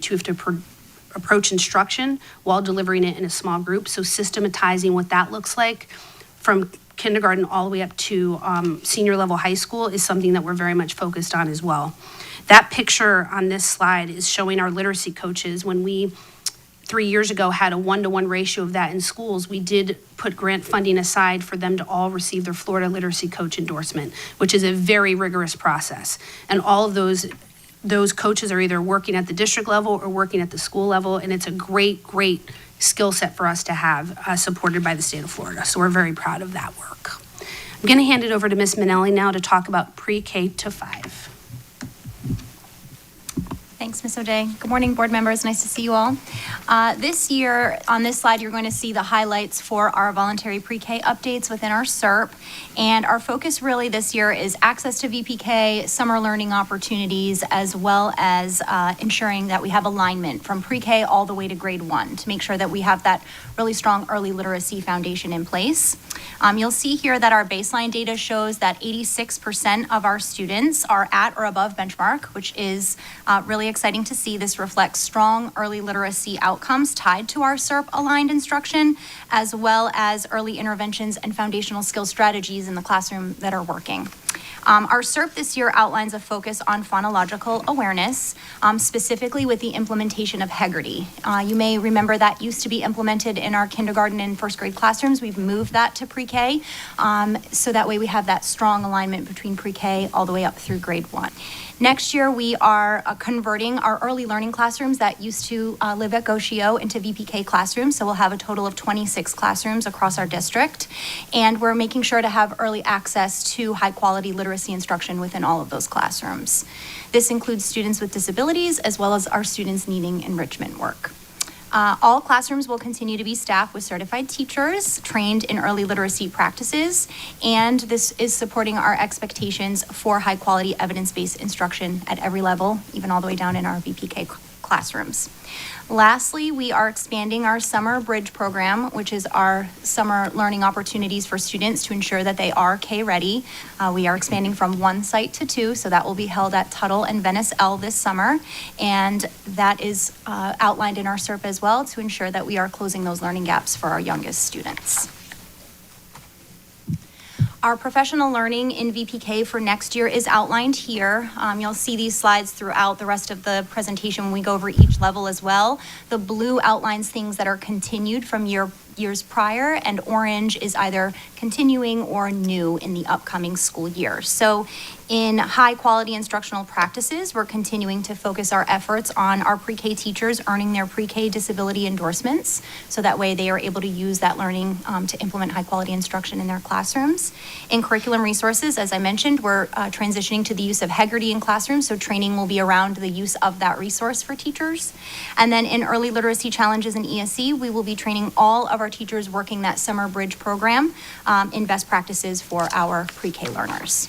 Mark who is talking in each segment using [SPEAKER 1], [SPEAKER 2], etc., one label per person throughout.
[SPEAKER 1] to have to approach instruction while delivering it in a small group. So systematizing what that looks like from kindergarten all the way up to senior level high school is something that we're very much focused on as well. That picture on this slide is showing our literacy coaches. When we 3 years ago had a 1-to-1 ratio of that in schools, we did put grant funding aside for them to all receive their Florida literacy coach endorsement, which is a very rigorous process. And all of those coaches are either working at the district level or working at the school level, and it's a great skill set for us to have, supported by the state of Florida. So we're very proud of that work. I'm going to hand it over to Ms. Minnelli now to talk about pre-K to 5.
[SPEAKER 2] Thanks, Ms. O'Day. Good morning, board members. Nice to see you all. This year, on this slide, you're going to see the highlights for our voluntary pre-K updates within our SERP. And our focus really this year is access to VPK, summer learning opportunities, as well as ensuring that we have alignment from pre-K all the way to grade 1 to make sure that we have that really strong early literacy foundation in place. You'll see here that our baseline data shows that 86% of our students are at or above benchmark, which is really exciting to see. This reflects strong early literacy outcomes tied to our SERP aligned instruction, as well as early interventions and foundational skill strategies in the classroom that are working. Our SERP this year outlines a focus on phonological awareness, specifically with the implementation of Heggerty. You may remember that used to be implemented in our kindergarten and first grade classrooms. We've moved that to pre-K, so that way we have that strong alignment between pre-K all the way up through grade 1. Next year, we are converting our early learning classrooms that used to live at Goshio into VPK classrooms. So we'll have a total of 26 classrooms across our district. And we're making sure to have early access to high quality literacy instruction within all of those classrooms. This includes students with disabilities as well as our students needing enrichment work. All classrooms will continue to be staffed with certified teachers trained in early literacy practices, and this is supporting our expectations for high quality evidence-based instruction at every level, even all the way down in our VPK classrooms. Lastly, we are expanding our Summer Bridge program, which is our summer learning opportunities for students to ensure that they are K-ready. We are expanding from 1 site to 2, so that will be held at Tuttle and Venice L this summer. And that is outlined in our SERP as well to ensure that we are closing those learning gaps for our youngest students. Our professional learning in VPK for next year is outlined here. You'll see these slides throughout the rest of the presentation when we go over each level as well. The blue outlines things that are continued from years prior, and orange is either continuing or new in the upcoming school year. So in high quality instructional practices, we're continuing to focus our efforts on our pre-K teachers earning their pre-K disability endorsements, so that way they are able to use that learning to implement high quality instruction in their classrooms. In curriculum resources, as I mentioned, we're transitioning to the use of Heggerty in classrooms, so training will be around the use of that resource for teachers. And then in early literacy challenges in ESE, we will be training all of our teachers working that Summer Bridge program in best practices for our pre-K learners.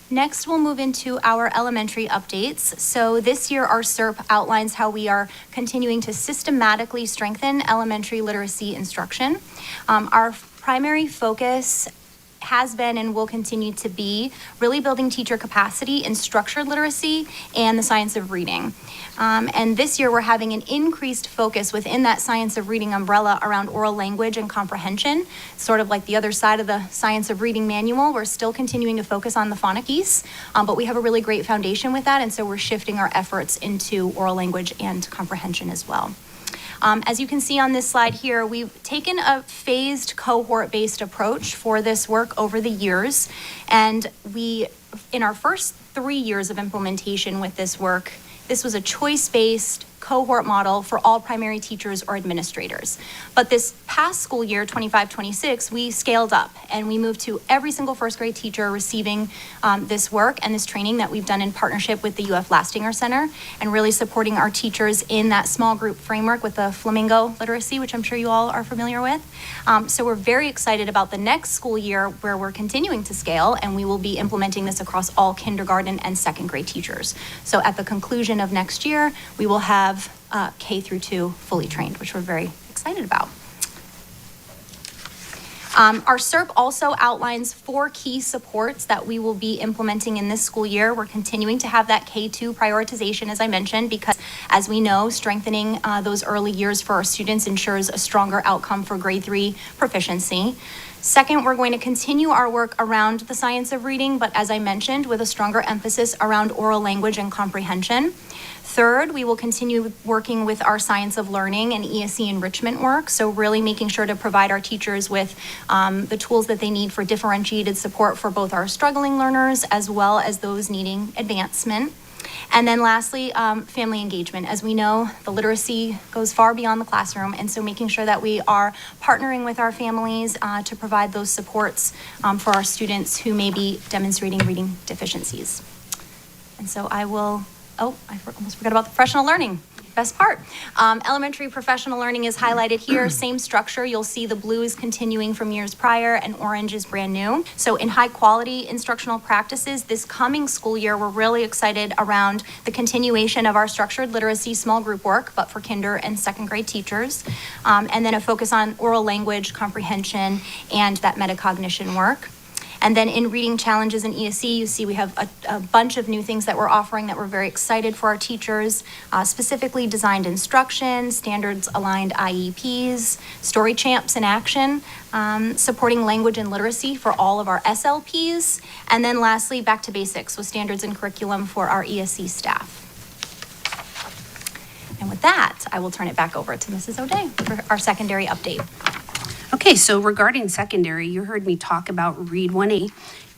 [SPEAKER 2] Next, we'll move into our elementary updates. So this year, our SERP outlines how we are continuing to systematically strengthen elementary literacy instruction. Our primary focus has been and will continue to be really building teacher capacity in structured literacy and the science of reading. And this year we're having an increased focus within that science of reading umbrella around oral language and comprehension, sort of like the other side of the science of reading manual. We're still continuing to focus on the phonic ease, but we have a really great foundation with that, and so we're shifting our efforts into oral language and comprehension as well. As you can see on this slide here, we've taken a phased cohort-based approach for this work over the years. And in our first 3 years of implementation with this work, this was a choice-based cohort model for all primary teachers or administrators. But this past school year, 25-26, we scaled up and we moved to every single first grade teacher receiving this work and this training that we've done in partnership with the UF Lastinger Center, and really supporting our teachers in that small group framework with the Flamingo literacy, which I'm sure you all are familiar with. So we're very excited about the next school year where we're continuing to scale, and we will be implementing this across all kindergarten and second grade teachers. So at the conclusion of next year, we will have K through 2 fully trained, which we're very excited about. Our SERP also outlines 4 key supports that we will be implementing in this school year. We're continuing to have that K-2 prioritization, as I mentioned, because as we know, strengthening those early years for our students ensures a stronger outcome for grade 3 proficiency. Second, we're going to continue our work around the science of reading, but as I mentioned, with a stronger emphasis around oral language and comprehension. Third, we will continue working with our science of learning and ESE enrichment work. So really making sure to provide our teachers with the tools that they need for differentiated support for both our struggling learners as well as those needing advancement. And then lastly, family engagement. As we know, the literacy goes far beyond the classroom, and so making sure that we are partnering with our families to provide those supports for our students who may be demonstrating reading deficiencies. And so I will, almost forgot about the professional learning. Best part. Elementary professional learning is highlighted here. Same structure. You'll see the blue is continuing from years prior and orange is brand new. So in high quality instructional practices, this coming school year, we're really excited around the continuation of our structured literacy small group work, but for kinder and second grade teachers. And then a focus on oral language comprehension and that metacognition work. And then in reading challenges in ESE, you see we have a bunch of new things that we're offering that we're very excited for our teachers, specifically designed instruction, standards aligned IEPs, story champs in action, supporting language and literacy for all of our SLPs, and then lastly, back to basics with standards and curriculum for our ESE staff. And with that, I will turn it back over to Mrs. O'Day for our secondary update.
[SPEAKER 1] Okay, so regarding secondary, you heard me talk about Read 1A,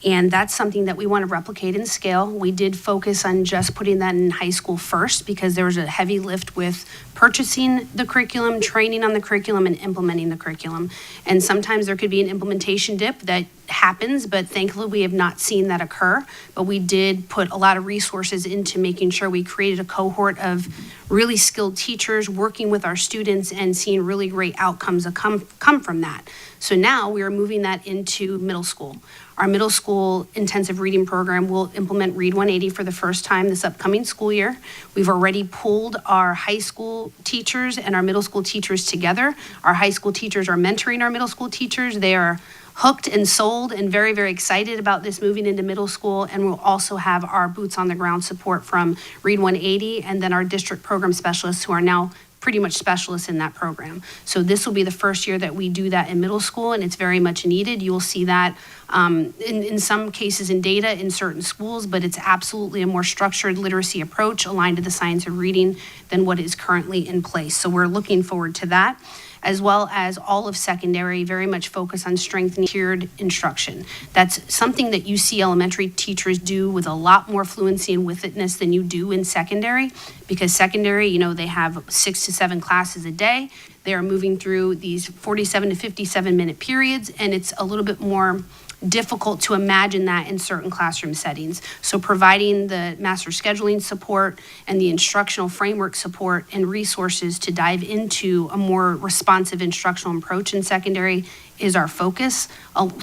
[SPEAKER 1] and that's something that we want to replicate and scale. We did focus on just putting that in high school first because there was a heavy lift with purchasing the curriculum, training on the curriculum, and implementing the curriculum. And sometimes there could be an implementation dip that happens, but thankfully we have not seen that occur. But we did put a lot of resources into making sure we created a cohort of really skilled teachers working with our students and seeing really great outcomes that come from that. So now we are moving that into middle school. Our middle school intensive reading program will implement Read 180 for the first time this upcoming school year. We've already pulled our high school teachers and our middle school teachers together. Our high school teachers are mentoring our middle school teachers. They are hooked and sold and very, very excited about this moving into middle school. And we'll also have our boots on the ground support from Read 180 and then our district program specialists who are now pretty much specialists in that program. So this will be the first year that we do that in middle school, and it's very much needed. You will see that in some cases in data in certain schools, but it's absolutely a more structured literacy approach aligned to the science of reading than what is currently in place. So we're looking forward to that, as well as all of secondary, very much focus on strengthening tiered instruction. That's something that you see elementary teachers do with a lot more fluency and with itness than you do in secondary, because secondary, they have 6 to 7 classes a day. They are moving through these 47 to 57 minute periods, and it's a little bit more difficult to imagine that in certain classroom settings. So providing the master scheduling support and the instructional framework support and resources to dive into a more responsive instructional approach in secondary is our focus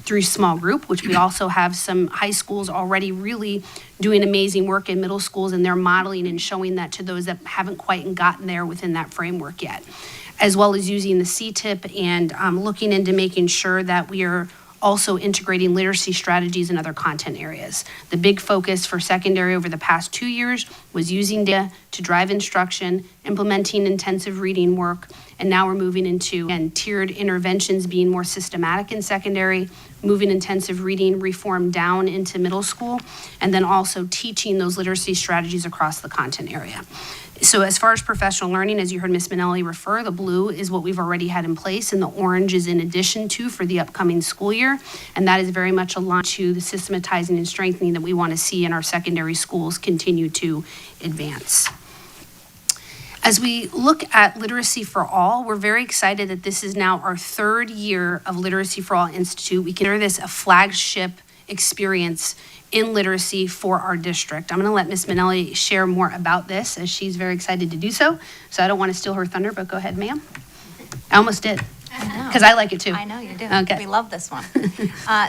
[SPEAKER 1] through small group, which we also have some high schools already really doing amazing work in middle schools, and they're modeling and showing that to those that haven't quite gotten there within that framework yet, as well as using the CTIP and looking into making sure that we are also integrating literacy strategies in other content areas. The big focus for secondary over the past 2 years was using data to drive instruction, implementing intensive reading work, and now we're moving into tiered interventions being more systematic in secondary, moving intensive reading reform down into middle school, and then also teaching those literacy strategies across the content area. So as far as professional learning, as you heard Ms. Minnelli refer, the blue is what we've already had in place, and the orange is in addition to for the upcoming school year. And that is very much aligned to the systematizing and strengthening that we want to see in our secondary schools continue to advance. As we look at Literacy for All, we're very excited that this is now our 3rd year of Literacy for All Institute. We consider this a flagship experience in literacy for our district. I'm going to let Ms. Minnelli share more about this as she's very excited to do so. So I don't want to steal her thunder, but go ahead, ma'am. I almost did. Because I like it too.
[SPEAKER 2] I know you do.
[SPEAKER 1] Okay.
[SPEAKER 2] We love this one.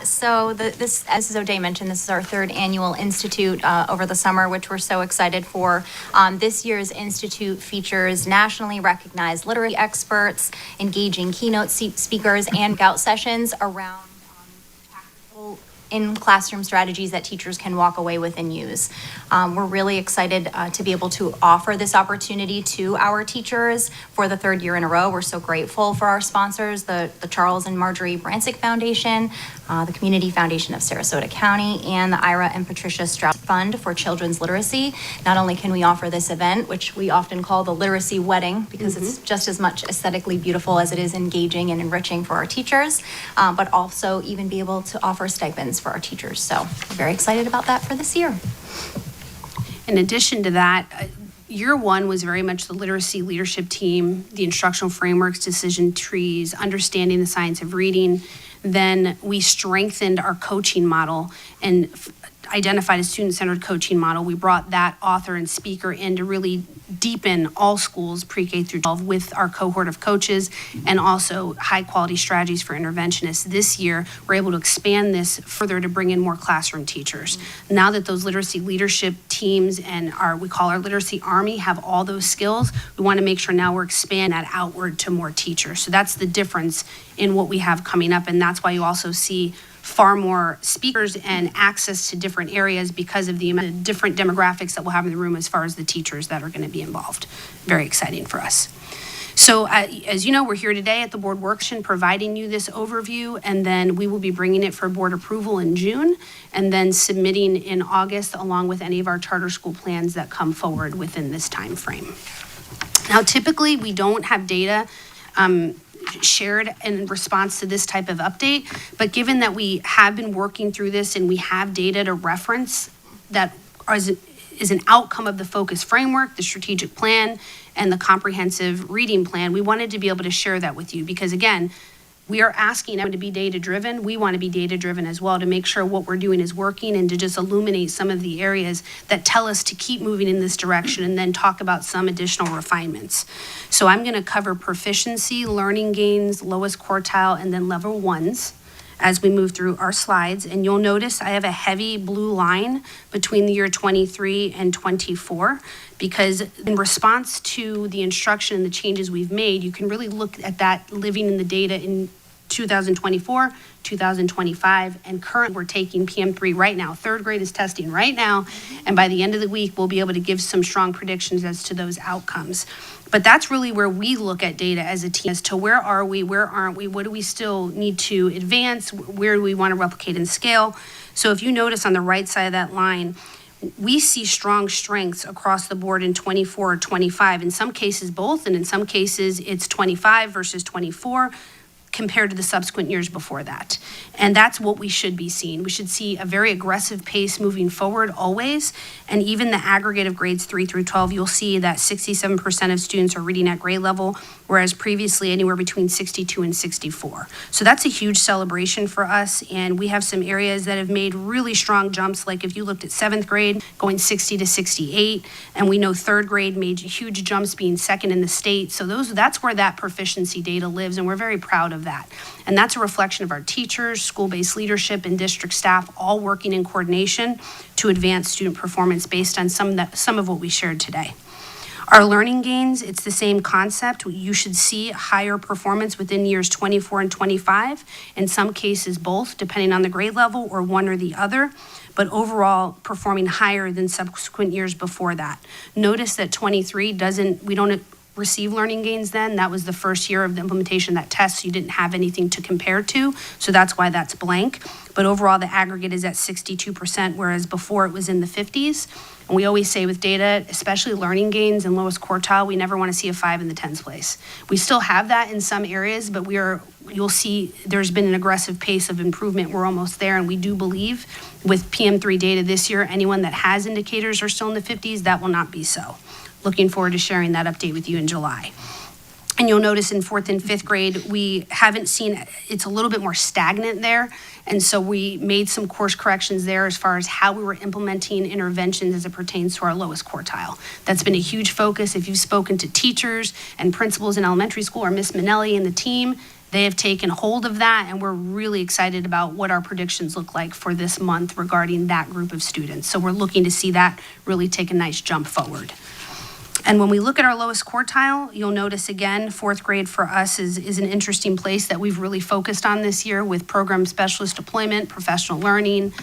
[SPEAKER 2] So this, as Mrs. O'Day mentioned, this is our 3rd annual institute over the summer, which we're so excited for. This year's institute features nationally recognized literacy experts, engaging keynote speakers, and breakout sessions around in-classroom strategies that teachers can walk away with and use. We're really excited to be able to offer this opportunity to our teachers for the third year in a row. We're so grateful for our sponsors, the Charles and Marjorie Brancic Foundation, the Community Foundation of Sarasota County, and the Ira and Patricia Strauss Fund for Children's Literacy. Not only can we offer this event, which we often call the Literacy Wedding, because it's just as much aesthetically beautiful as it is engaging and enriching for our teachers, but also even be able to offer stipends for our teachers. So we're very excited about that for this year.
[SPEAKER 1] In addition to that, year one was very much the literacy leadership team, the instructional frameworks, decision trees, understanding the science of reading. Then we strengthened our coaching model and identified a student-centered coaching model. We brought that author and speaker in to really deepen all schools pre-K through 12 with our cohort of coaches and also high-quality strategies for interventionists. This year, we're able to expand this further to bring in more classroom teachers. Now that those literacy leadership teams and we call our literacy army have all those skills, we want to make sure now we're expanding that outward to more teachers. So that's the difference in what we have coming up, and that's why you also see far more speakers and access to different areas because of the amount of different demographics that we'll have in the room as far as the teachers that are going to be involved. Very exciting for us. So as you know, we're here today at the board workshop providing you this overview, and then we will be bringing it for board approval in June and then submitting in August along with any of our charter school plans that come forward within this time frame. Now, typically we don't have data shared in response to this type of update, but given that we have been working through this and we have data to reference that is an outcome of the focus framework, the strategic plan, and the comprehensive reading plan, we wanted to be able to share that with you because, again, we are asking them to be data-driven. We want to be data-driven as well to make sure what we're doing is working and to just illuminate some of the areas that tell us to keep moving in this direction and then talk about some additional refinements. So I'm going to cover proficiency, learning gains, lowest quartile, and then level ones as we move through our slides. And you'll notice I have a heavy blue line between the year 23 and 24 because in response to the instruction and the changes we've made, you can really look at that living in the data in 2024, 2025, and current we're taking PM3 right now. Third grade is testing right now, and by the end of the week, we'll be able to give some strong predictions as to those outcomes. But that's really where we look at data as a team, as to where are we, where aren't we, what do we still need to advance, where do we want to replicate and scale. So if you notice on the right side of that line, we see strong strengths across the board in 24 or 25, in some cases both, and in some cases it's 25 versus 24, compared to the subsequent years before that. And that's what we should be seeing. We should see a very aggressive pace moving forward always. And even the aggregate of grades 3 through 12, you'll see that 67% of students are reading at grade level, whereas previously anywhere between 62 and 64. So that's a huge celebration for us. And we have some areas that have made really strong jumps. Like if you looked at 7th grade going 60 to 68, and we know 3rd grade made huge jumps being second in the state. So that's where that proficiency data lives. And we're very proud of that. And that's a reflection of our teachers, school-based leadership, and district staff all working in coordination to advance student performance based on some of what we shared today. Our learning gains, it's the same concept. You should see higher performance within years 24 and 25, in some cases both, depending on the grade level or one or the other, but overall performing higher than subsequent years before that. Notice that 23 we don't receive learning gains then. That was the first year of the implementation of that test, so you didn't have anything to compare to, so that's why that's blank. But overall, the aggregate is at 62%, whereas before it was in the 50s. And we always say with data, especially learning gains and lowest quartile, we never want to see a 5 in the 10th place. We still have that in some areas, but you'll see there's been an aggressive pace of improvement. We're almost there, and we do believe with PM3 data this year, anyone that has indicators are still in the 50s, that will not be so. Looking forward to sharing that update with you in July. And you'll notice in 4th and 5th grade, we haven't seen, it's a little bit more stagnant there. And so we made some course corrections there as far as how we were implementing interventions as it pertains to our lowest quartile. That's been a huge focus. If you've spoken to teachers and principals in elementary school or Miss Minnelli and the team, they have taken hold of that, and we're really excited about what our predictions look like for this month regarding that group of students. So we're looking to see that really take a nice jump forward. And when we look at our lowest quartile, you'll notice again, fourth grade for us is an interesting place that we've really focused on this year with program specialist deployment, professional learning,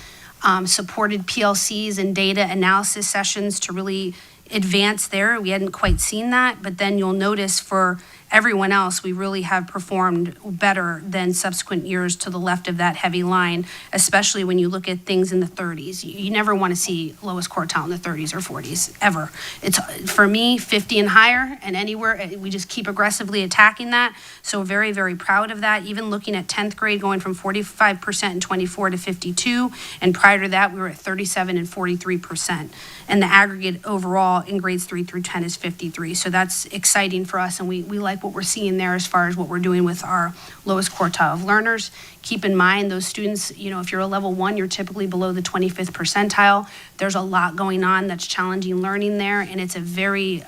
[SPEAKER 1] supported PLCs and data analysis sessions to really advance there. We hadn't quite seen that, but then you'll notice for everyone else, we really have performed better than subsequent years to the left of that heavy line, especially when you look at things in the 30s. You never want to see lowest quartile in the 30s or 40s, ever. It's, for me, 50 and higher, and anywhere, we just keep aggressively attacking that. So very, very proud of that. Even looking at 10th grade, going from 45% in 24 to 52, and prior to that, we were at 37 and 43%. And the aggregate overall in grades 3 through 10 is 53. So that's exciting for us, and we like what we're seeing there as far as what we're doing with our lowest quartile of learners. Keep in mind, those students, if you're a level 1, you're typically below the 25th percentile. There's a lot going on that's challenging learning there, and it's a very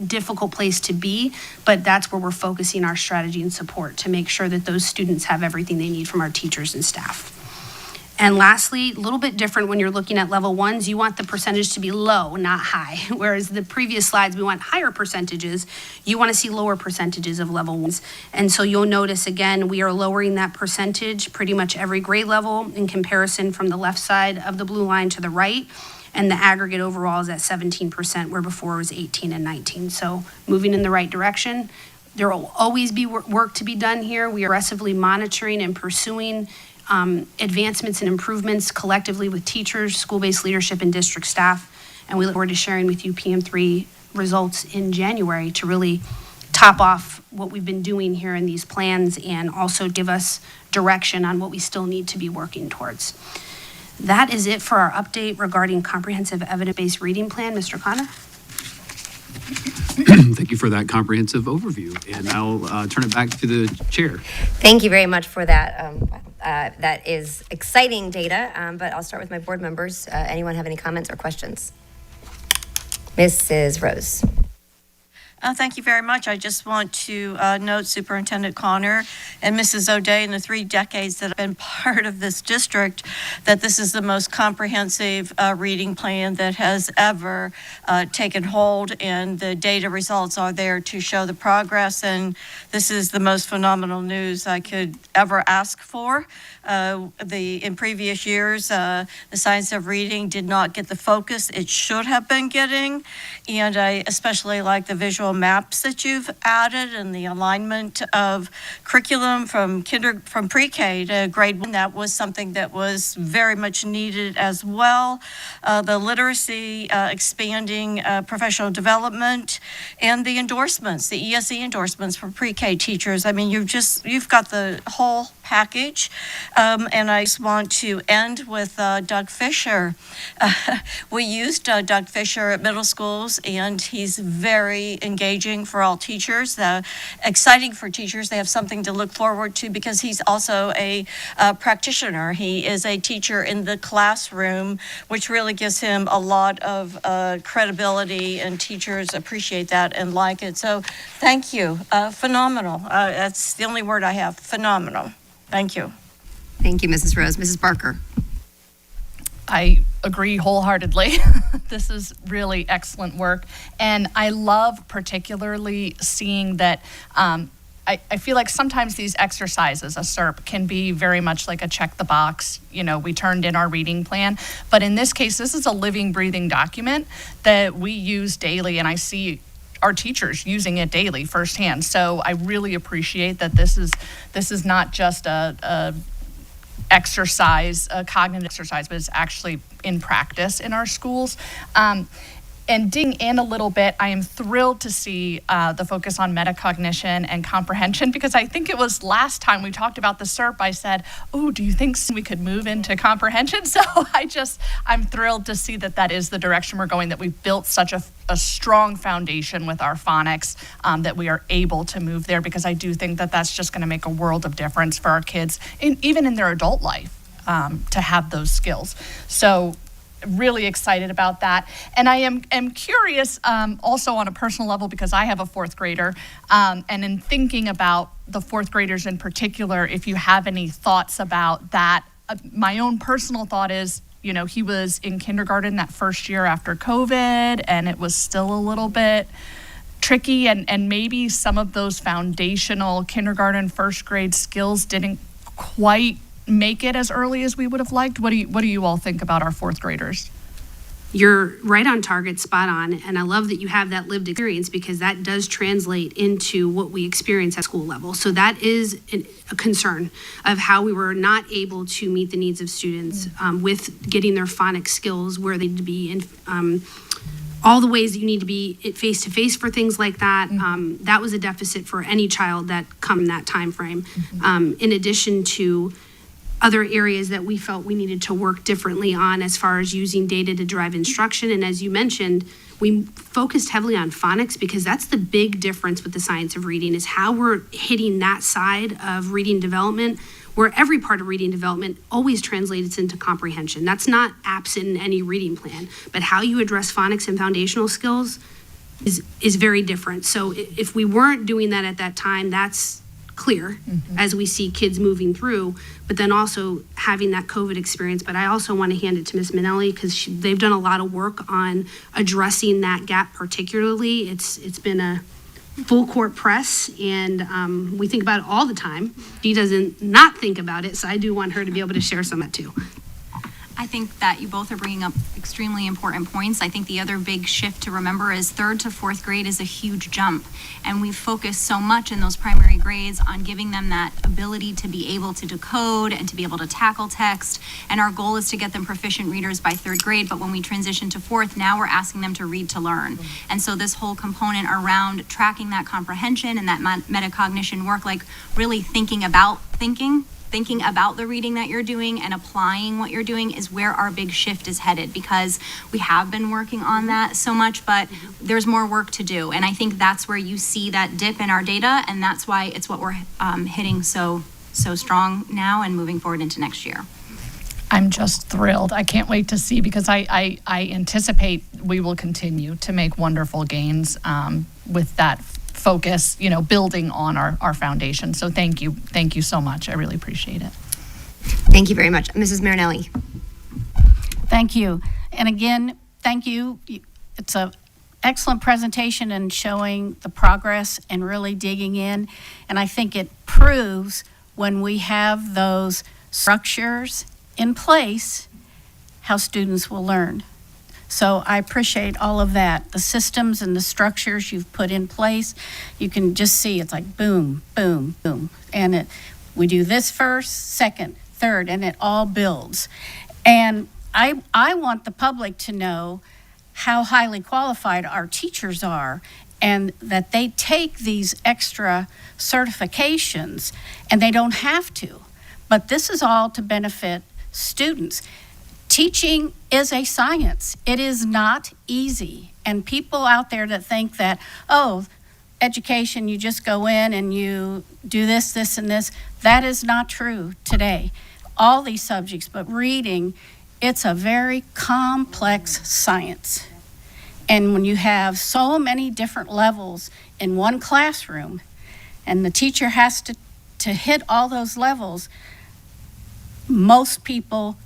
[SPEAKER 1] difficult place to be, but that's where we're focusing our strategy and support to make sure that those students have everything they need from our teachers and staff. And lastly, a little bit different when you're looking at level 1s, you want the percentage to be low, not high. Whereas the previous slides, we want higher percentages. You want to see lower percentages of level 1s. And so you'll notice, again, we are lowering that percentage pretty much every grade level in comparison from the left side of the blue line to the right. And the aggregate overall is at 17%, where before it was 18 and 19. So moving in the right direction. There will always be work to be done here. We are aggressively monitoring and pursuing advancements and improvements collectively with teachers, school-based leadership, and district staff. And we look forward to sharing with you PM3 results in January to really top off what we've been doing here in these plans and also give us direction on what we still need to be working towards. That is it for our update regarding comprehensive evidence-based reading plan. Mr. Connor?
[SPEAKER 3] Thank you for that comprehensive overview, and I'll turn it back to the chair.
[SPEAKER 4] Thank you very much for that. That is exciting data, but I'll start with my board members. Anyone have any comments or questions? Mrs. Rose.
[SPEAKER 5] Thank you very much. I just want to note Superintendent Connor and Mrs. O'Day in the 3 decades that have been part of this district that this is the most comprehensive reading plan that has ever taken hold, and the data results are there to show the progress, and this is the most phenomenal news I could ever ask for. In previous years, the science of reading did not get the focus it should have been getting, and I especially like the visual maps that you've added and the alignment of curriculum from pre-K to grade 1. That was something that was very much needed as well. The literacy, expanding professional development, and the endorsements, the ESE endorsements for pre-K teachers. I mean, you've got the whole package. And I just want to end with Doug Fisher. We used Doug Fisher at middle schools, and he's very engaging for all teachers, exciting for teachers. They have something to look forward to because he's also a practitioner. He is a teacher in the classroom, which really gives him a lot of credibility, and teachers appreciate that and like it. So thank you. Phenomenal. That's the only word I have. Phenomenal. Thank you.
[SPEAKER 4] Thank you, Mrs. Rose. Mrs. Barker.
[SPEAKER 6] I agree wholeheartedly. This is really excellent work. And I love particularly seeing that I feel like sometimes these exercises, a SERP, can be very much like a check the box, we turned in our reading plan. But in this case, this is a living, breathing document that we use daily, and I see our teachers using it daily firsthand. So I really appreciate that this is not just a exercise, a cognitive exercise, but it's actually in practice in our schools. And digging in a little bit, I am thrilled to see the focus on metacognition and comprehension, because I think it was last time we talked about the SERP, I said, oh, do you think we could move into comprehension? So I'm thrilled to see that is the direction we're going, that we've built such a strong foundation with our phonics, that we are able to move there, because I do think that that's just going to make a world of difference for our kids, even in their adult life, to have those skills. So really excited about that. And I am curious also on a personal level, because I have a 4th grader, and in thinking about the 4th graders in particular, if you have any thoughts about that. My own personal thought is, you know, he was in kindergarten that first year after COVID, and it was still a little bit tricky, and maybe some of those foundational kindergarten, first grade skills didn't quite make it as early as we would have liked. What do you all think about our fourth graders?
[SPEAKER 1] You're right on target, spot on. And I love that you have that lived experience, because that does translate into what we experience at school level. So that is a concern of how we were not able to meet the needs of students with getting their phonics skills where they need to be, in all the ways that you need to be face-to-face for things like that. That was a deficit for any child that come in that time frame. In addition to other areas that we felt we needed to work differently on as far as using data to drive instruction. And as you mentioned, we focused heavily on phonics, because that's the big difference with the science of reading, is how we're hitting that side of reading development, where every part of reading development always translates into comprehension. That's not absent in any reading plan, but how you address phonics and foundational skills is very different. So if we weren't doing that at that time, that's clear as we see kids moving through, but then also having that COVID experience. But I also want to hand it to Ms. Minnelli, because they've done a lot of work on addressing that gap particularly. It's been a full court press, and we think about it all the time. She doesn't not think about it, so I do want her to be able to share some of it too.
[SPEAKER 2] I think that you both are bringing up extremely important points. I think the other big shift to remember is 3rd to 4th grade is a huge jump. And we focus so much in those primary grades on giving them that ability to be able to decode and to be able to tackle text. And our goal is to get them proficient readers by 3rd grade. But when we transition to 4th, now we're asking them to read to learn. And so this whole component around tracking that comprehension and that metacognition work, like really thinking about the reading that you're doing and applying what you're doing, is where our big shift is headed, because we have been working on that so much, but there's more work to do. And I think that's where you see that dip in our data, and that's why it's what we're hitting so strong now and moving forward into next year.
[SPEAKER 6] I'm just thrilled. I can't wait to see, because I anticipate we will continue to make wonderful gains with that focus, you know, building on our foundation. So thank you so much. I really appreciate it.
[SPEAKER 4] Thank you very much. Mrs. Marinelli.
[SPEAKER 7] Thank you. And again, thank you. It's an excellent presentation and showing the progress and really digging in. And I think it proves when we have those structures in place, how students will learn. So I appreciate all of that. The systems and the structures you've put in place, you can just see it's like boom, boom, boom. And we do this first, second, third, and it all builds. And I want the public to know how highly qualified our teachers are, and that they take these extra certifications and they don't have to. But this is all to benefit students. Teaching is a science. It is not easy. And people out there that think that, oh, education, you just go in and you do this, this, and this, that is not true today. All these subjects, but reading, it's a very complex science. And when you have so many different levels in one classroom, and the teacher has to hit all those levels, most people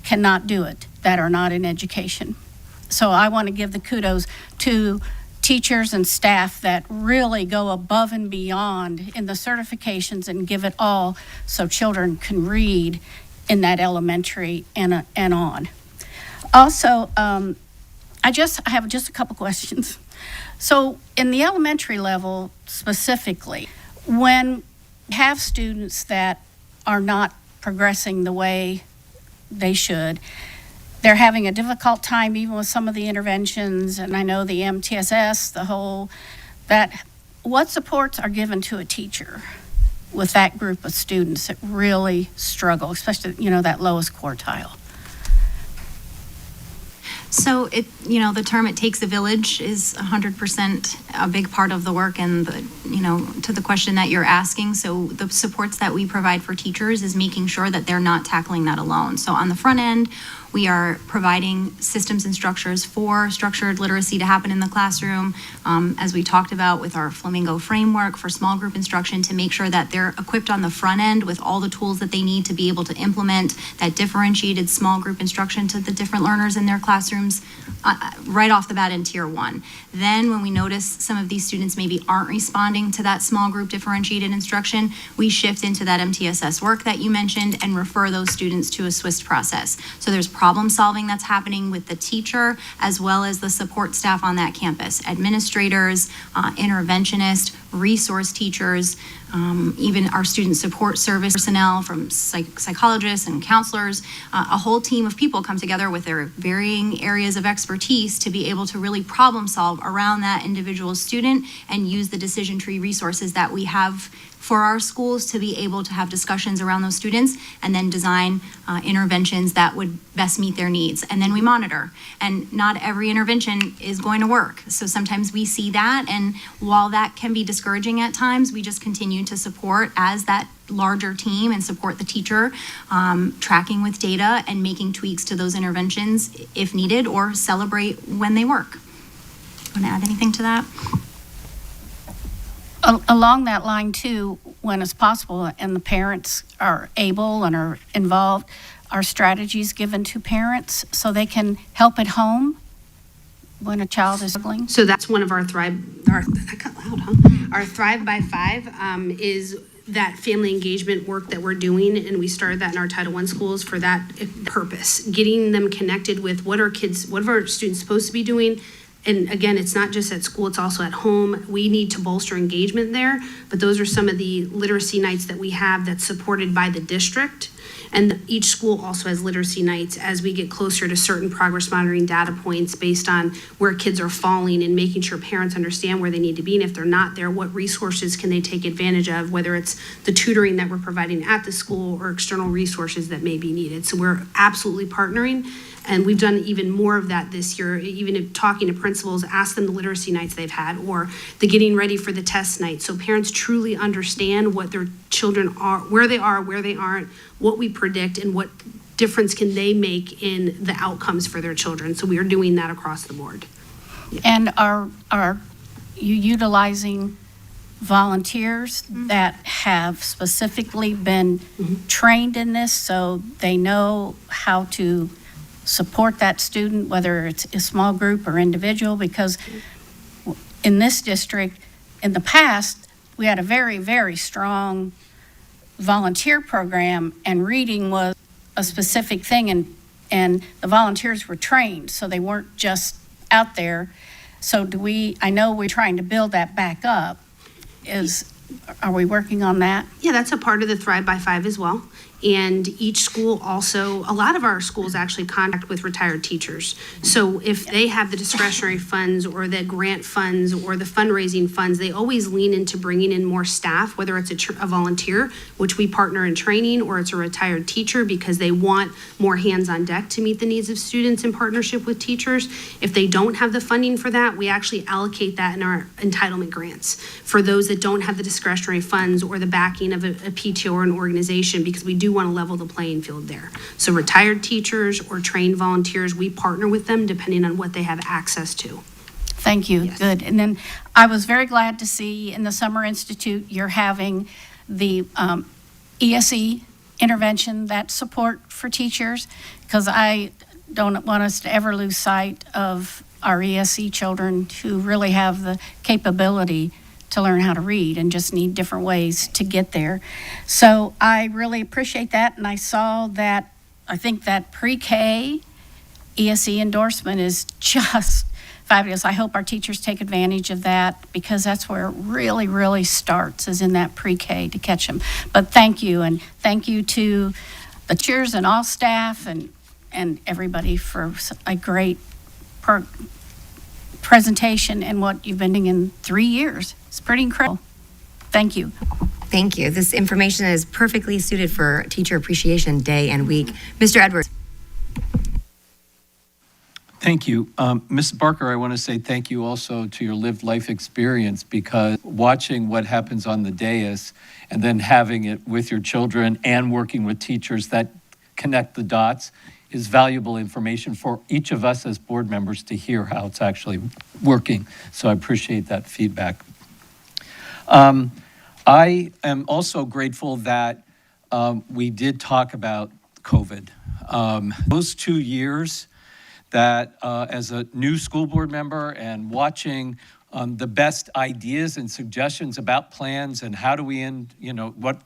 [SPEAKER 7] cannot do it that are not in education. So I want to give the kudos to teachers and staff that really go above and beyond in the certifications and give it all so children can read in that elementary and on. Also, I have just a couple questions. So in the elementary level specifically, when you have students that are not progressing the way they should, they're having a difficult time even with some of the interventions, and I know the MTSS, what supports are given to a teacher with that group of students that really struggle, especially, that lowest quartile?
[SPEAKER 2] So the term "it takes a village" is 100% a big part of the work, and to the question that you're asking. So the supports that we provide for teachers is making sure that they're not tackling that alone. So on the front end, We are providing systems and structures for structured literacy to happen in the classroom, as we talked about with our Flamingo framework for small group instruction, to make sure that they're equipped on the front end with all the tools that they need to be able to implement that differentiated small group instruction to the different learners in their classrooms right off the bat in Tier 1. Then when we notice some of these students maybe aren't responding to that small group differentiated instruction, we shift into that MTSS work that you mentioned and refer those students to a SWIS process. So there's problem solving that's happening with the teacher as well as the support staff on that campus, administrators, interventionists, resource teachers, even our student support service personnel from psychologists and counselors. A whole team of people come together with their varying areas of expertise to be able to really problem solve around that individual student and use the decision tree resources that we have for our schools to be able to have discussions around those students and then design interventions that would best meet their needs. And then we monitor. And not every intervention is going to work. So sometimes we see that, and while that can be discouraging at times, we just continue to support as that larger team and support the teacher, tracking with data and making tweaks to those interventions if needed, or celebrate when they work. Want to add anything to that?
[SPEAKER 7] Along that line too, when it's possible and the parents are able and are involved, are strategies given to parents so they can help at home when a child is struggling?
[SPEAKER 1] So that's one of our that got loud, huh? Our Thrive by 5 is that family engagement work that we're doing, and we started that in our Title I schools for that purpose, getting them connected with what are our students supposed to be doing. And again, it's not just at school, it's also at home. We need to bolster engagement there, but those are some of the literacy nights that we have that's supported by the district. And each school also has literacy nights as we get closer to certain progress monitoring data points based on where kids are falling, and making sure parents understand where they need to be. And if they're not there, what resources can they take advantage of, whether it's the tutoring that we're providing at the school or external resources that may be needed. So we're absolutely partnering. And we've done even more of that this year, even if talking to principals, ask them the literacy nights they've had or the getting ready for the test night. So parents truly understand what their children are, where they aren't, what we predict, and what difference can they make in the outcomes for their children. So we are doing that across the board.
[SPEAKER 7] And are you utilizing volunteers that have specifically been trained in this so they know how to support that student, whether it's a small group or individual? Because in this district, in the past, we had a very, very strong volunteer program, and reading was a specific thing, and the volunteers were trained, so they weren't just out there. So I know we're trying to build that back up. Are we working on that?
[SPEAKER 1] Yeah, that's a part of the Thrive by 5 as well. And each school also, a lot of our schools actually contract with retired teachers. So if they have the discretionary funds or the grant funds or the fundraising funds, they always lean into bringing in more staff, whether it's a volunteer, which we partner in training, or it's a retired teacher, because they want more hands on deck to meet the needs of students in partnership with teachers. If they don't have the funding for that, we actually allocate that in our entitlement grants for those that don't have the discretionary funds or the backing of a PTO or an organization, because we do want to level the playing field there. So retired teachers or trained volunteers, we partner with them depending on what they have access to.
[SPEAKER 7] Thank you.
[SPEAKER 1] Yes.
[SPEAKER 7] Good. And then I was very glad to see in the Summer Institute you're having the ESE intervention, that support for teachers, because I don't want us to ever lose sight of our ESE children who really have the capability to learn how to read and just need different ways to get there. So I really appreciate that, and I saw that, I think that pre-K ESE endorsement is just fabulous. I hope our teachers take advantage of that, because that's where it really, really starts, is in that pre-K to catch them. But thank you, and thank you to the cheers and all staff and everybody for a great presentation and what you've been doing in 3 years. It's pretty incredible. Thank you.
[SPEAKER 4] Thank you. This information is perfectly suited for Teacher Appreciation Day and Week. Mr. Edwards.
[SPEAKER 8] Thank you. Ms. Barker, I want to say thank you also to your lived life experience, because watching what happens on the dais and then having it with your children and working with teachers that connect the dots is valuable information for each of us as board members to hear how it's actually working. So I appreciate that feedback. I am also grateful that we did talk about COVID. Those 2 years that as a new school board member and watching the best ideas and suggestions about plans and how do we end,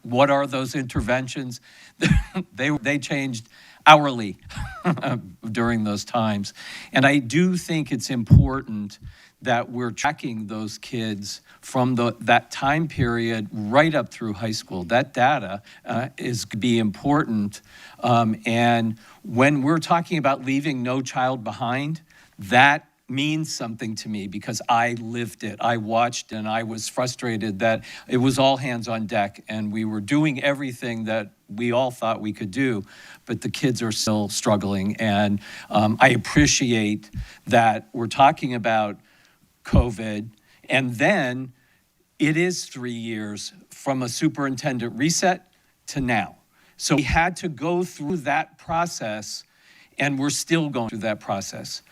[SPEAKER 8] what are those interventions, they changed hourly during those times. And I do think it's important that we're tracking those kids from that time period right up through high school. That data is going to be important. And when we're talking about leaving no child behind, that means something to me because I lived it. I watched and I was frustrated that it was all hands on deck and we were doing everything that we all thought we could do, but the kids are still struggling. And I appreciate that we're talking about COVID, and then it is 3 years from a superintendent reset to now. So we had to go through that process, and we're still going through that process.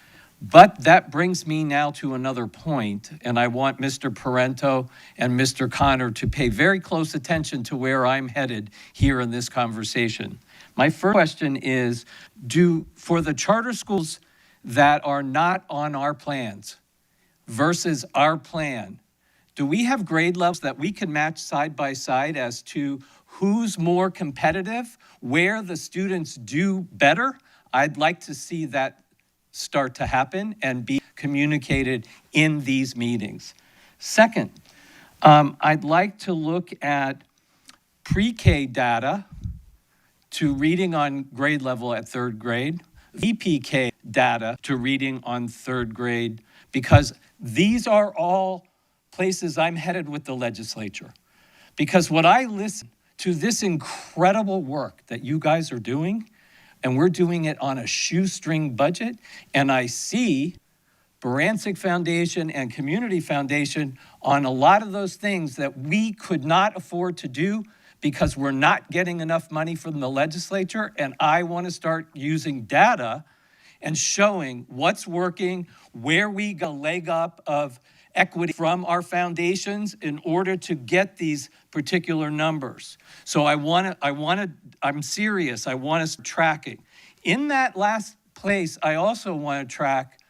[SPEAKER 8] But that brings me now to another point, and I want Mr. Parento and Mr. Connor to pay very close attention to where I'm headed here in this conversation. My first question is, for the charter schools that are not on our plans, versus our plan, do we have grade levels that we can match side by side as to who's more competitive, where the students do better? I'd like to see that start to happen and be communicated in these meetings. Second, I'd like to look at pre-K data to reading on grade level at third grade, VPK data to reading on third grade, because these are all places I'm headed with the legislature. Because when I listen to this incredible work that you guys are doing, and we're doing it on a shoestring budget, and I see Barancik Foundation and Community Foundation on a lot of those things that we could not afford to do because we're not getting enough money from the legislature, and I want to start using data and showing what's working, where we got a leg up of equity from our foundations in order to get these particular numbers. So I'm serious, I want us tracking. In that last place, I also want to track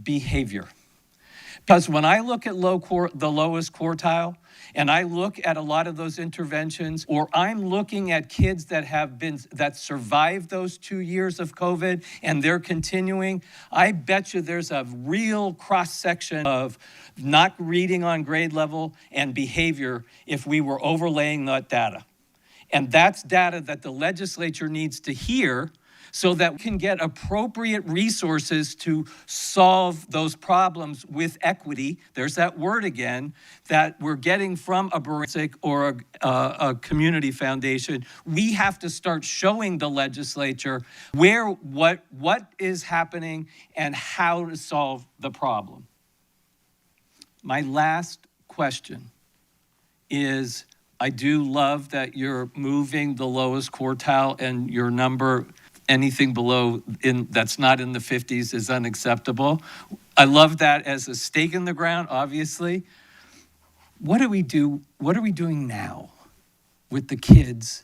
[SPEAKER 8] behavior. Because when I look at the lowest quartile, and I look at a lot of those interventions, or I'm looking at kids that survived those 2 years of COVID and they're continuing, I bet you there's a real cross-section of not reading on grade level and behavior if we were overlaying that data. And that's data that the legislature needs to hear so that we can get appropriate resources to solve those problems with equity. There's that word again, that we're getting from a Barancik or a community foundation. We have to start showing the legislature what is happening and how to solve the problem. My last question is, I do love that you're moving the lowest quartile and your number, anything below that's not in the 50s is unacceptable. I love that as a stake in the ground, obviously. What do we do? What are we doing now with the kids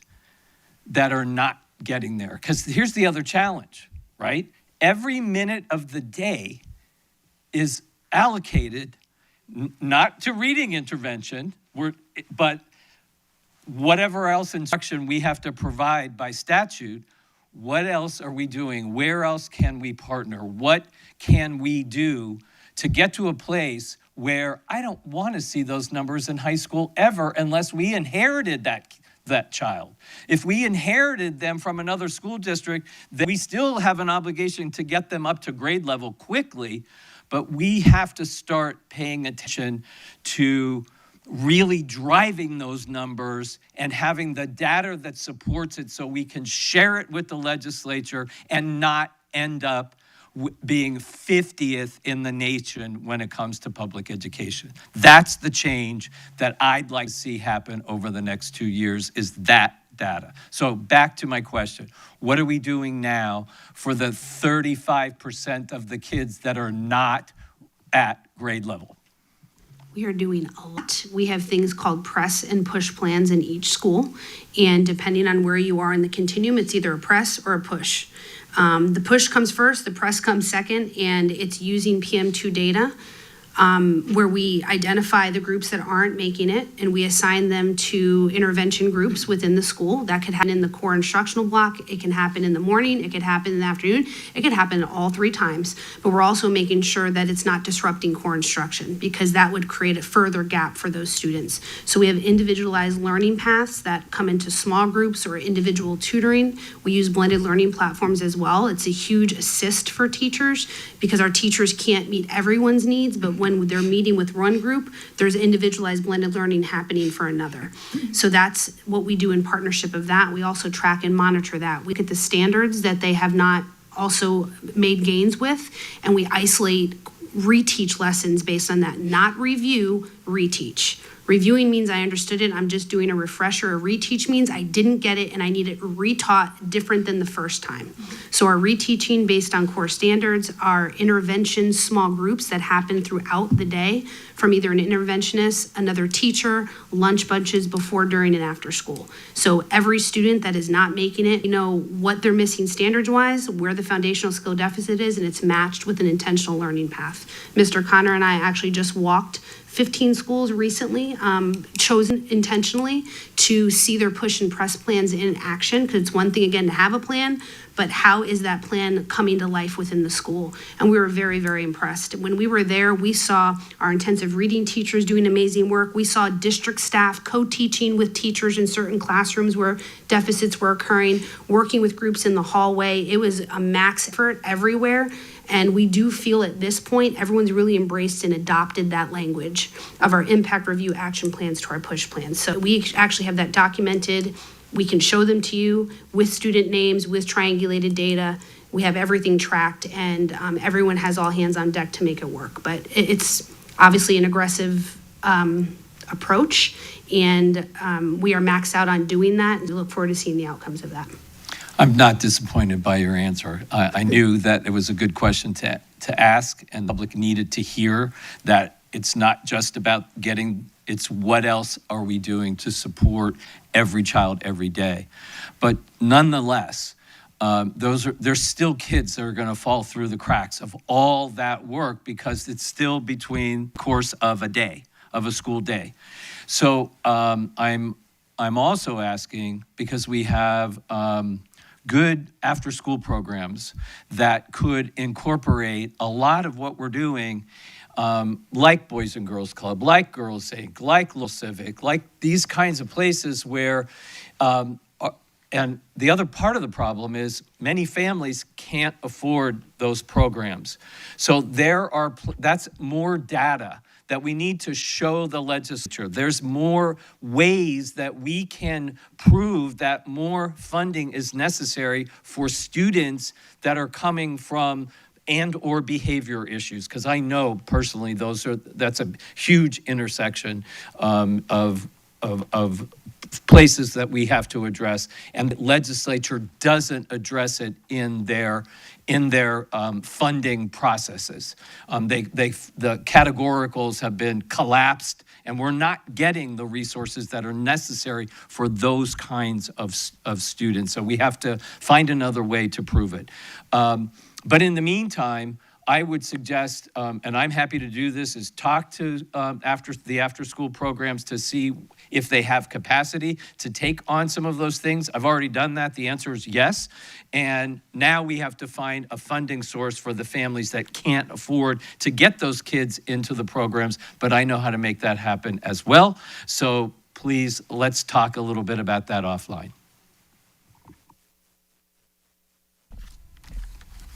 [SPEAKER 8] that are not getting there? Because here's the other challenge, right? Every minute of the day is allocated not to reading intervention, but whatever else instruction we have to provide by statute. What else are we doing? Where else can we partner? What can we do to get to a place where I don't want to see those numbers in high school ever unless we inherited that child. If we inherited them from another school district, then we still have an obligation to get them up to grade level quickly, but we have to start paying attention to really driving those numbers and having the data that supports it so we can share it with the legislature and not end up being 50th in the nation when it comes to public education. That's the change that I'd like to see happen over the next 2 years, is that data. So back to my question, what are we doing now for the 35% of the kids that are not at grade level?
[SPEAKER 1] We are doing a lot. We have things called press and push plans in each school. And depending on where you are in the continuum, it's either a press or a push. The push comes first, the press comes second, and it's using PM2 data where we identify the groups that aren't making it and we assign them to intervention groups within the school. That could happen in the core instructional block. It can happen in the morning. It could happen in the afternoon. It could happen all 3 times. But we're also making sure that it's not disrupting core instruction because that would create a further gap for those students. So we have individualized learning paths that come into small groups or individual tutoring. We use blended learning platforms as well. It's a huge assist for teachers because our teachers can't meet everyone's needs, but when they're meeting with one group, there's individualized blended learning happening for another. So that's what we do in partnership of that. We also track and monitor that. We look at the standards that they have not also made gains with, and we isolate, reteach lessons based on that, not review, reteach. Reviewing means I understood it, I'm just doing a refresher. A reteach means I didn't get it and I need it retaught different than the first time. So our reteaching based on core standards, our intervention small groups that happen throughout the day from either an interventionist, another teacher, lunch bunches before, during, and after school. So every student that is not making it, you know what they're missing standards-wise, where the foundational skill deficit is, and it's matched with an intentional learning path. Mr. Connor and I actually just walked 15 schools recently, chosen intentionally to see their push and press plans in action, because it's one thing, again, to have a plan, but how is that plan coming to life within the school? And we were very, very impressed. When we were there, we saw our intensive reading teachers doing amazing work. We saw district staff co-teaching with teachers in certain classrooms where deficits were occurring, working with groups in the hallway. It was a max effort everywhere. And we do feel at this point, everyone's really embraced and adopted that language of our impact review action plans to our push plans. So we actually have that documented. We can show them to you with student names, with triangulated data. We have everything tracked, and everyone has all hands on deck to make it work. But it's obviously an aggressive approach, and we are maxed out on doing that, and we look forward to seeing the outcomes of that.
[SPEAKER 8] I'm not disappointed by your answer. I knew that it was a good question to ask, and the public needed to hear that it's not just about getting, it's what else are we doing to support every child every day. But nonetheless, there's still kids that are going to fall through the cracks of all that work because it's still between the course of a day, of a school day. So I'm also asking, because we have good after-school programs that could incorporate a lot of what we're doing, like Boys and Girls Club, like Girls Inc., like Little Civic, like these kinds of places where, and the other part of the problem is many families can't afford those programs. So that's more data that we need to show the legislature. There's more ways that we can prove that more funding is necessary for students that are coming from and or behavior issues, because I know personally that's a huge intersection of places that we have to address, and the legislature doesn't address it in their funding processes. The categoricals have been collapsed, and we're not getting the resources that are necessary for those kinds of students. So we have to find another way to prove it. But in the meantime, I would suggest, and I'm happy to do this, is talk to the after-school programs to see if they have capacity to take on some of those things. I've already done that. The answer is yes. And now we have to find a funding source for the families that can't afford to get those kids into the programs. But I know how to make that happen as well. So please, let's talk a little bit about that offline.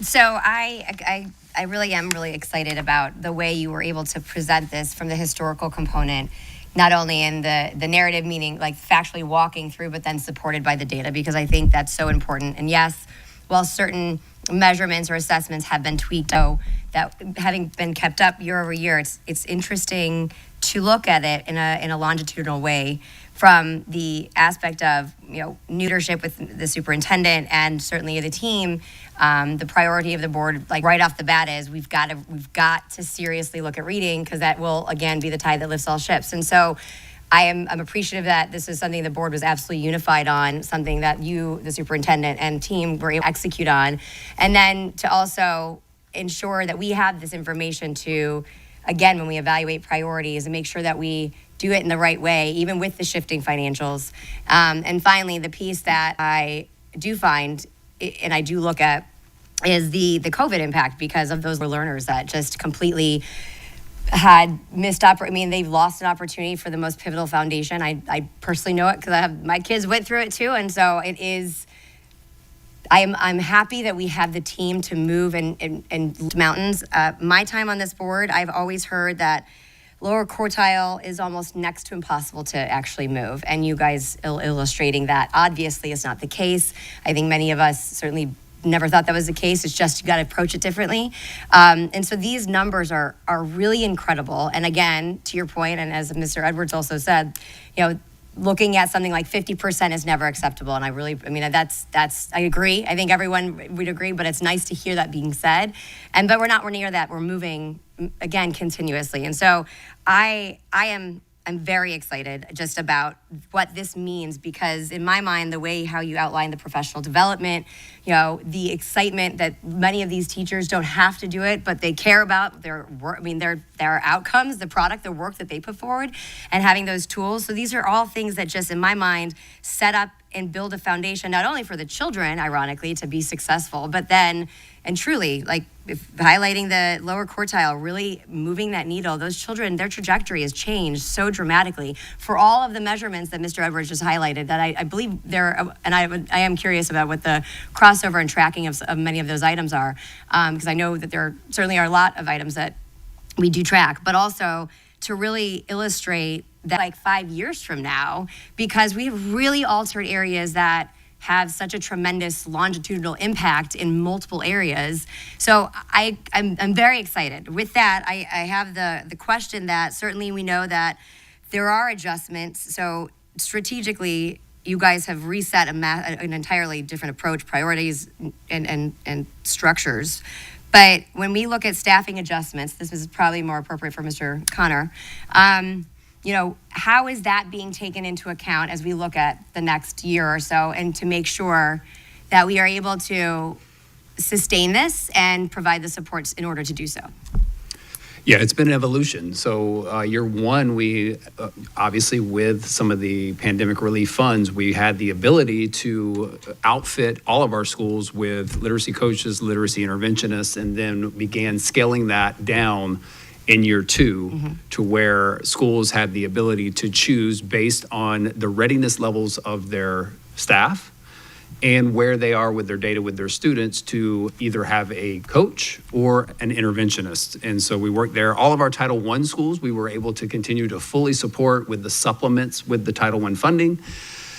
[SPEAKER 4] So I really am really excited about the way you were able to present this from the historical component, not only in the narrative, meaning like factually walking through, but then supported by the data, because I think that's so important. And yes, while certain measurements or assessments have been tweaked, so that having been kept up year over year, it's interesting to look at it in a longitudinal way. from the aspect of, leadership with the superintendent and certainly the team, the priority of the board, like right off the bat, is we've got to seriously look at reading, because that will again be the tide that lifts all ships. And so I'm appreciative that this is something the board was absolutely unified on, something that you, the superintendent and team, were able to execute on, and then to also ensure that we have this information to, again, when we evaluate priorities, and make sure that we do it in the right way, even with the shifting financials. And finally, the piece that I do find, and I do look at, is the COVID impact, because of those learners that just completely had missed they've lost an opportunity for the most pivotal foundation. I personally know it because my kids went through it too. And so it is, I'm happy that we have the team to move and mountains. My time on this board, I've always heard that lower quartile is almost next to impossible to actually move. And you guys illustrating that obviously is not the case. I think many of us certainly never thought that was the case. It's just you got to approach it differently. And so these numbers are really incredible. And again, to your point, and as Mr. Edwards also said, looking at something like 50% is never acceptable. And I agree. I think everyone would agree, but it's nice to hear that being said. But we're near that. We're moving, again, continuously. And so I'm very excited just about what this means, because in my mind, the way how you outline the professional development, the excitement that many of these teachers don't have to do it, but they care about their work, their outcomes, the product, the work that they put forward, and having those tools. So these are all things that just, in my mind, set up and build a foundation, not only for the children, ironically, to be successful, but then, and truly, if highlighting the lower quartile, really moving that needle, those children, their trajectory has changed so dramatically for all of the measurements that Mr. Edwards just highlighted, that I believe and I am curious about what the crossover and tracking of many of those items are, because I know that there certainly are a lot of items that we do track, but also to really illustrate that 5 years from now, because we have really altered areas that have such a tremendous longitudinal impact in multiple areas. So I'm very excited. With that, I have the question that certainly we know that there are adjustments. So strategically, you guys have reset an entirely different approach, priorities and structures. But when we look at staffing adjustments, this is probably more appropriate for Mr. Connor. How is that being taken into account as we look at the next year or so, and to make sure that we are able to sustain this and provide the supports in order to do so?
[SPEAKER 3] Yeah, it's been an evolution. So year one, we obviously, with some of the pandemic relief funds, we had the ability to outfit all of our schools with literacy coaches, literacy interventionists, and then began scaling that down in year two to where schools had the ability to choose based on the readiness levels of their staff and where they are with their data with their students to either have a coach or an interventionist. And so we worked there. All of our Title I schools, we were able to continue to fully support with the supplements with the Title I funding.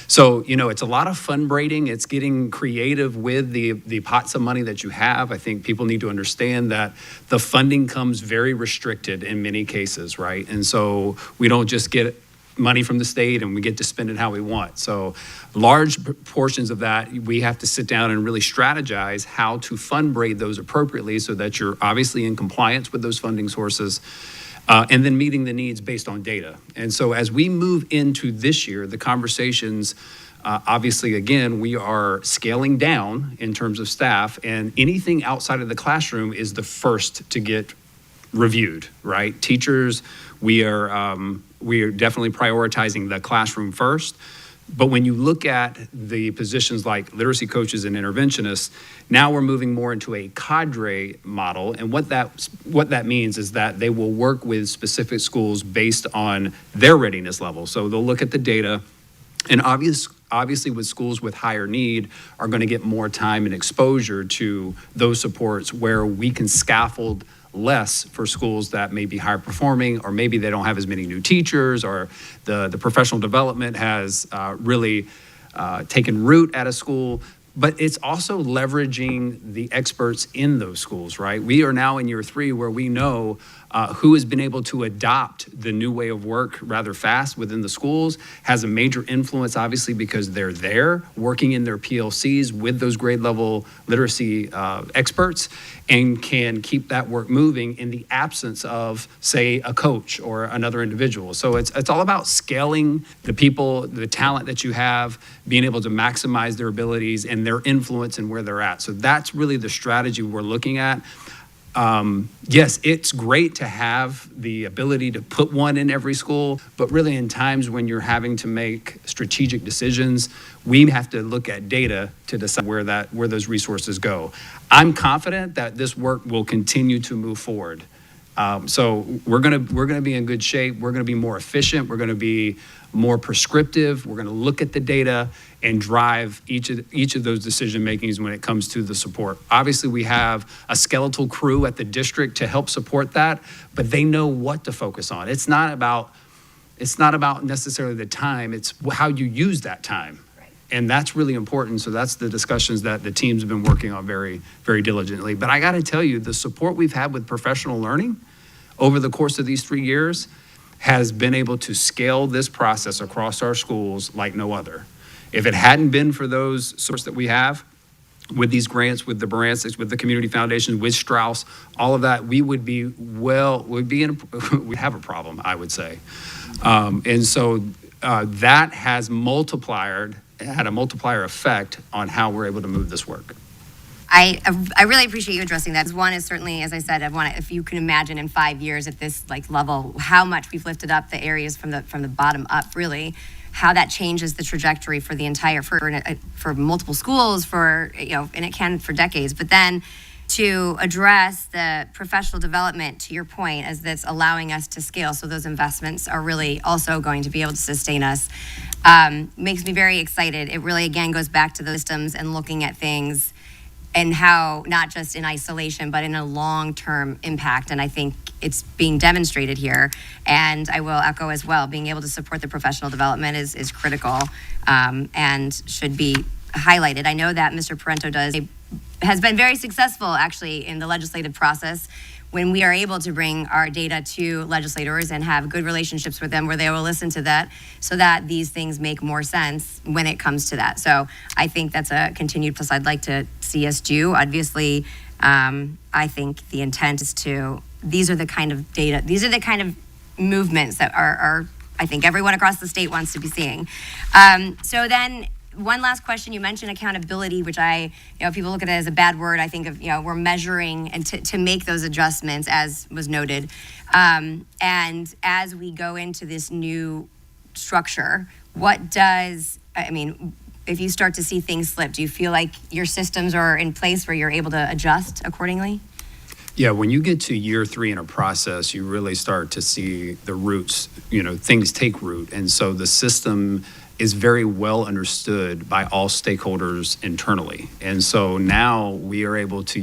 [SPEAKER 3] So, it's a lot of fun braiding. It's getting creative with the pots of money that you have. I think people need to understand that the funding comes very restricted in many cases, right? And so we don't just get money from the state and we get to spend it how we want. So large portions of that, we have to sit down and really strategize how to fund braid those appropriately so that you're obviously in compliance with those funding sources. And then meeting the needs based on data. And so as we move into this year, the conversations, obviously, again, we are scaling down in terms of staff, and anything outside of the classroom is the first to get reviewed, right? Teachers, we are definitely prioritizing the classroom first. But when you look at the positions like literacy coaches and interventionists, now we're moving more into a cadre model. And what that means is that they will work with specific schools based on their readiness level. So they'll look at the data, and obviously with schools with higher need are going to get more time and exposure to those supports where we can scaffold less for schools that may be higher performing, or maybe they don't have as many new teachers, or the professional development has really taken root at a school. but it's also leveraging the experts in those schools, right? We are now in year 3 where we know who has been able to adopt the new way of work rather fast within the schools, has a major influence, obviously, because they're there working in their PLCs with those grade level literacy experts, and can keep that work moving in the absence of, say, a coach or another individual. So it's all about scaling the people, the talent that you have, being able to maximize their abilities and their influence and where they're at. So that's really the strategy we're looking at. Yes, it's great to have the ability to put one in every school, but really in times when you're having to make strategic decisions, we have to look at data to decide where those resources go. I'm confident that this work will continue to move forward. So we're gonna be in good shape. We're gonna be more efficient. We're gonna be more prescriptive. We're gonna look at the data and drive each of those decision makings when it comes to the support. Obviously, we have a skeletal crew at the district to help support that, but they know what to focus on. It's not about necessarily the time. It's how you use that time. And that's really important. So that's the discussions that the teams have been working on very, very diligently. But I got to tell you, the support we've had with professional learning over the course of these 3 years has been able to scale this process across our schools like no other. If it hadn't been for those sources that we have with these grants, with the Baransics, with the Community Foundation, with Strauss, all of that, we would be we have a problem, I would say. And so that has had a multiplier effect on how we're able to move this work.
[SPEAKER 4] I really appreciate you addressing that. One is certainly, as I said, if you can imagine in 5 years at this level, how much we've lifted up the areas from the bottom up, really, how that changes the trajectory for the entire, for multiple schools, and it can for decades. But then to address the professional development, to your point, as that's allowing us to scale. So those investments are really also going to be able to sustain us. Makes me very excited. It really, again, goes back to the systems and looking at things and how, not just in isolation, but in a long-term impact. And I think it's being demonstrated here. And I will echo as well, being able to support the professional development is critical and should be highlighted. I know that Mr. Parento has been very successful, actually, in the legislative process when we are able to bring our data to legislators and have good relationships with them where they will listen to that so that these things make more sense when it comes to that. So I think that's a continued plus I'd like to see us do. Obviously, I think the intent is these are the kind of data, these are the kind of movements that are I think everyone across the state wants to be seeing. So then, one last question. You mentioned accountability, which people look at it as a bad word. I think of, we're measuring and to make those adjustments, as was noted. And as we go into this new structure, if you start to see things slip, do you feel like your systems are in place where you're able to adjust accordingly?
[SPEAKER 3] Yeah, when you get to year 3 in a process, you really start to see the roots, things take root. And so the system is very well understood by all stakeholders internally. And so now we are able to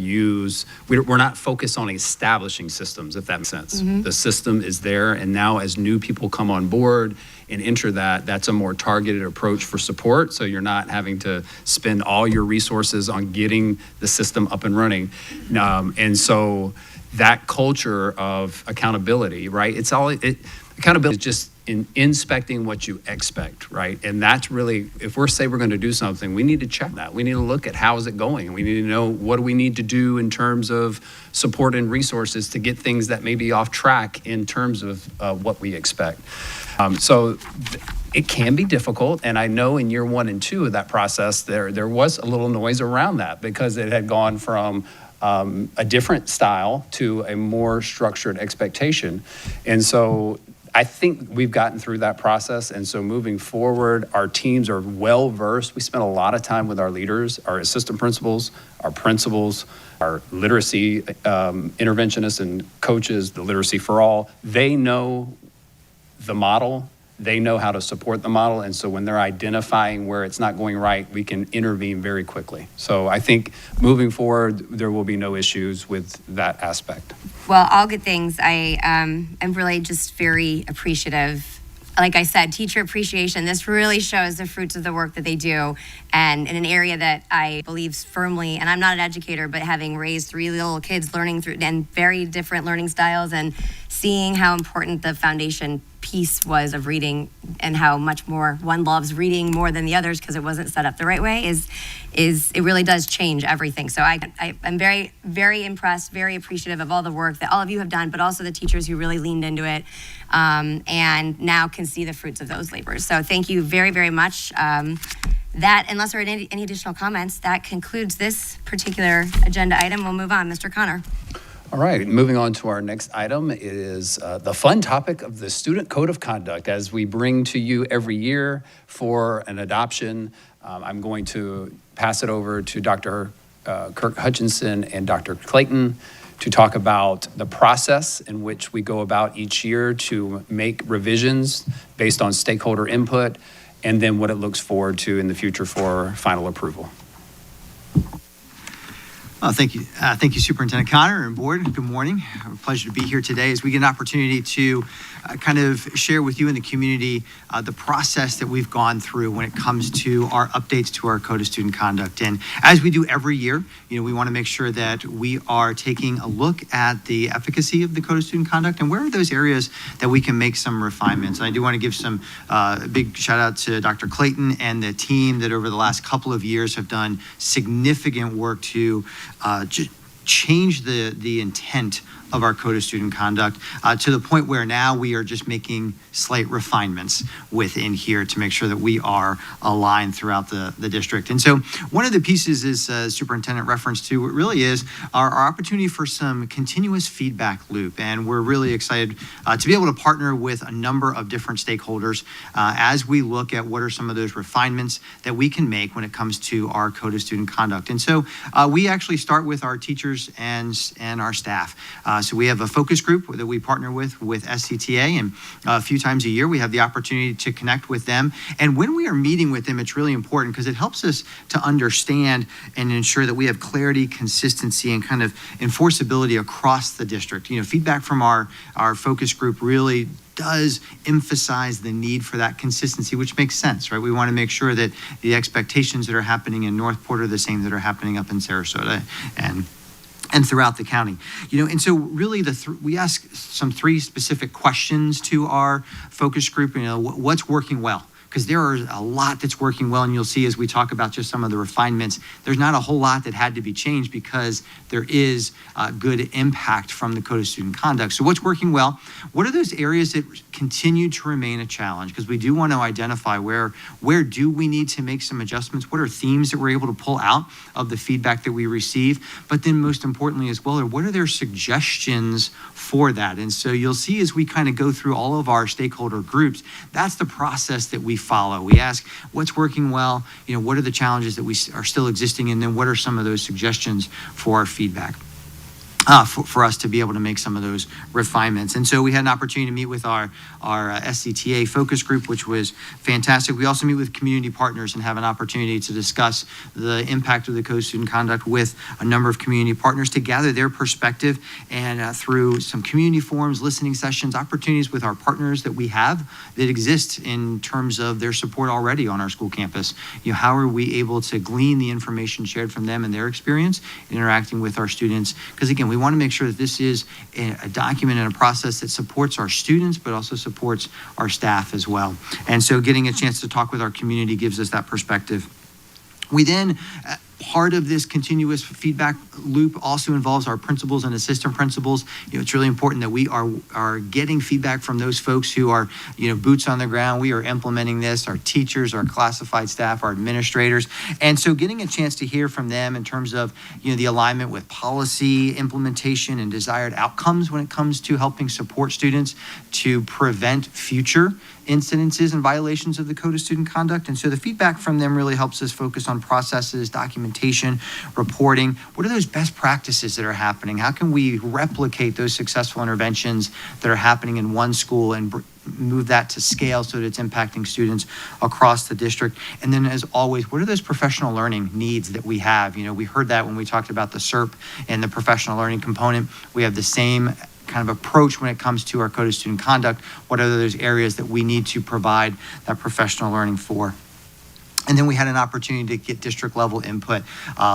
[SPEAKER 3] we're not focused on establishing systems, if that makes sense. Mm-hmm. The system is there, and now as new people come on board and enter that's a more targeted approach for support. So you're not having to spend all your resources on getting the system up and running. And so that culture of accountability, right? Accountability is just in inspecting what you expect, right? And that's really, if we're going to do something, we need to check that. We need to look at how is it going. We need to know what do we need to do in terms of support and resources to get things that may be off track in terms of what we expect. So it can be difficult, and I know in year 1 and 2 of that process, there was a little noise around that because it had gone from a different style to a more structured expectation. And so I think we've gotten through that process. And so moving forward, our teams are well versed. We spend a lot of time with our leaders, our assistant principals, our principals, our literacy interventionists and coaches, the Literacy for All. They know the model. They know how to support the model. And so when they're identifying where it's not going right, we can intervene very quickly. So I think moving forward, there will be no issues with that aspect.
[SPEAKER 4] Well, all good things. I am really just very appreciative like I said, teacher appreciation. This really shows the fruits of the work that they do, and in an area that I believe firmly, and I'm not an educator, but having raised 3 little kids learning through and very different learning styles, and seeing how important the foundation piece was of reading and how much more one loves reading more than the others because it wasn't set up the right way is it really does change everything. So I'm very, very impressed, very appreciative of all the work that all of you have done, but also the teachers who really leaned into it, and now can see the fruits of those labors. So thank you very, very much. That, unless there are any additional comments, that concludes this particular agenda item. We'll move on. Mr. Connor.
[SPEAKER 3] All right, moving on to our next item is the fun topic of the Student Code of Conduct. As we bring to you every year for an adoption, I'm going to pass it over to Dr. Kirk Hutchinson and Dr. Clayton to talk about the process in which we go about each year to make revisions based on stakeholder input, and then what it looks forward to in the future for final approval.
[SPEAKER 9] Thank you. Thank you, Superintendent Connor and Board. Good morning. A pleasure to be here today as we get an opportunity to kind of share with you and the community the process that we've gone through when it comes to our updates to our Code of Student Conduct. And as we do every year, we want to make sure that we are taking a look at the efficacy of the Code of Student Conduct and where are those areas that we can make some refinements. And I do want to give some big shout out to Dr. Clayton and the team that over the last couple of years have done significant work to change the intent of our Code of Student Conduct to the point where now we are just making slight refinements within here to make sure that we are aligned throughout the district. And so one of the pieces is Superintendent reference to what really is our opportunity for some continuous feedback loop. And we're really excited to be able to partner with a number of different stakeholders as we look at what are some of those refinements that we can make when it comes to our Code of Student Conduct. And so we actually start with our teachers and our staff. So we have a focus group that we partner with SCTA, and a few times a year we have the opportunity to connect with them. And when we are meeting with them, it's really important because it helps us to understand and ensure that we have clarity, consistency, and kind of enforceability across the district. Feedback from our focus group really does emphasize the need for that consistency, which makes sense, right? We want to make sure that the expectations that are happening in Northport are the same that are happening up in Sarasota and throughout the county. And so really we ask some 3 specific questions to our focus group. What's working well? Because there are a lot that's working well, and you'll see as we talk about just some of the refinements, there's not a whole lot that had to be changed because there is good impact from the Code of Student Conduct. So what's working well? What are those areas that continue to remain a challenge? Because we do want to identify where do we need to make some adjustments? What are themes that we're able to pull out of the feedback that we receive? But then most importantly as well, what are their suggestions for that? And so you'll see as we kind of go through all of our stakeholder groups, that's the process that we follow. We ask what's working well, what are the challenges that we are still existing, and then what are some of those suggestions for our feedback. For us to be able to make some of those refinements. And so we had an opportunity to meet with our SCTA focus group, which was fantastic. We also meet with community partners and have an opportunity to discuss the impact of the Code of Student Conduct with a number of community partners to gather their perspective, and through some community forums, listening sessions, opportunities with our partners that we have that exist in terms of their support already on our school campus. How are we able to glean the information shared from them and their experience interacting with our students? Because again, we want to make sure that this is a document and a process that supports our students, but also supports our staff as well. And so getting a chance to talk with our community gives us that perspective. We then, part of this continuous feedback loop also involves our principals and assistant principals. It's really important that we are getting feedback from those folks who are, boots on the ground. We are implementing this, our teachers, our classified staff, our administrators. And so getting a chance to hear from them in terms of, the alignment with policy, implementation, and desired outcomes when it comes to helping support students to prevent future incidences and violations of the Code of Student Conduct. And so the feedback from them really helps us focus on processes, documentation, reporting. What are those best practices that are happening? How can we replicate those successful interventions that are happening in one school and move that to scale so that it's impacting students across the district? And then as always, what are those professional learning needs that we have? We heard that when we talked about the SERP and the professional learning component. We have the same kind of approach when it comes to our code of student conduct. What are those areas that we need to provide that professional learning for? And then we had an opportunity to get district level input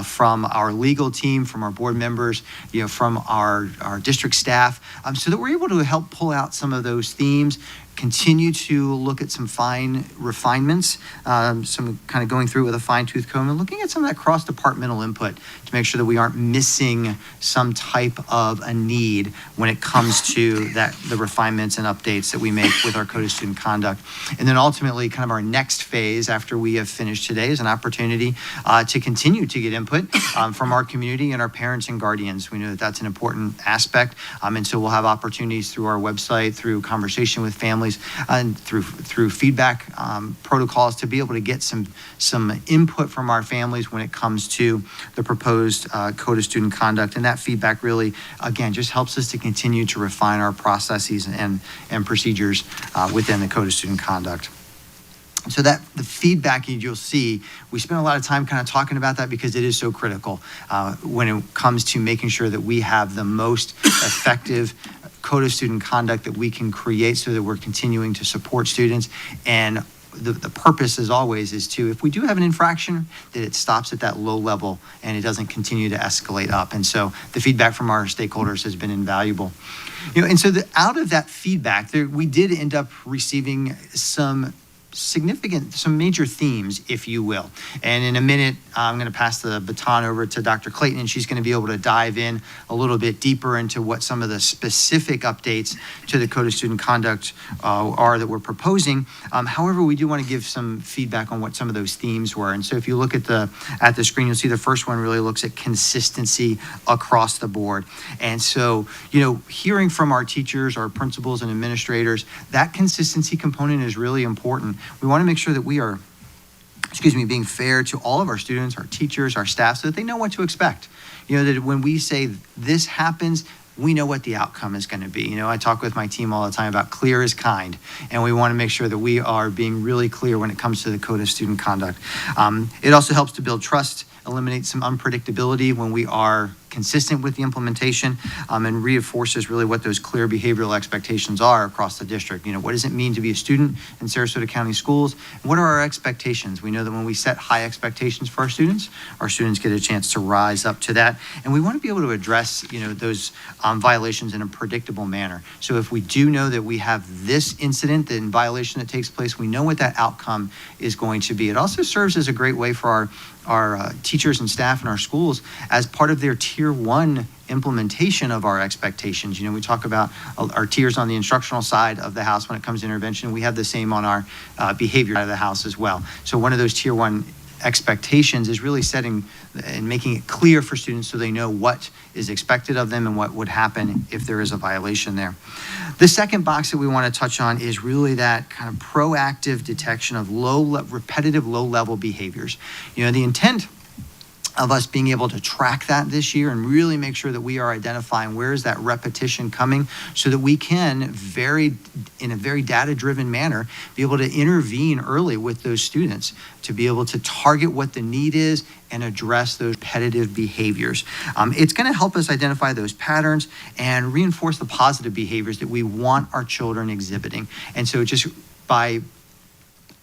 [SPEAKER 9] from our legal team, from our board members, from our district staff, so that we're able to help pull out some of those themes, continue to look at some fine refinements, some kind of going through with a fine tooth comb and looking at some of that cross-departmental input to make sure that we aren't missing some type of a need when it comes to the refinements and updates that we make with our code of student conduct. And then ultimately, kind of our next phase after we have finished today is an opportunity to continue to get input from our community and our parents and guardians. We know that that's an important aspect, and so we'll have opportunities through our website, through conversation with families, and through feedback protocols to be able to get some input from our families when it comes to the proposed code of student conduct. And that feedback really, again, just helps us to continue to refine our processes and procedures within the code of student conduct. So that the feedback you'll see, we spend a lot of time kind of talking about that because it is so critical when it comes to making sure that we have the most effective code of student conduct that we can create so that we're continuing to support students. And the purpose, as always, is to, if we do have an infraction, that it stops at that low level and it doesn't continue to escalate up. And so the feedback from our stakeholders has been invaluable. And so out of that feedback, we did end up receiving some major themes, if you will. And in a minute, I'm going to pass the baton over to Dr. Clayton, and she's going to be able to dive in a little bit deeper into what some of the specific updates to the Code of Student Conduct are that we're proposing. However, we do want to give some feedback on what some of those themes were. And so if you look at the screen, you'll see the first one really looks at consistency across the board. And so, hearing from our teachers, our principals and administrators, that consistency component is really important. We want to make sure that we are, being fair to all of our students, our teachers, our staff, so that they know what to expect. That when we say this happens, we know what the outcome is going to be. I talk with my team all the time about clear is kind, and we want to make sure that we are being really clear when it comes to the Code of Student Conduct. It also helps to build trust, eliminate some unpredictability when we are consistent with the implementation, and reinforces really what those clear behavioral expectations are across the district. What does it mean to be a student in Sarasota County Schools? What are our expectations? We know that when we set high expectations for our students get a chance to rise up to that. And we want to be able to address, those violations in a predictable manner. So if we do know that we have this incident, the violation that takes place, we know what that outcome is going to be. It also serves as a great way for our teachers and staff in our schools as part of their Tier 1 implementation of our expectations. We talk about our tiers on the instructional side of the house when it comes to intervention. We have the same on our behavior side of the house as well. So one of those Tier 1 expectations is really setting and making it clear for students so they know what is expected of them and what would happen if there is a violation there. The second box that we want to touch on is really that kind of proactive detection of repetitive low-level behaviors. The intent of us being able to track that this year and really make sure that we are identifying where is that repetition coming so that we can in a very data-driven manner, be able to intervene early with those students to be able to target what the need is and address those repetitive behaviors. It's going to help us identify those patterns and reinforce the positive behaviors that we want our children exhibiting. And so just by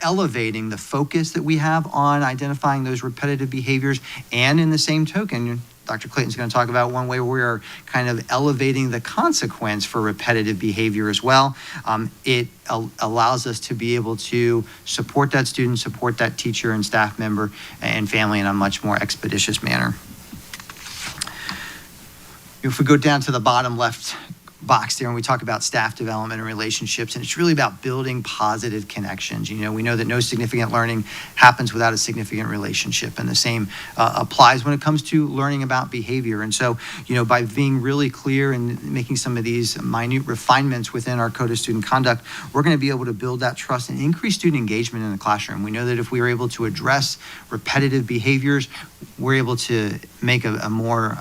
[SPEAKER 9] elevating the focus that we have on identifying those repetitive behaviors, and in the same token, Dr. Clayton's going to talk about one way where we're kind of elevating the consequence for repetitive behavior as well. It allows us to be able to support that student, support that teacher and staff member and family in a much more expeditious manner. If we go down to the bottom left box there and we talk about staff development and relationships, and it's really about building positive connections. We know that no significant learning happens without a significant relationship, and the same applies when it comes to learning about behavior. And so, by being really clear and making some of these minute refinements within our Code of Student Conduct, we're going to be able to build that trust and increase student engagement in the classroom. We know that if we are able to address repetitive behaviors, we're able to make a more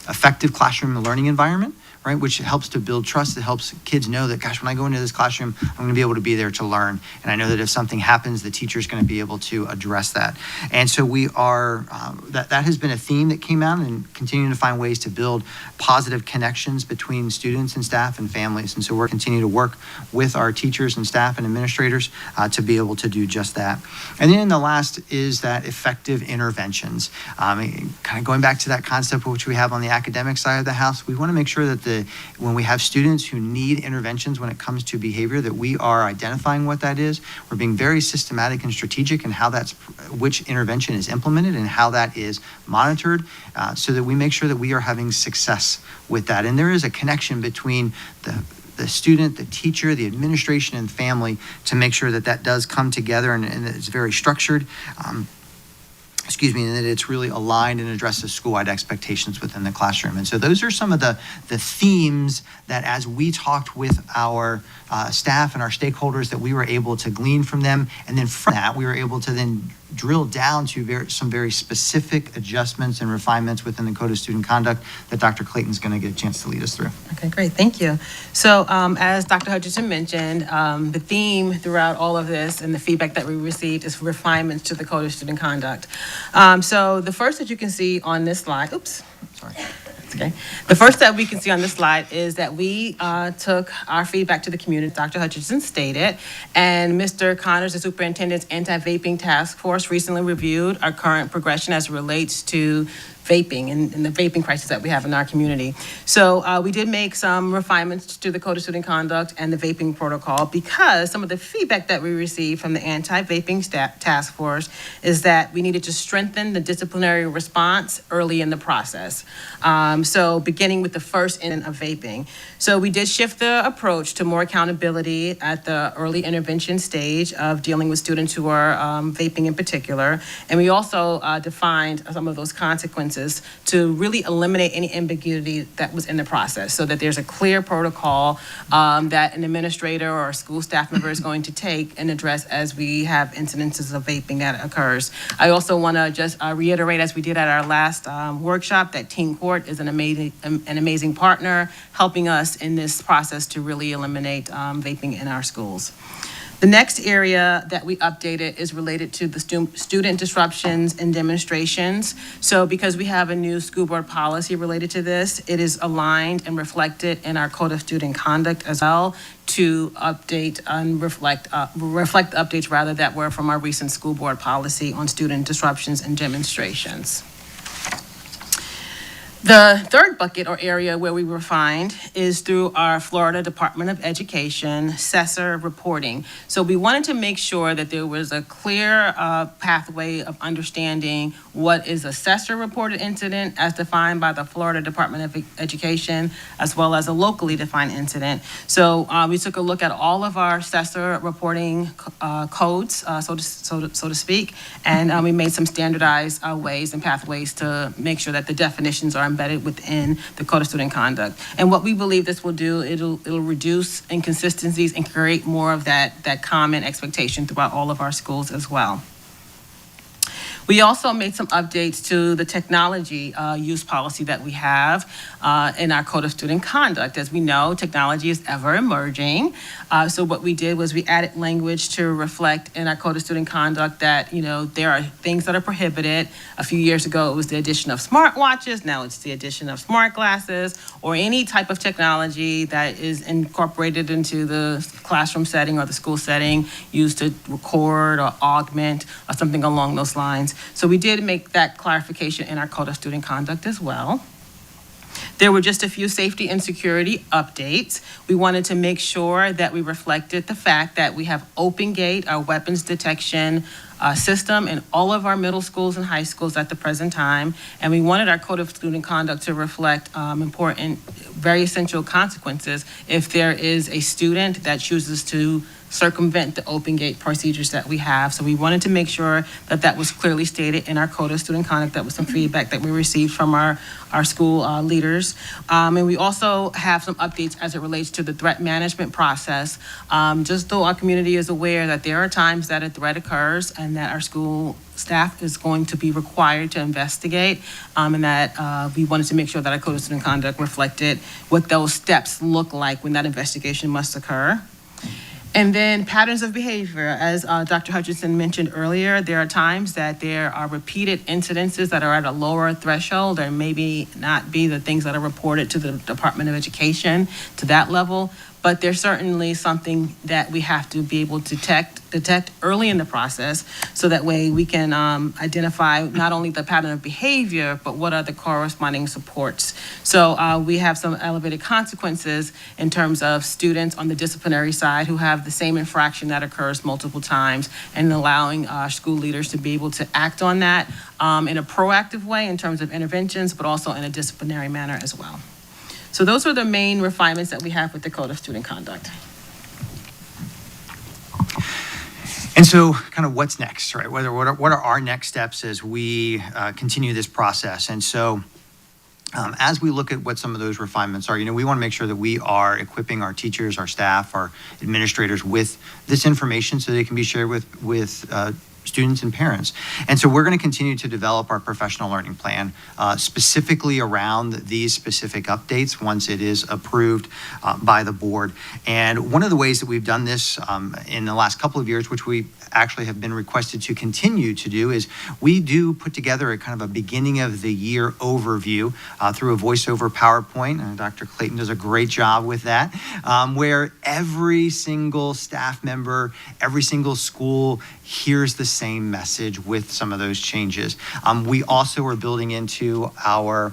[SPEAKER 9] effective classroom learning environment. right? Which helps to build trust. It helps kids know that, gosh, when I go into this classroom, I'm going to be able to be there to learn. And I know that if something happens, the teacher's going to be able to address that. And so we are, that has been a theme that came out, and continuing to find ways to build positive connections between students and staff and families. And so we're continuing to work with our teachers and staff and administrators to be able to do just that. And then the last is that effective interventions. Kind of going back to that concept which we have on the academic side of the house, we want to make sure that when we have students who need interventions when it comes to behavior, that we are identifying what that is. We're being very systematic and strategic in how which intervention is implemented and how that is monitored, so that we make sure that we are having success with that. And there is a connection between the student, the teacher, the administration, and family to make sure that that does come together and that it's very structured. And that it's really aligned and addresses school-wide expectations within the classroom. And so those are some of the themes that, as we talked with our staff and our stakeholders, that we were able to glean from them. And then from that, we were able to then drill down to some very specific adjustments and refinements within the Code of Student Conduct that Dr. Clayton's going to get a chance to lead us through.
[SPEAKER 10] Okay, great, thank you. So as Dr. Hutchinson mentioned, the theme throughout all of this and the feedback that we received is refinements to the Code of Student Conduct. So the first that you can see on this slide, sorry. Okay. The first that we can see on this slide is that we took our feedback to the community, Dr. Hutchinson stated, and Mr. Connors, the superintendent's anti-vaping task force, recently reviewed our current progression as it relates to vaping and the vaping crisis that we have in our community. So we did make some refinements to the Code of Student Conduct and the vaping protocol, because some of the feedback that we received from the anti-vaping task force is that we needed to strengthen the disciplinary response early in the process. So beginning with the first incident of vaping. So we did shift the approach to more accountability at the early intervention stage of dealing with students who are vaping in particular. And we also defined some of those consequences to really eliminate any ambiguity that was in the process, so that there's a clear protocol that an administrator or a school staff member is going to take and address as we have incidences of vaping that occurs. I also want to just reiterate, as we did at our last workshop, that Teen Court is an amazing partner helping us in this process to really eliminate vaping in our schools. The next area that we updated is related to the student disruptions and demonstrations. So because we have a new school board policy related to this, it is aligned and reflected in our Code of Student Conduct as well, to update and reflect updates rather that were from our recent school board policy on student disruptions and demonstrations. The third bucket or area where we refined is through our Florida Department of Education SESR reporting. So we wanted to make sure that there was a clear pathway of understanding what is a SESR reported incident as defined by the Florida Department of Education, as well as a locally defined incident. So we took a look at all of our SESR reporting codes, so to speak, and we made some standardized ways and pathways to make sure that the definitions are embedded within the Code of Student Conduct. And what we believe this will do, it'll reduce inconsistencies and create more of that common expectation throughout all of our schools as well. We also made some updates to the technology use policy that we have in our Code of Student Conduct. As we know, technology is ever emerging. So what we did was we added language to reflect in our Code of Student Conduct that, there are things that are prohibited. A few years ago, it was the addition of smartwatches. Now it's the addition of smart glasses, or any type of technology that is incorporated into the classroom setting or the school setting used to record or augment or something along those lines. So we did make that clarification in our Code of Student Conduct as well. There were just a few safety and security updates. We wanted to make sure that we reflected the fact that we have OpenGate, our weapons detection system, in all of our middle schools and high schools at the present time. And we wanted our Code of Student Conduct to reflect important, very essential consequences if there is a student that chooses to circumvent the open gate procedures that we have. So we wanted to make sure that that was clearly stated in our code of student conduct. That was some feedback that we received from our school leaders. And we also have some updates as it relates to the threat management process. Just though our community is aware that there are times that a threat occurs and that our school staff is going to be required to investigate, and that we wanted to make sure that our code of student conduct reflected what those steps look like when that investigation must occur. And then patterns of behavior, as Dr. Hutchinson mentioned earlier, there are times that there are repeated incidences that are at a lower threshold and maybe not be the things that are reported to the Department of Education to that level, but there's certainly something that we have to be able to detect early in the process, so that way we can identify not only the pattern of behavior, but what are the corresponding supports. So we have some elevated consequences in terms of students on the disciplinary side who have the same infraction that occurs multiple times, and allowing our school leaders to be able to act on that in a proactive way in terms of interventions, but also in a disciplinary manner as well. So those are the main refinements that we have with the Code of Student Conduct.
[SPEAKER 9] And so kind of what's next, right? What are our next steps as we continue this process? And so as we look at what some of those refinements are, we want to make sure that we are equipping our teachers, our staff, our administrators with this information so they can be shared with students and parents. And so we're going to continue to develop our professional learning plan specifically around these specific updates once it is approved by the board. And one of the ways that we've done this in the last couple of years, which we actually have been requested to continue to do, is we do put together a kind of a beginning of the year overview through a voiceover PowerPoint, and Dr. Clayton does a great job with that, where every single staff member, every single school hears the same message with some of those changes. We also are building into our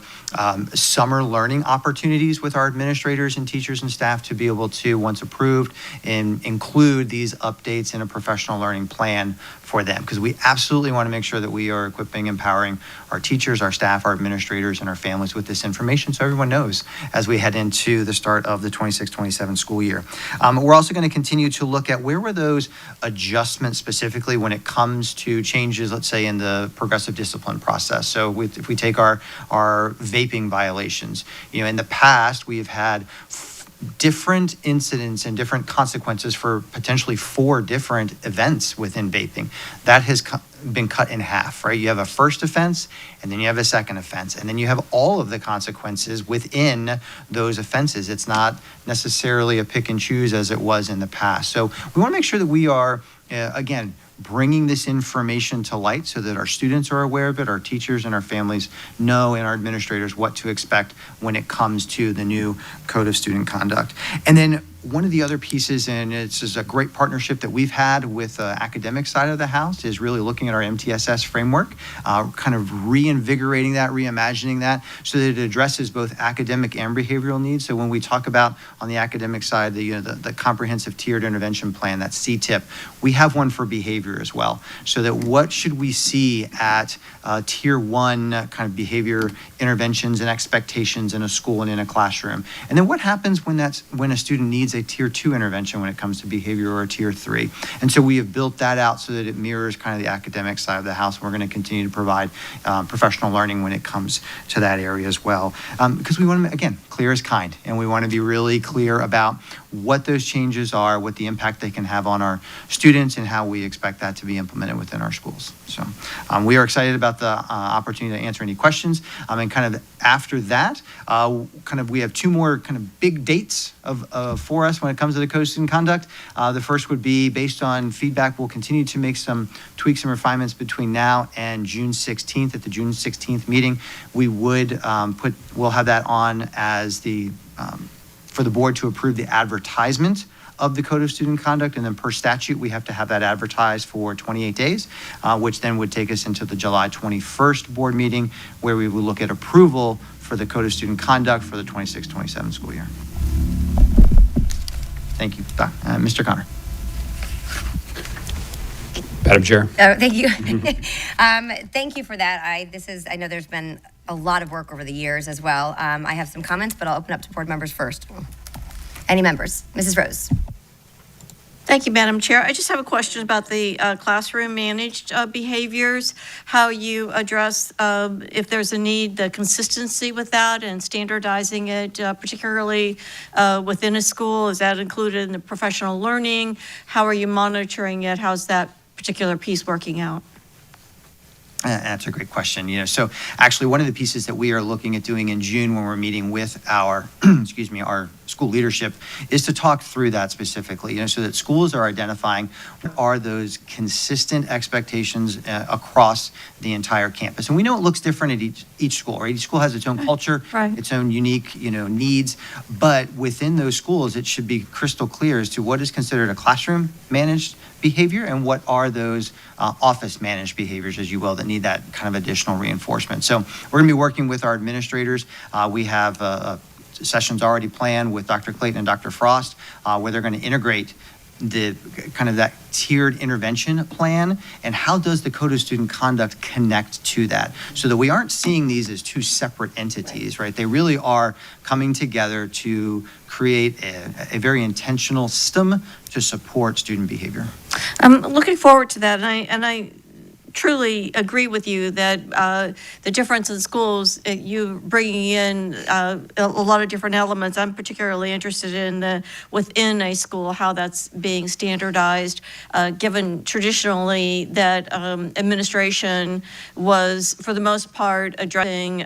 [SPEAKER 9] summer learning opportunities with our administrators and teachers and staff to be able to, once approved, include these updates in a professional learning plan for them, because we absolutely want to make sure that we are equipping, empowering our teachers, our staff, our administrators, and our families with this information so everyone knows as we head into the start of the 26-27 school year. We're also going to continue to look at where were those adjustments specifically when it comes to changes, let's say, in the progressive discipline process. So if we take our vaping violations, in the past we have had different incidents and different consequences for potentially 4 different events within vaping. That has been cut in half, right? You have a first offense, and then you have a second offense, and then you have all of the consequences within those offenses. It's not necessarily a pick and choose as it was in the past. So we want to make sure that we are, again, bringing this information to light so that our students are aware of it, our teachers and our families know, and our administrators what to expect when it comes to the new Code of Student Conduct. And then one of the other pieces, and it's just a great partnership that we've had with the academic side of the house, is really looking at our MTSS framework, kind of reinvigorating that, reimagining that, so that it addresses both academic and behavioral needs. So when we talk about on the academic side, the comprehensive tiered intervention plan, that CTIP, we have one for behavior as well. So that what should we see at tier 1 kind of behavior interventions and expectations in a school and in a classroom, and then what happens when a student needs a tier 2 intervention when it comes to behavior, or a tier 3. And so we have built that out so that it mirrors kind of the academic side of the house. We're going to continue to provide professional learning when it comes to that area as well. Because we want to, again, clear is kind, and we want to be really clear about what those changes are, what the impact they can have on our students, and how we expect that to be implemented within our schools. So we are excited about the opportunity to answer any questions. And kind of after that, we have 2 more kind of big dates for us when it comes to the Code of Student Conduct. The first would be based on feedback. We'll continue to make some tweaks and refinements between now and June 16th. At the June 16th meeting, we would we'll have that on as for the board to approve the advertisement of the Code of Student Conduct, and then per statute, we have to have that advertised for 28 days, which then would take us into the July 21st board meeting, where we will look at approval for the Code of Student Conduct for the 26-27 school year. Thank you, Mr. Connor.
[SPEAKER 3] Madam Chair.
[SPEAKER 4] Thank you. Thank you for that. I know there's been a lot of work over the years as well. I have some comments, but I'll open up to board members first. Any members? Mrs. Rose.
[SPEAKER 5] Thank you, Madam Chair. I just have a question about the classroom managed behaviors, how you address, if there's a need, the consistency with that and standardizing it, particularly within a school. Is that included in the professional learning? How are you monitoring it? How's that particular piece working out?
[SPEAKER 9] That's a great question. So actually, one of the pieces that we are looking at doing in June when we're meeting with our, our school leadership is to talk through that specifically, so that schools are identifying what are those consistent expectations across the entire campus. And we know it looks different at each school, right? Each school has its own culture,
[SPEAKER 5] Right.
[SPEAKER 9] its own unique, needs. But within those schools, it should be crystal clear as to what is considered a classroom managed behavior and what are those office managed behaviors, as you will, that need that kind of additional reinforcement. So we're going to be working with our administrators. We have sessions already planned with Dr. Clayton and Dr. Frost, where they're going to integrate the kind of that tiered intervention plan and how does the code of student conduct connect to that, so that we aren't seeing these as two separate entities, right? They really are coming together to create a very intentional system to support student behavior.
[SPEAKER 5] I'm looking forward to that, and I truly agree with you that the difference in schools, you bringing in a lot of different elements. I'm particularly interested in within a school, how that's being standardized, given traditionally that administration was, for the most part, addressing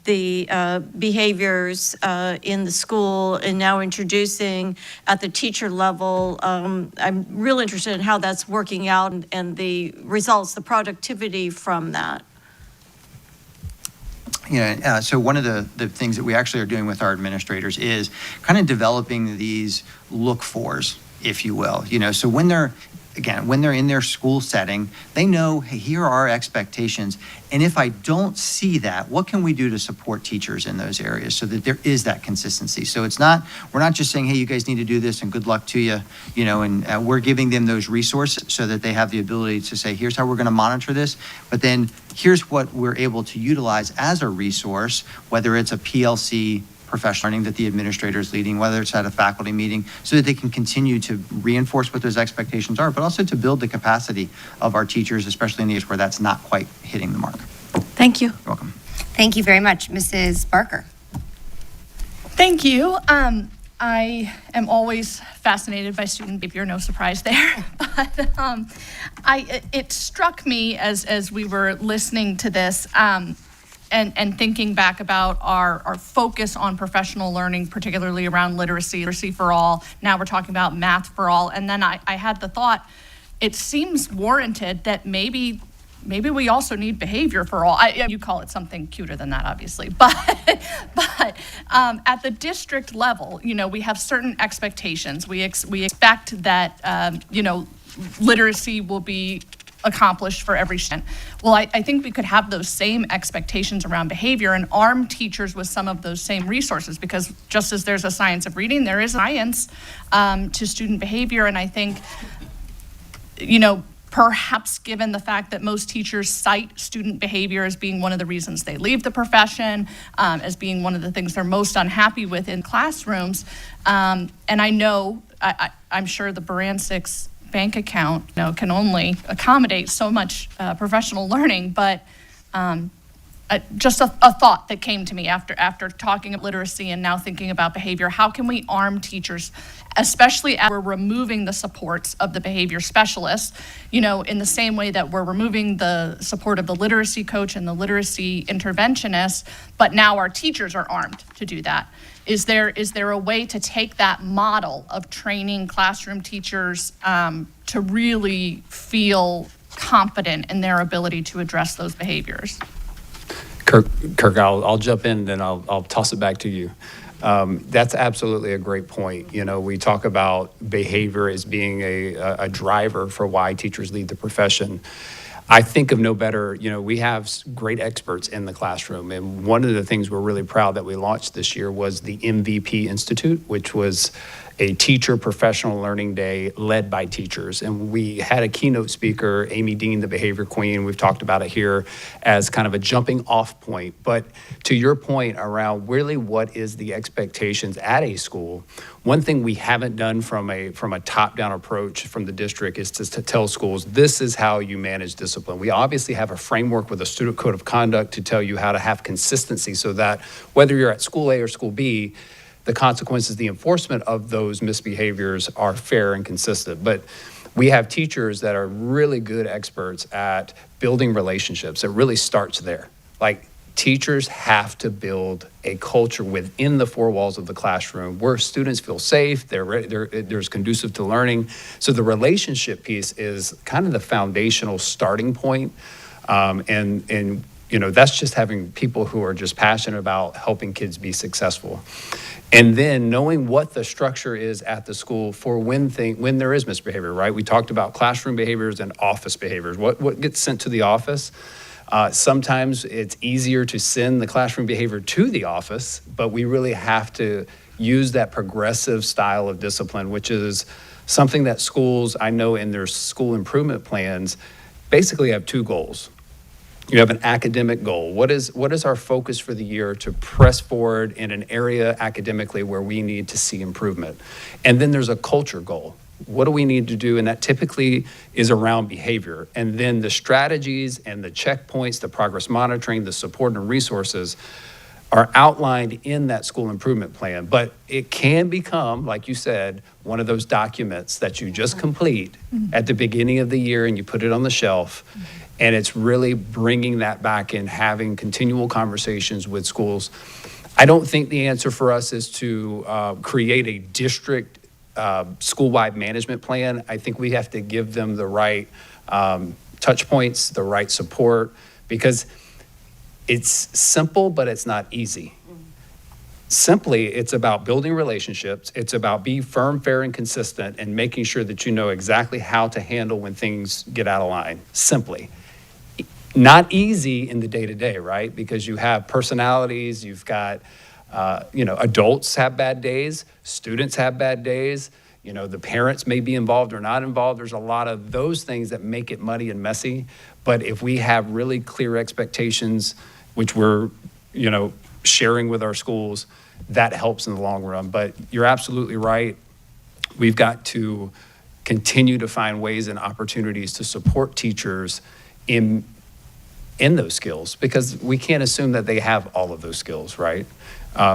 [SPEAKER 5] the behaviors in the school, and now introducing at the teacher level. I'm real interested in how that's working out and the results, the productivity from that.
[SPEAKER 9] So one of the things that we actually are doing with our administrators is kind of developing these look-fors, if you will. So when they're in their school setting, they know, hey, here are our expectations. And if I don't see that, what can we do to support teachers in those areas so that there is that consistency? So we're not just saying, hey, you guys need to do this and good luck to you, and we're giving them those resources so that they have the ability to say, here's how we're going to monitor this. But then here's what we're able to utilize as a resource, whether it's a PLC professional learning that the administrator is leading, whether it's at a faculty meeting, so that they can continue to reinforce what those expectations are, but also to build the capacity of our teachers, especially in the areas where that's not quite hitting the mark.
[SPEAKER 5] Thank you.
[SPEAKER 9] You're welcome.
[SPEAKER 4] Thank you very much. Mrs. Barker.
[SPEAKER 6] Thank you. I am always fascinated by student behavior, no surprise there. But it struck me as we were listening to this, and thinking back about our focus on professional learning, particularly around literacy for all. Now we're talking about math for all. And then I had the thought, it seems warranted that maybe we also need behavior for all. You call it something cuter than that, obviously. But at the district level, we have certain expectations. We expect that, literacy will be accomplished for every student. Well, I think we could have those same expectations around behavior and arm teachers with some of those same resources, because just as there's a science of reading, there is a science to student behavior. And I think, perhaps given the fact that most teachers cite student behavior as being one of the reasons they leave the profession, as being one of the things they're most unhappy with in classrooms. And I know, I'm sure the Baransic's bank account can only accommodate so much professional learning, but just a thought that came to me after talking about literacy and now thinking about behavior. How can we arm teachers, especially as we're removing the supports of the behavior specialists, in the same way that we're removing the support of the literacy coach and the literacy interventionist, but now our teachers are armed to do that. Is there a way to take that model of training classroom teachers to really feel confident in their ability to address those behaviors?
[SPEAKER 3] Kirk, I'll jump in, then I'll toss it back to you. That's absolutely a great point. We talk about behavior as being a driver for why teachers leave the profession. I think of no better, we have great experts in the classroom. And one of the things we're really proud that we launched this year was the MVP Institute, which was a teacher professional learning day led by teachers. And we had a keynote speaker, Amy Dean, the behavior queen. We've talked about it here as kind of a jumping off point. But to your point around really what is the expectations at a school, one thing we haven't done from a top-down approach from the district is to tell schools, this is how you manage discipline. We obviously have a framework with a student code of conduct to tell you how to have consistency so that whether you're at school A or school B, the consequences, the enforcement of those misbehaviors are fair and consistent. But we have teachers that are really good experts at building relationships. It really starts there. Like, teachers have to build a culture within the four walls of the classroom where students feel safe, there's conducive to learning. So the relationship piece is kind of the foundational starting point. And that's just having people who are just passionate about helping kids be successful. And then knowing what the structure is at the school for when there is misbehavior, right? We talked about classroom behaviors and office behaviors. What gets sent to the office? Sometimes it's easier to send the classroom behavior to the office, but we really have to use that progressive style of discipline, which is something that schools, I know in their school improvement plans, basically have two goals. You have an academic goal. What is our focus for the year to press forward in an area academically where we need to see improvement? And then there's a culture goal. What do we need to do? And that typically is around behavior. And then the strategies and the checkpoints, the progress monitoring, the support and resources are outlined in that school improvement plan. But it can become, like you said, one of those documents that you just complete at the beginning of the year and you put it on the shelf. And it's really bringing that back and having continual conversations with schools. I don't think the answer for us is to create a district school-wide management plan. I think we have to give them the right touch points, the right support, because it's simple, but it's not easy. Simply, it's about building relationships. It's about being firm, fair, and consistent and making sure that you know exactly how to handle when things get out of line. Simply. Not easy in the day-to-day, right? Because you have personalities, you've got, adults have bad days, students have bad days, the parents may be involved or not involved. There's a lot of those things that make it muddy and messy. But if we have really clear expectations, which we're, sharing with our schools, that helps in the long run. But you're absolutely right. We've got to continue to find ways and opportunities to support teachers in those skills, because we can't assume that they have all of those skills, right?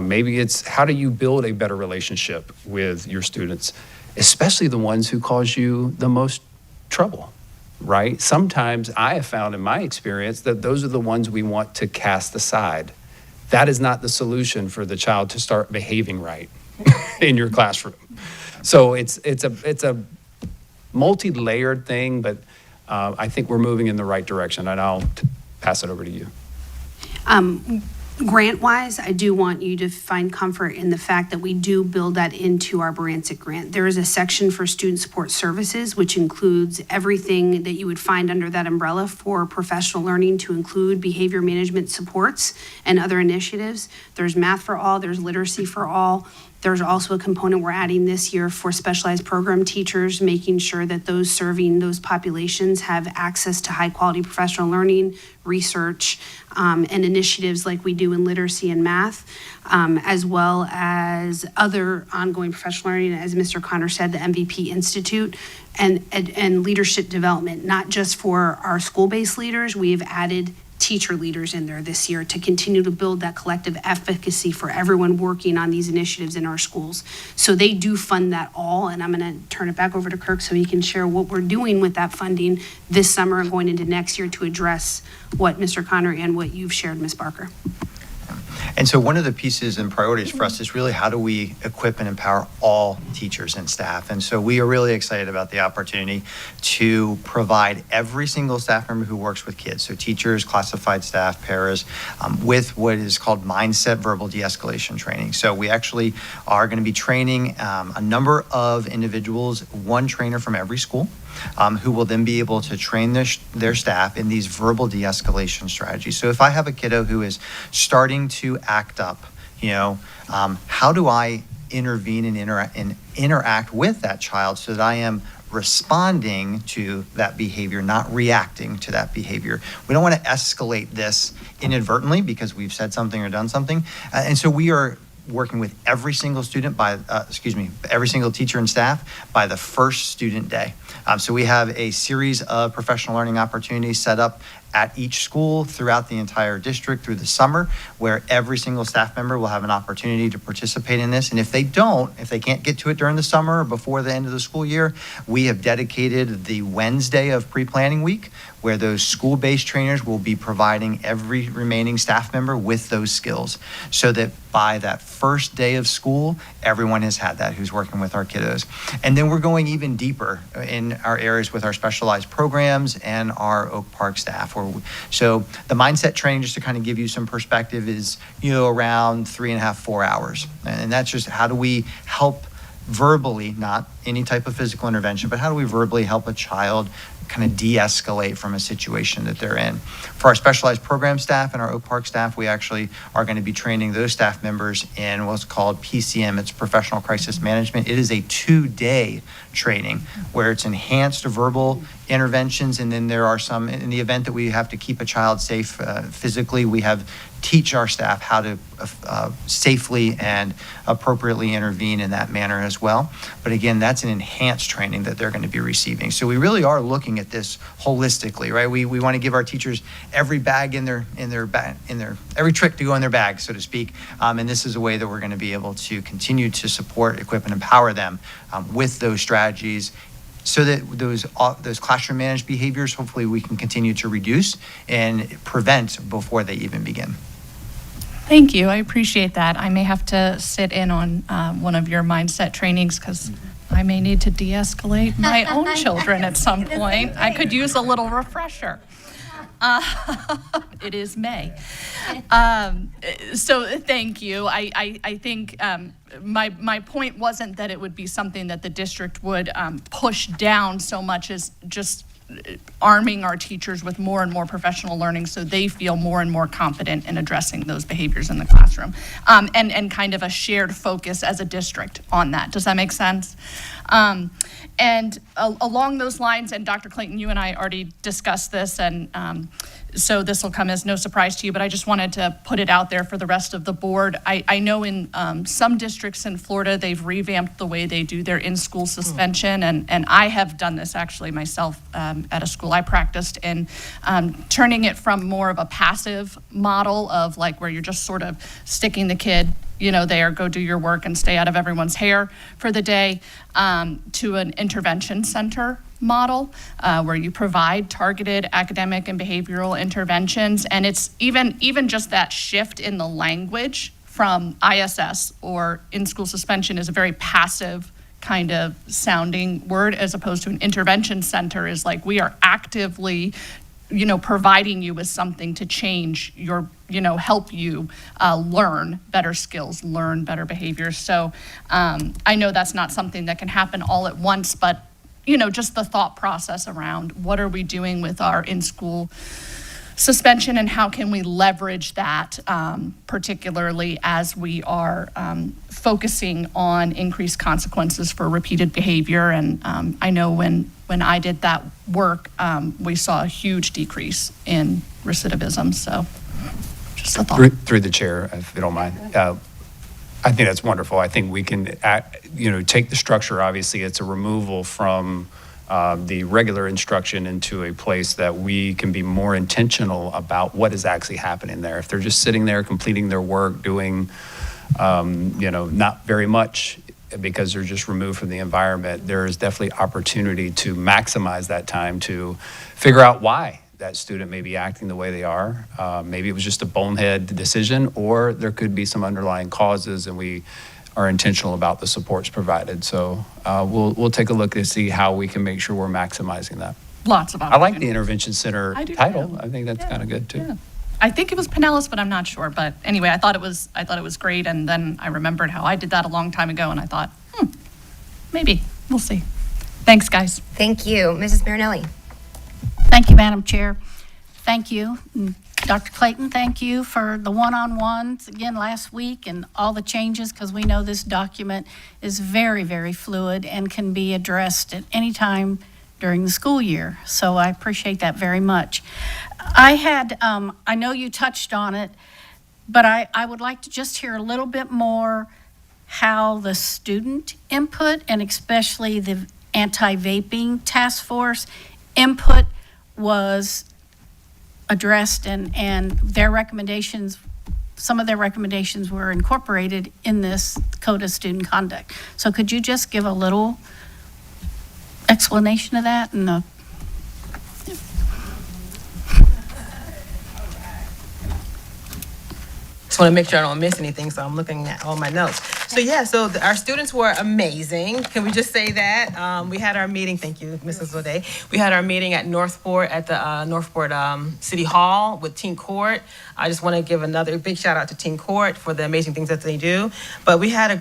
[SPEAKER 3] Maybe it's how do you build a better relationship with your students, especially the ones who cause you the most trouble, right? Sometimes I have found in my experience that those are the ones we want to cast aside. That is not the solution for the child to start behaving right in your classroom. So it's a multi-layered thing, but I think we're moving in the right direction, and I'll pass it over to you.
[SPEAKER 1] Grant-wise, I do want you to find comfort in the fact that we do build that into our Barancik grant. There is a section for student support services, which includes everything that you would find under that umbrella for professional learning, to include behavior management supports and other initiatives. There's math for all, there's literacy for all. There's also a component we're adding this year for specialized program teachers, making sure that those serving those populations have access to high quality professional learning, research, and initiatives like we do in literacy and math, as well as other ongoing professional learning, as Mr. Connor said, the MVP Institute, and leadership development, not just for our school-based leaders. We have added teacher leaders in there this year to continue to build that collective efficacy for everyone working on these initiatives in our schools. So they do fund that all, and I'm going to turn it back over to Kirk so he can share what we're doing with that funding this summer and going into next year to address what Mr. Connor and what you've shared, Ms. Barker.
[SPEAKER 9] And so one of the pieces and priorities for us is really how do we equip and empower all teachers and staff. And so we are really excited about the opportunity to provide every single staff member who works with kids, so teachers, classified staff, paras, with what is called mindset verbal de-escalation training. So we actually are going to be training a number of individuals, one trainer from every school. who will then be able to train their staff in these verbal de-escalation strategies. So if I have a kiddo who is starting to act up, how do I intervene and interact with that child so that I am responding to that behavior, not reacting to that behavior. We don't want to escalate this inadvertently because we've said something or done something. And so we are working with every single student every single teacher and staff by the first student day. So we have a series of professional learning opportunities set up at each school throughout the entire district through the summer, where every single staff member will have an opportunity to participate in this. And if they can't get to it during the summer or before the end of the school year, we have dedicated the Wednesday of pre-planning week, where those school-based trainers will be providing every remaining staff member with those skills, so that by that first day of school, everyone has had that who's working with our kiddos. And then we're going even deeper in our areas with our specialized programs and our Oak Park staff. So the mindset training, just to kind of give you some perspective, is around 3.5, 4 hours. And that's just how do we help verbally, not any type of physical intervention, but how do we verbally help a child kind of de-escalate from a situation that they're in. For our specialized program staff and our Oak Park staff, we actually are going to be training those staff members in what's called PCM. It's Professional Crisis Management. It is a 2-day training where it's enhanced verbal interventions, and then there are some, in the event that we have to keep a child safe physically, we teach our staff how to safely and appropriately intervene in that manner as well. But again, that's an enhanced training that they're going to be receiving. So we really are looking at this holistically, right? We want to give our teachers every bag every trick to go in their bag, so to speak. And this is a way that we're going to be able to continue to support, equip, and empower them with those strategies, so that those classroom managed behaviors, hopefully we can continue to reduce and prevent before they even begin.
[SPEAKER 6] Thank you. I appreciate that. I may have to sit in on one of your mindset trainings, because I may need to de-escalate my own children at some point. I could use a little refresher. It is May. So thank you. I think my point wasn't that it would be something that the district would push down so much as just arming our teachers with more and more professional learning so they feel more and more confident in addressing those behaviors in the classroom, and kind of a shared focus as a district on that. Does that make sense? And along those lines, and Dr. Clayton, you and I already discussed this, and so this will come as no surprise to you, but I just wanted to put it out there for the rest of the board. I know in some districts in Florida, they've revamped the way they do their in-school suspension, and I have done this actually myself at a school I practiced, and turning it from more of a passive model of like where you're just sort of sticking the kid there, go do your work and stay out of everyone's hair for the day, to an intervention center model, where you provide targeted academic and behavioral interventions. And it's even just that shift in the language from ISS, or in-school suspension, is a very passive kind of sounding word, as opposed to an intervention center is like, we are actively providing you with something to change your, help you learn better skills, learn better behaviors. So I know that's not something that can happen all at once, but, just the thought process around what are we doing with our in-school suspension and how can we leverage that, particularly as we are focusing on increased consequences for repeated behavior. And I know when I did that work, we saw a huge decrease in recidivism. So just a thought.
[SPEAKER 3] Through the chair, if you don't mind. I think that's wonderful. I think we can, take the structure. Obviously, it's a removal from the regular instruction into a place that we can be more intentional about what is actually happening there. If they're just sitting there completing their work, doing, not very much because they're just removed from the environment, there is definitely opportunity to maximize that time to figure out why that student may be acting the way they are. Maybe it was just a bonehead decision, or there could be some underlying causes, and we are intentional about the supports provided. So we'll take a look to see how we can make sure we're maximizing that.
[SPEAKER 6] Lots of
[SPEAKER 3] I
[SPEAKER 6] opportunities.
[SPEAKER 3] like the intervention center title. Too. I think that's kind of good too.
[SPEAKER 6] Yeah. I think it was Pinellas, but I'm not sure. But anyway, I thought it was great, and then I remembered how I did that a long time ago, and I thought, maybe we'll see. Thanks, guys.
[SPEAKER 4] Thank you. Mrs. Marinelli.
[SPEAKER 7] Thank you, Madam Chair. Thank you. And Dr. Clayton, thank you for the one-on-ones again last week and all the changes, because we know this document is very, very fluid and can be addressed at any time during the school year. So I appreciate that very much. I know you touched on it, but I would like to just hear a little bit more how the student input, and especially the anti-vaping task force input, was addressed, and their recommendations, some of their recommendations were incorporated in this Code of Student Conduct. So could you just give a little explanation of that and the
[SPEAKER 10] Just want to make sure I don't miss anything, so I'm looking at all my notes. So yeah, our students were amazing. Can we just say that? We had our meeting, thank you, Mrs. O'Day. We had our meeting at Northport, at the Northport City Hall with Teen Court. I just want to give another big shout out to Teen Court for the amazing things that they do. But we had a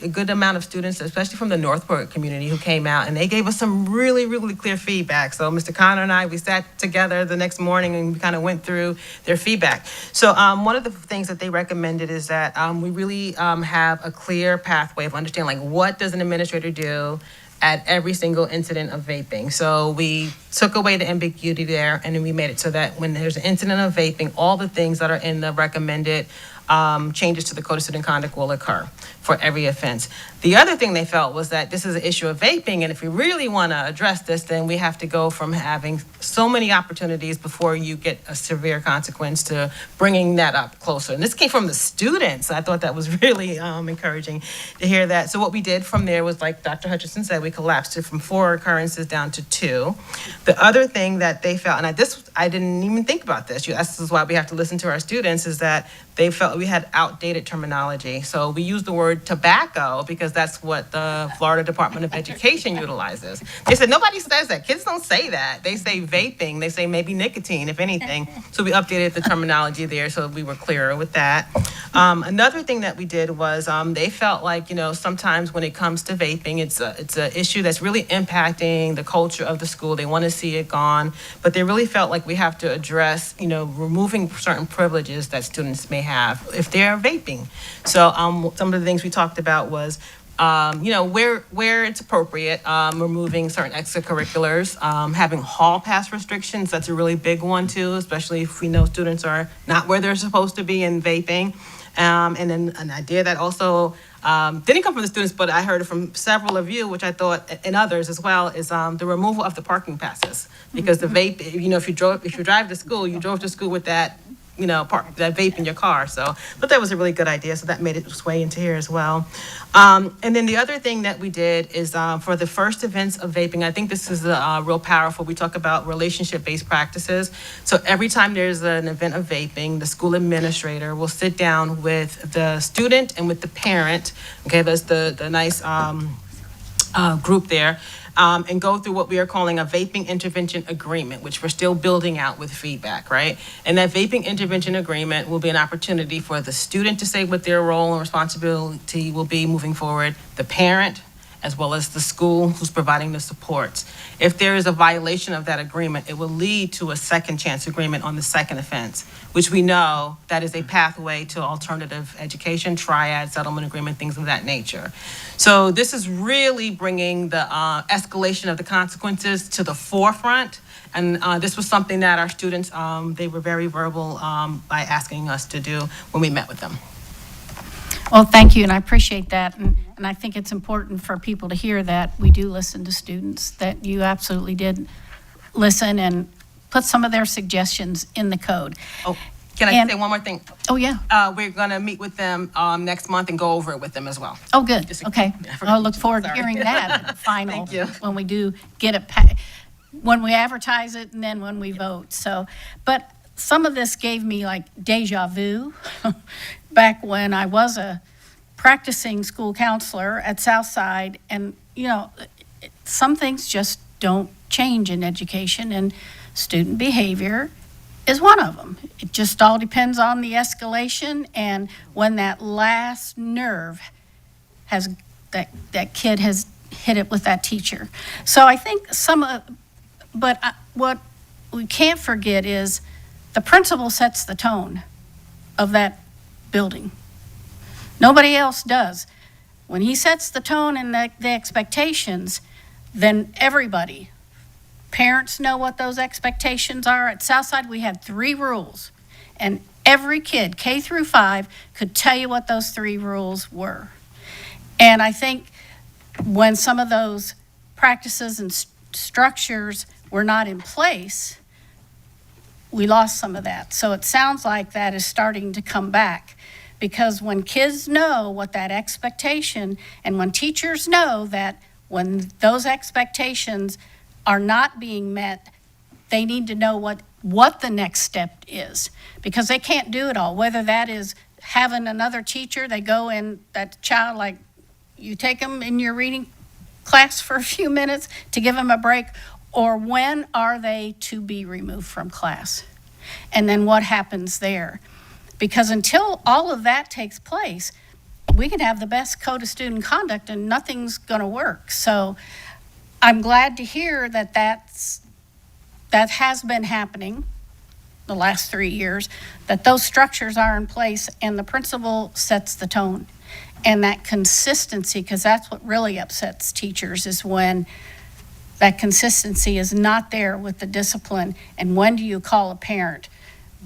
[SPEAKER 10] good amount of students, especially from the Northport community, who came out, and they gave us some really, really clear feedback. So Mr. Connor and I, we sat together the next morning and we kind of went through their feedback. So one of the things that they recommended is that we really have a clear pathway of understanding, like, what does an administrator do at every single incident of vaping. So we took away the ambiguity there, and then we made it so that when there's an incident of vaping, all the things that are in the recommended changes to the Code of Student Conduct will occur for every offense. The other thing they felt was that this is an issue of vaping, and if we really want to address this, then we have to go from having so many opportunities before you get a severe consequence to bringing that up closer. And this came from the students. I thought that was really encouraging to hear that. So what we did from there was, like Dr. Hutchinson said, we collapsed it from 4 occurrences down to 2. The other thing that they felt, and I didn't even think about this, this is why we have to listen to our students, is that they felt we had outdated terminology. So we used the word tobacco because that's what the Florida Department of Education utilizes. They said, nobody says that. Kids don't say that. They say vaping. They say maybe nicotine, if anything. So we updated the terminology there so we were clearer with that. Another thing that we did was they felt like, sometimes when it comes to vaping, it's an issue that's really impacting the culture of the school. They want to see it gone, but they really felt like we have to address, removing certain privileges that students may have if they're vaping. So some of the things we talked about was, where it's appropriate, removing certain extracurriculars, having hall pass restrictions. That's a really big one too, especially if we know students are not where they're supposed to be in vaping. And then an idea that also didn't come from the students, but I heard it from several of you, which I thought, and others as well, is the removal of the parking passes. Because the vape, if you drive to school, you drove to school with that, that vape in your car. So I thought that was a really good idea. So that made its way into here as well. And then the other thing that we did is for the first events of vaping, I think this is real powerful. We talk about relationship-based practices. So every time there's an event of vaping, the school administrator will sit down with the student and with the parent. Okay, that's the nice group there. And go through what we are calling a vaping intervention agreement, which we're still building out with feedback, right? And that vaping intervention agreement will be an opportunity for the student to say what their role and responsibility will be moving forward, the parent, as well as the school who's providing the supports. If there is a violation of that agreement, it will lead to a second chance agreement on the second offense, which we know that is a pathway to alternative education, triad, settlement agreement, things of that nature. So this is really bringing the escalation of the consequences to the forefront. And this was something that our students, they were very verbal by asking us to do when we met with them.
[SPEAKER 7] Well, thank you, and I appreciate that. And I think it's important for people to hear that we do listen to students, that you absolutely did listen and put some of their suggestions in the code.
[SPEAKER 10] Oh, can I say one more thing?
[SPEAKER 7] Oh, yeah.
[SPEAKER 10] We're going to meet with them next month and go over it with them as well.
[SPEAKER 7] Oh, good.
[SPEAKER 10] Just-
[SPEAKER 7] Okay.
[SPEAKER 10] I forgot
[SPEAKER 7] I'll look
[SPEAKER 10] to-
[SPEAKER 7] forward to
[SPEAKER 10] sorry.
[SPEAKER 7] hearing that at the final.
[SPEAKER 10] Thank you.
[SPEAKER 7] When we do get it, when we advertise it and then when we vote. So, but some of this gave me like deja vu back when I was a practicing school counselor at Southside, and some things just don't change in education, and student behavior is one of them. It just all depends on the escalation, and when that last nerve has that kid has hit it with that teacher. So I think what we can't forget is the principal sets the tone of that building. Nobody else does. When he sets the tone and the expectations, then everybody, parents know what those expectations are. At Southside, we had 3 rules, and every kid, K through 5, could tell you what those 3 rules were. And I think when some of those practices and structures were not in place, we lost some of that. So it sounds like that is starting to come back, because when kids know what that expectation, and when teachers know that when those expectations are not being met, they need to know what the next step is, because they can't do it all. Whether that is having another teacher, they go in, that child, like, you take them in your reading class for a few minutes to give them a break, or when are they to be removed from class? And then what happens there? Because until all of that takes place, we can have the best code of student conduct and nothing's going to work. So I'm glad to hear that that has been happening the last 3 years, that those structures are in place and the principal sets the tone. And that consistency, because that's what really upsets teachers, is when that consistency is not there with the discipline. And when do you call a parent?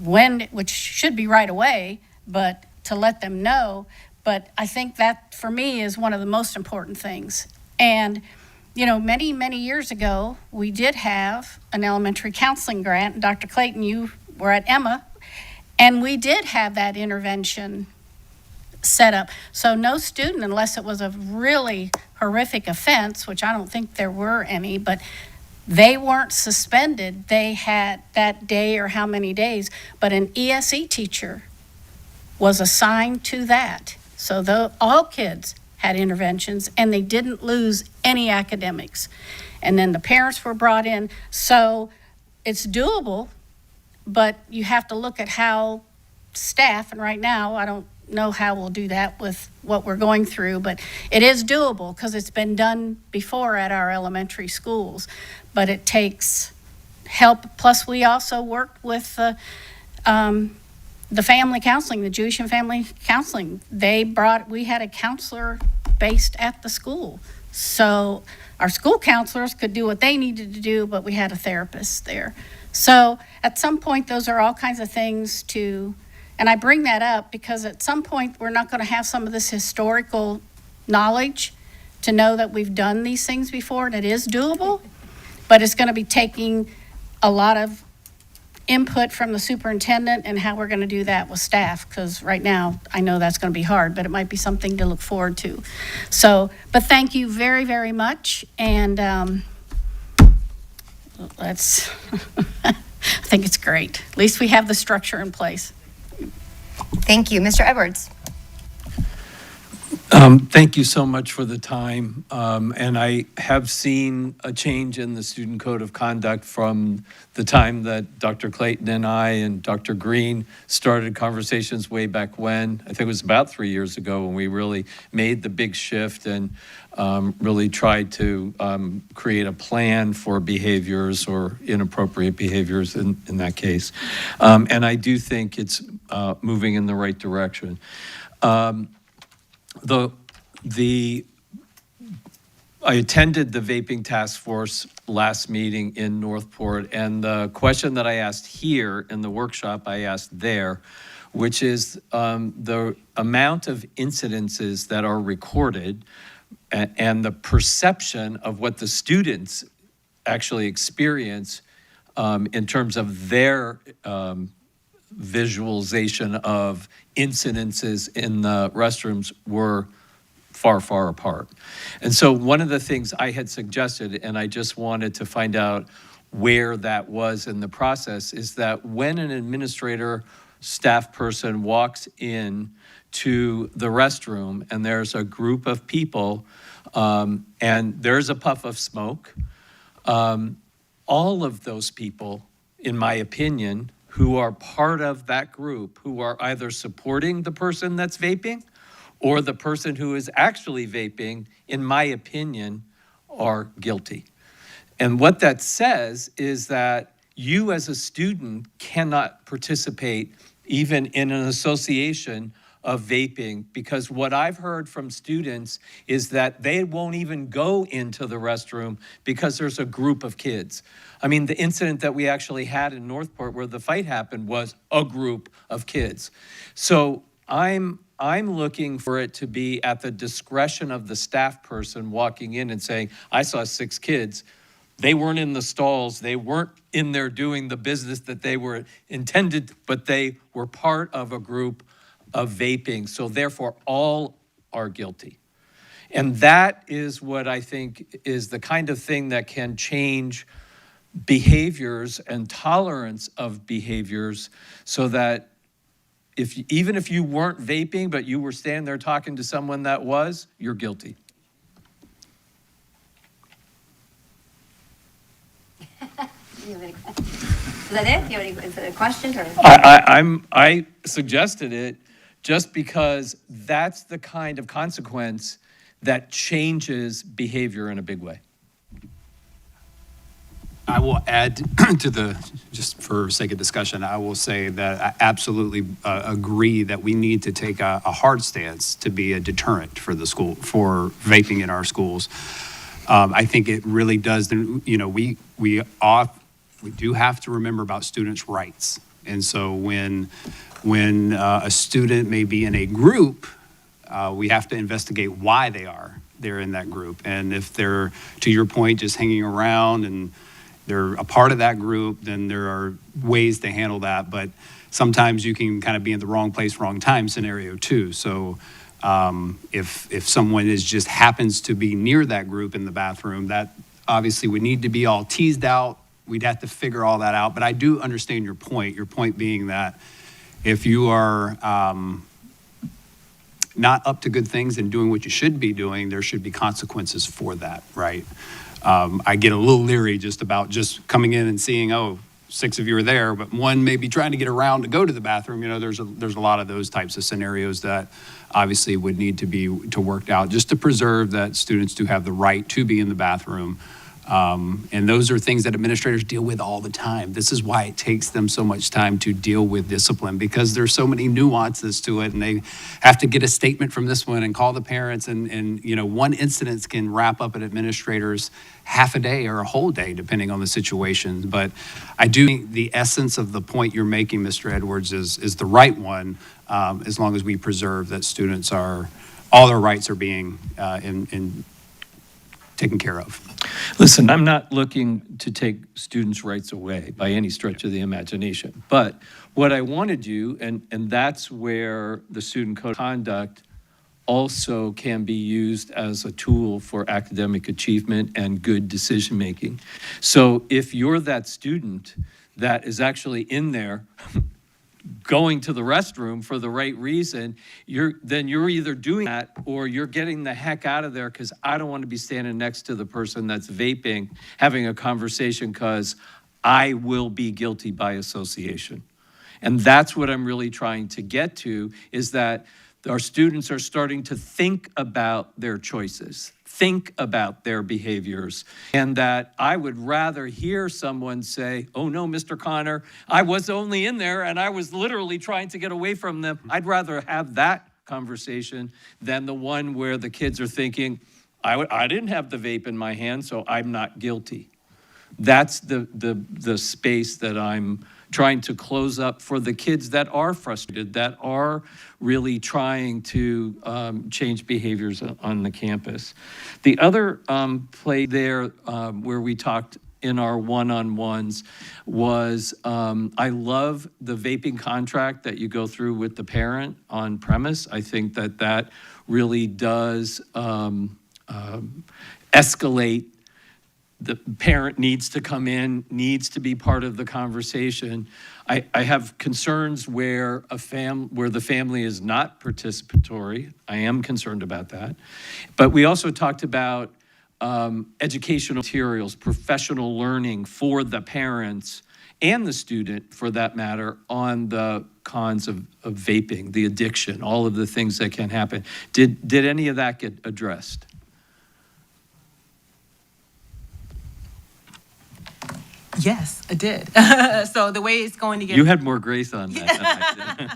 [SPEAKER 7] Which should be right away, but to let them know. But I think that, for me, is one of the most important things. And, many, many years ago, we did have an elementary counseling grant. And Dr. Clayton, you were at Emma, and we did have that intervention set up. So no student, unless it was a really horrific offense, which I don't think there were any, but they weren't suspended. They had that day or how many days, but an ESE teacher was assigned to that. So all kids had interventions, and they didn't lose any academics. And then the parents were brought in. So it's doable, but you have to look at how staff, and right now, I don't know how we'll do that with what we're going through, but it is doable because it's been done before at our elementary schools. But it takes help. Plus, we also work with the family counseling, the Jewish and family counseling. We had a counselor based at the school. So our school counselors could do what they needed to do, but we had a therapist there. So at some point, those are all kinds of things and I bring that up because at some point, we're not going to have some of this historical knowledge to know that we've done these things before, and it is doable, but it's going to be taking a lot of input from the superintendent and how we're going to do that with staff, because right now, I know that's going to be hard, but it might be something to look forward to. So, but thank you very, very much, and I think it's great. At least we have the structure in place.
[SPEAKER 4] Thank you. Mr. Edwards.
[SPEAKER 8] Thank you so much for the time. And I have seen a change in the student code of conduct from the time that Dr. Clayton and I and Dr. Green started conversations way back when. I think it was about 3 years ago when we really made the big shift and really tried to create a plan for behaviors or inappropriate behaviors in that case. And I do think it's moving in the right direction. I attended the vaping task force last meeting in Northport, and the question that I asked here in the workshop, I asked there, which is the amount of incidences that are recorded and the perception of what the students actually experience in terms of their visualization of incidences in the restrooms were far, far apart. And so one of the things I had suggested, and I just wanted to find out where that was in the process, is that when an administrator, staff person walks in to the restroom and there's a group of people and there's a puff of smoke, all of those people, in my opinion, who are part of that group, who are either supporting the person that's vaping or the person who is actually vaping, in my opinion, are guilty. And what that says is that you as a student cannot participate even in an association of vaping, because what I've heard from students is that they won't even go into the restroom because there's a group of kids. I mean, the incident that we actually had in Northport where the fight happened was a group of kids. So I'm looking for it to be at the discretion of the staff person walking in and saying, I saw 6 kids. They weren't in the stalls. They weren't in there doing the business that they were intended, but they were part of a group of vaping. So therefore, all are guilty. And that is what I think is the kind of thing that can change behaviors and tolerance of behaviors, so that even if you weren't vaping, but you were standing there talking to someone that was, you're guilty.
[SPEAKER 4] Is that it? Do you have is it a question or?
[SPEAKER 8] I suggested it just because that's the kind of consequence that changes behavior in a big way.
[SPEAKER 3] I will add to just for sake of discussion, I will say that I absolutely agree that we need to take a hard stance to be a deterrent for the school, for vaping in our schools. I think it really does, we do have to remember about students' rights. And so when a student may be in a group, we have to investigate why they're in that group. And if they're, to your point, just hanging around and they're a part of that group, then there are ways to handle that. But sometimes you can kind of be in the wrong place, wrong time scenario too. So if someone just happens to be near that group in the bathroom, that obviously would need to be all teased out. We'd have to figure all that out. But I do understand your point being that if you are not up to good things and doing what you should be doing, there should be consequences for that, right? I get a little leery just about just coming in and seeing, 6 of you are there, but one may be trying to get around to go to the bathroom. There's a lot of those types of scenarios that obviously would need to be worked out just to preserve that students do have the right to be in the bathroom. And those are things that administrators deal with all the time. This is why it takes them so much time to deal with discipline, because there's so many nuances to it, and they have to get a statement from this one and call the parents, and one incident can wrap up an administrator's half a day or a whole day, depending on the situation. But I do think the essence of the point you're making, Mr. Edwards, is the right one, as long as we preserve that students all their rights are being taken care of.
[SPEAKER 8] Listen, I'm not looking to take students' rights away by any stretch of the imagination. But what I want to do, and that's where the student code of conduct also can be used as a tool for academic achievement and good decision-making. So if you're that student that is actually in there going to the restroom for the right reason, you're either doing that or you're getting the heck out of there, because I don't want to be standing next to the person that's vaping, having a conversation, because I will be guilty by association. And that's what I'm really trying to get to, is that our students are starting to think about their choices, think about their behaviors, and that I would rather hear someone say, oh no, Mr. Connor, I was only in there and I was literally trying to get away from them. I'd rather have that conversation than the one where the kids are thinking, I didn't have the vape in my hand, so I'm not guilty. That's the space that I'm trying to close up for the kids that are frustrated, that are really trying to change behaviors on the campus. The other play there where we talked in our one-on-ones was, I love the vaping contract that you go through with the parent on premise. I think that really does escalate. The parent needs to come in, needs to be part of the conversation. I have concerns where the family is not participatory. I am concerned about that. But we also talked about educational materials, professional learning for the parents and the student, for that matter, on the cons of vaping, the addiction, all of the things that can happen. Did any of that get addressed?
[SPEAKER 10] Yes, I did. So the way it's going to get.
[SPEAKER 8] You had more grace on that than I did.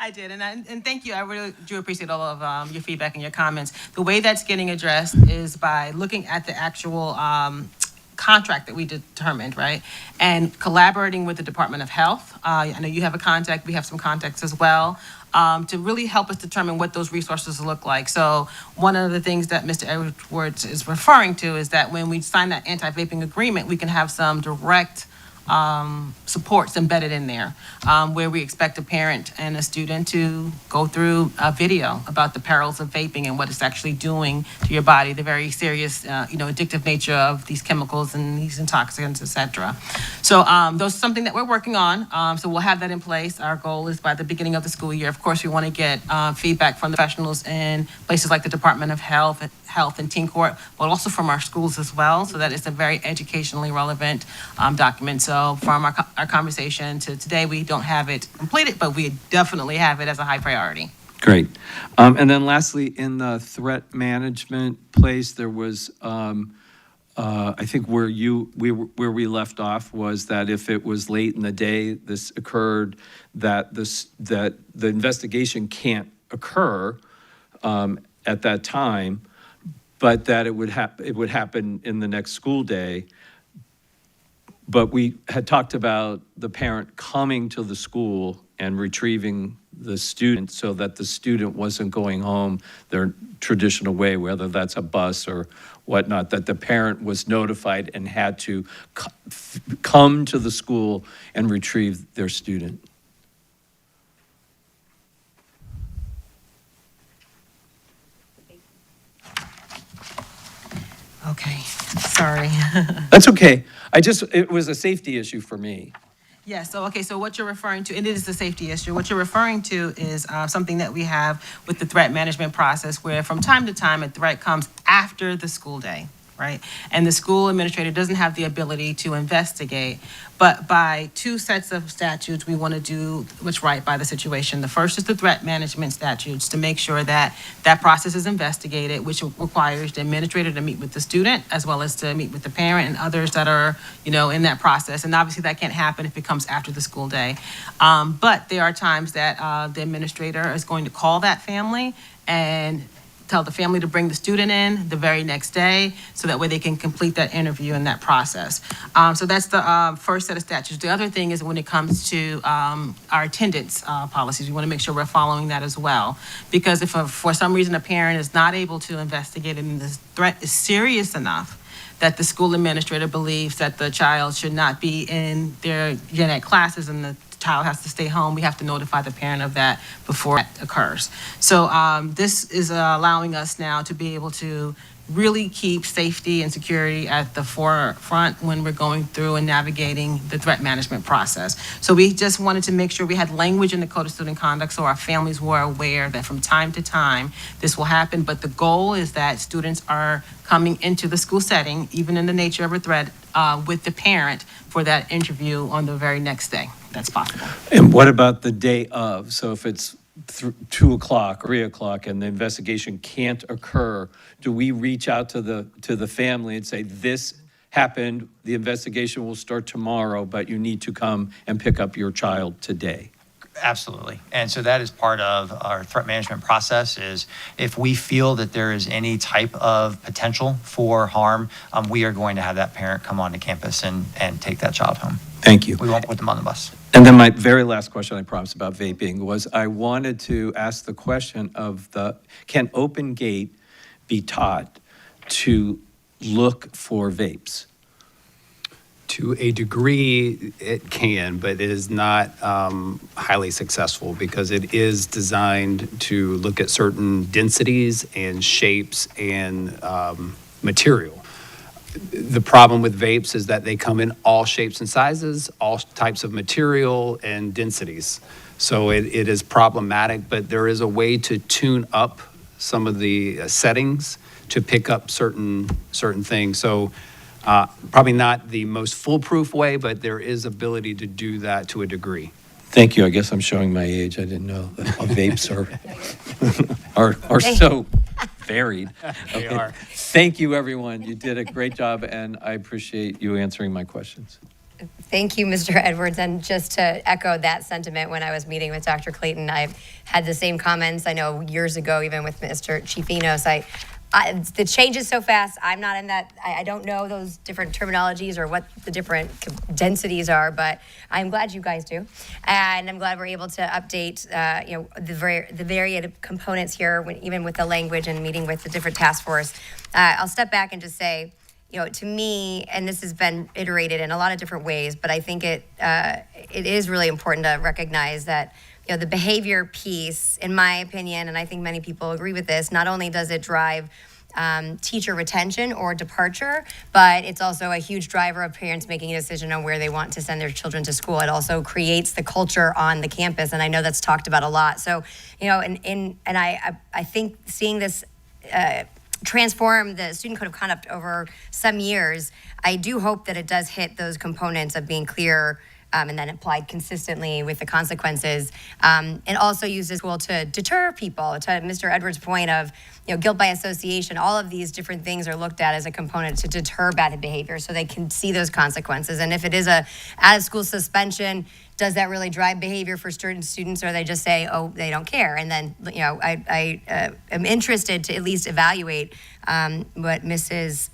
[SPEAKER 10] I did, and thank you. I really do appreciate all of your feedback and your comments. The way that's getting addressed is by looking at the actual contract that we determined, right? And collaborating with the Department of Health. I know you have a contact, we have some contacts as well, to really help us determine what those resources look like. So one of the things that Mr. Edwards is referring to is that when we sign that anti-vaping agreement, we can have some direct supports embedded in there, where we expect a parent and a student to go through a video about the perils of vaping and what it's actually doing to your body, the very serious, addictive nature of these chemicals and these intoxicants, et cetera. So those are something that we're working on. So we'll have that in place. Our goal is by the beginning of the school year. Of course, we want to get feedback from the professionals in places like the Department of Health and Teen Court, but also from our schools as well, so that it's a very educationally relevant document. So from our conversation to today, we don't have it completed, but we definitely have it as a high priority.
[SPEAKER 8] Great. And then lastly, in the threat management place, there was, I think where we left off was that if it was late in the day, this occurred, that the investigation can't occur at that time, but that it would happen in the next school day. But we had talked about the parent coming to the school and retrieving the student so that the student wasn't going home their traditional way, whether that's a bus or whatnot, that the parent was notified and had to come to the school and retrieve their student.
[SPEAKER 10] Okay, sorry.
[SPEAKER 8] That's okay. It was a safety issue for me.
[SPEAKER 10] Yeah, so what you're referring to, and it is a safety issue, what you're referring to is something that we have with the threat management process where from time to time a threat comes after the school day, right? And the school administrator doesn't have the ability to investigate, but by two sets of statutes, we want to do what's right by the situation. The first is the threat management statutes to make sure that that process is investigated, which requires the administrator to meet with the student as well as to meet with the parent and others that are, in that process. And obviously that can't happen if it comes after the school day. But there are times that the administrator is going to call that family and tell the family to bring the student in the very next day so that way they can complete that interview and that process. So that's the first set of statutes. The other thing is when it comes to our attendance policies, we want to make sure we're following that as well. Because if for some reason a parent is not able to investigate and the threat is serious enough that the school administrator believes that the child should not be in their gen ed classes and the child has to stay home, we have to notify the parent of that before that occurs. So this is allowing us now to be able to really keep safety and security at the forefront when we're going through and navigating the threat management process. So we just wanted to make sure we had language in the Code of Student Conduct so our families were aware that from time to time this will happen, but the goal is that students are coming into the school setting, even in the nature of a threat, with the parent for that interview on the very next day. That's possible.
[SPEAKER 8] And what about the day of? So if it's 2 o'clock, 3 o'clock, and the investigation can't occur, do we reach out to the family and say, this happened, the investigation will start tomorrow, but you need to come and pick up your child today?
[SPEAKER 11] Absolutely. And so that is part of our threat management process is if we feel that there is any type of potential for harm, we are going to have that parent come onto campus and take that child home.
[SPEAKER 8] Thank you.
[SPEAKER 11] We won't put them on the bus.
[SPEAKER 8] And then my very last question, I promised, about vaping was I wanted to ask the question of can Open Gate be taught to look for vapes?
[SPEAKER 3] To a degree, it can, but it is not highly successful because it is designed to look at certain densities and shapes and material. The problem with vapes is that they come in all shapes and sizes, all types of material and densities. So it is problematic, but there is a way to tune up some of the settings to pick up certain things. So probably not the most foolproof way, but there is ability to do that to a degree.
[SPEAKER 8] Thank you. I guess I'm showing my age. I didn't know that vapes are so varied.
[SPEAKER 3] They are.
[SPEAKER 8] Thank you, everyone. You did a great job, and I appreciate you answering my questions.
[SPEAKER 4] Thank you, Mr. Edwards. And just to echo that sentiment, when I was meeting with Dr. Clayton, I had the same comments. I know years ago, even with Mr. Chifinos, the change is so fast. I'm not in that. I don't know those different terminologies or what the different densities are, but I'm glad you guys do, and I'm glad we're able to update, the varied components here, even with the language and meeting with the different task force. I'll step back and just say, to me, and this has been iterated in a lot of different ways, but I think it is really important to recognize that the behavior piece, in my opinion, and I think many people agree with this, not only does it drive teacher retention or departure, but it's also a huge driver of parents making a decision on where they want to send their children to school. It also creates the culture on the campus, and I know that's talked about a lot. So, and I think seeing this transform the student code of conduct over some years, I do hope that it does hit those components of being clear and then applied consistently with the consequences, and also use this tool to deter people. To Mr. Edwards' point of, guilt by association, all of these different things are looked at as a component to deter bad behavior so they can see those consequences. And if it is a out-of-school suspension, does that really drive behavior for certain students, or they just say, oh, they don't care? And then, I am interested to at least evaluate what Mrs.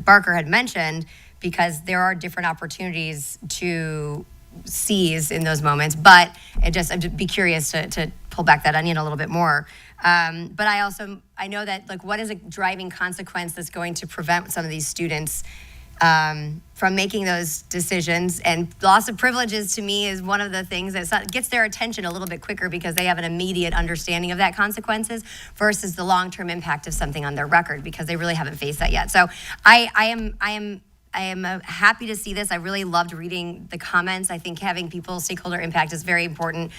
[SPEAKER 4] Barker had mentioned, because there are different opportunities to seize in those moments. But I'd be curious to pull back that onion a little bit more. But I know that, what is a driving consequence that's going to prevent some of these students from making those decisions? And loss of privileges, to me, is one of the things that gets their attention a little bit quicker because they have an immediate understanding of that consequences versus the long-term impact of something on their record, because they really haven't faced that yet. So I am happy to see this. I really loved reading the comments. I think having stakeholder impact is very important,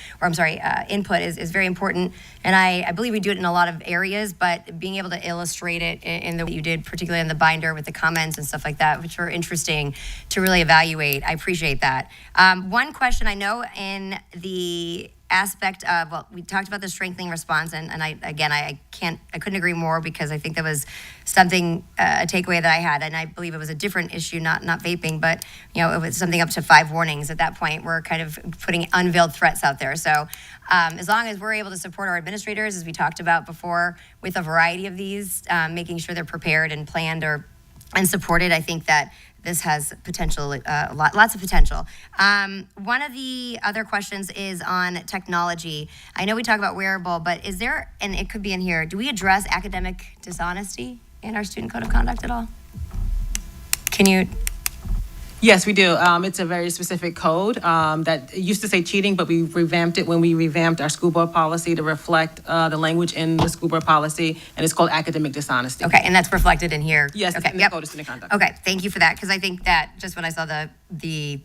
[SPEAKER 4] input is very important. And I believe we do it in a lot of areas, but being able to illustrate it in the way you did, particularly in the binder with the comments and stuff like that, which were interesting to really evaluate. I appreciate that. One question, I know in the aspect of, we talked about the strengthening response, and I couldn't agree more, because I think that was something, a takeaway that I had, and I believe it was a different issue, not vaping, but it was something up to 5 warnings at that point. We're kind of putting unveiled threats out there. So as long as we're able to support our administrators, as we talked about before, with a variety of these, making sure they're prepared and planned and supported, I think that this has potential, lots of potential. One of the other questions is on technology. I know we talk about wearable, but is there, and it could be in here, do we address academic dishonesty in our student code of conduct at all? Can you?
[SPEAKER 10] Yes, we do. It's a very specific code that used to say cheating, but we revamped it when we revamped our school board policy to reflect the language in the school board policy, and it's called academic dishonesty.
[SPEAKER 4] Okay, and that's reflected in here?
[SPEAKER 10] Yes,
[SPEAKER 4] okay,
[SPEAKER 10] in the code of student conduct.
[SPEAKER 4] Okay, thank you for that, because I think that just when I saw the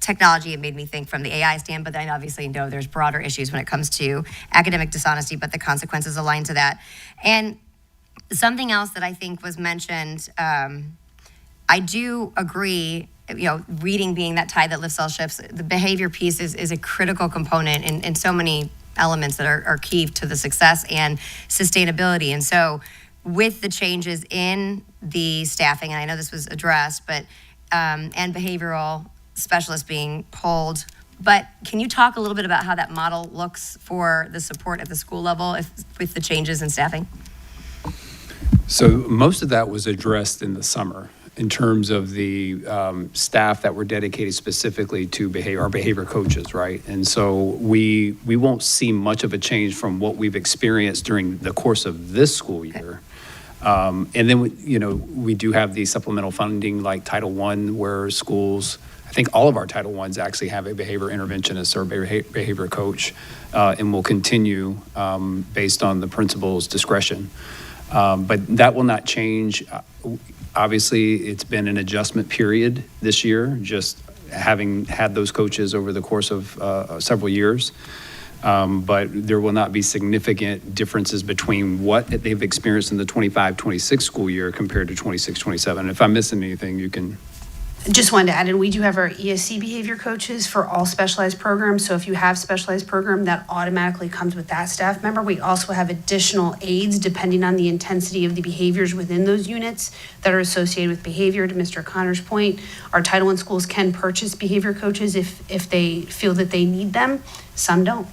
[SPEAKER 4] technology, it made me think from the AI stand, but then I obviously know there's broader issues when it comes to academic dishonesty, but the consequences aligned to that. And something else that I think was mentioned, I do agree, reading being that tide that lifts all ships, the behavior piece is a critical component in so many elements that are key to the success and sustainability. And so with the changes in the staffing, and I know this was addressed, but and behavioral specialists being pulled, but can you talk a little bit about how that model looks for the support at the school level with the changes in staffing?
[SPEAKER 3] So most of that was addressed in the summer, in terms of the staff that were dedicated specifically to our behavior coaches, right? And so we won't see much of a change from what we've experienced during the course of this school year. And then, we do have the supplemental funding like Title I, where schools, I think all of our Title I's actually have a behavior interventionist or behavior coach, and will continue based on the principal's discretion. But that will not change. Obviously, it's been an adjustment period this year, just having had those coaches over the course of several years. But there will not be significant differences between what they've experienced in the 25-26 school year compared to 26-27. If I'm missing anything, you can.
[SPEAKER 1] Just wanted to add in, we do have our ESC behavior coaches for all specialized programs. So if you have specialized program, that automatically comes with that staff member. We also have additional aides depending on the intensity of the behaviors within those units that are associated with behavior. To Mr. Connor's point, our Title I schools can purchase behavior coaches if they feel that they need them. Some don't.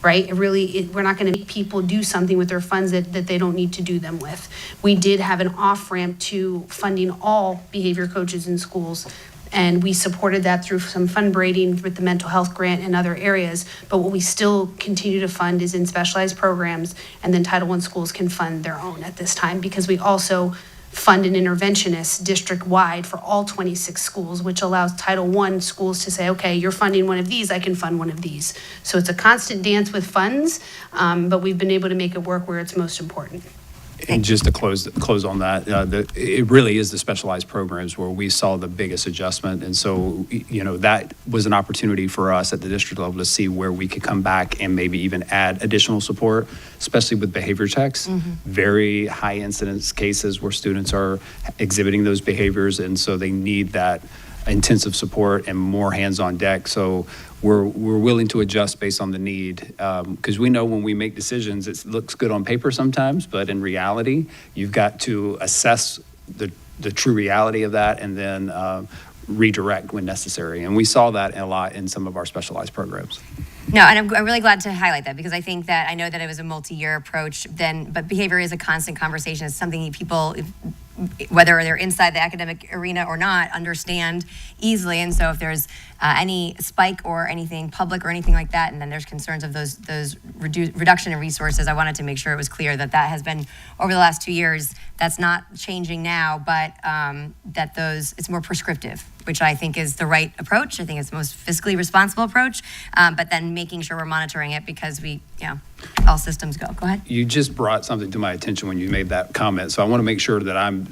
[SPEAKER 1] Right? We're not going to make people do something with their funds that they don't need to do them with. We did have an off-ramp to funding all behavior coaches in schools, and we supported that through some fundraising with the mental health grant and other areas. But what we still continue to fund is in specialized programs, and then Title I schools can fund their own at this time, because we also fund an interventionist district-wide for all 26 schools, which allows Title I schools to say, okay, you're funding one of these, I can fund one of these. So it's a constant dance with funds, but we've been able to make it work where it's most important.
[SPEAKER 3] And just to close on that, it really is the specialized programs where we saw the biggest adjustment. And so, that was an opportunity for us at the district level to see where we could come back and maybe even add additional support, especially with behavior checks. Very high incidence cases where students are exhibiting those behaviors, and so they need that intensive support and more hands on deck. So we're willing to adjust based on the need, because we know when we make decisions, it looks good on paper sometimes, but in reality, you've got to assess the true reality of that and then redirect when necessary. And we saw that a lot in some of our specialized programs.
[SPEAKER 4] No, and I'm really glad to highlight that, because I think that I know that it was a multi-year approach but behavior is a constant conversation. It's something people, whether they're inside the academic arena or not, understand easily. And so if there's any spike or anything public or anything like that, and then there's concerns of those reduction in resources, I wanted to make sure it was clear that has been over the last 2 years. That's not changing now, but that it's more prescriptive, which I think is the right approach. I think it's the most fiscally responsible approach, but then making sure we're monitoring it, because all systems go. Go ahead.
[SPEAKER 3] You just brought something to my attention when you made that comment, so I want to make sure that I'm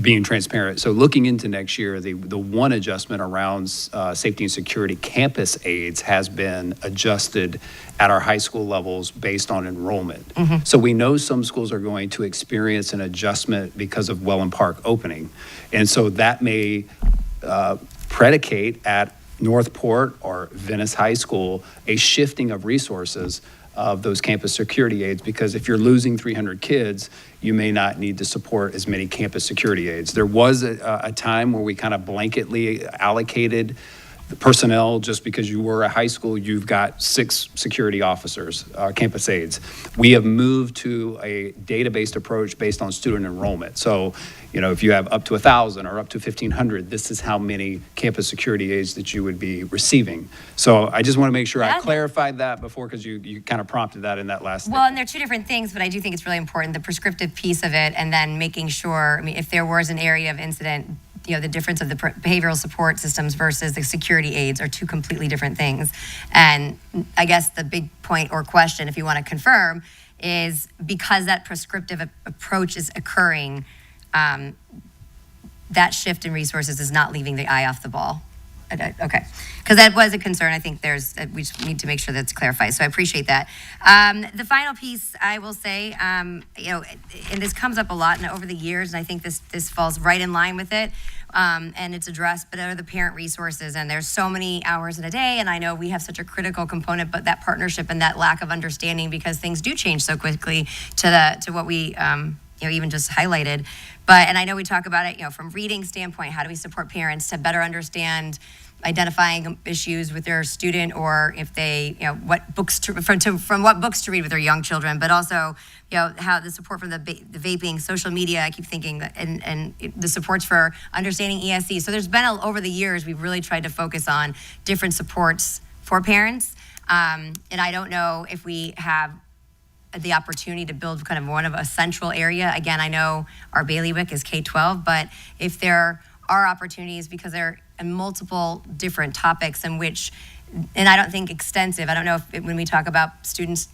[SPEAKER 3] being transparent. So looking into next year, the one adjustment around safety and security campus aides has been adjusted at our high school levels based on enrollment. So we know some schools are going to experience an adjustment because of Welland Park opening, and so that may predicate at Northport or Venice High School a shifting of resources of those campus security aides, because if you're losing 300 kids, you may not need to support as many campus security aides. There was a time where we kind of blanketly allocated the personnel. Just because you were a high school, you've got 6 security officers, campus aides. We have moved to a data-based approach based on student enrollment. So, if you have up to 1,000 or up to 1,500, this is how many campus security aides that you would be receiving. So I just want to make sure I clarified that before, because you kind of prompted that in that last
[SPEAKER 4] Well, and they're two different things, but I do think it's really important, the prescriptive piece of it, and then making sure, if there was an area of incident, the difference of the behavioral support systems versus the security aides are two completely different things. And I guess the big point or question, if you want to confirm, is because that prescriptive approach is occurring, that shift in resources is not leaving the eye off the ball. Okay, because that was a concern. I think we just need to make sure that's clarified. So I appreciate that. The final piece, I will say, and this comes up a lot and over the years, and I think this falls right in line with it, and it's addressed, but are the parent resources. And there's so many hours in a day, and I know we have such a critical component, but that partnership and that lack of understanding, because things do change so quickly to what we even just highlighted. And I know we talk about it, from reading standpoint, how do we support parents to better understand identifying issues with their student, or if they, what books from what books to read with their young children, but also, how the support from the vaping, social media, I keep thinking, and the supports for understanding ESC. So there's been, over the years, we've really tried to focus on different supports for parents. And I don't know if we have the opportunity to build kind of one of a central area. Again, I know our bailiwick is K-12, but if there are opportunities, because they're in multiple different topics in which, and I don't think extensive, I don't know if when we talk about students,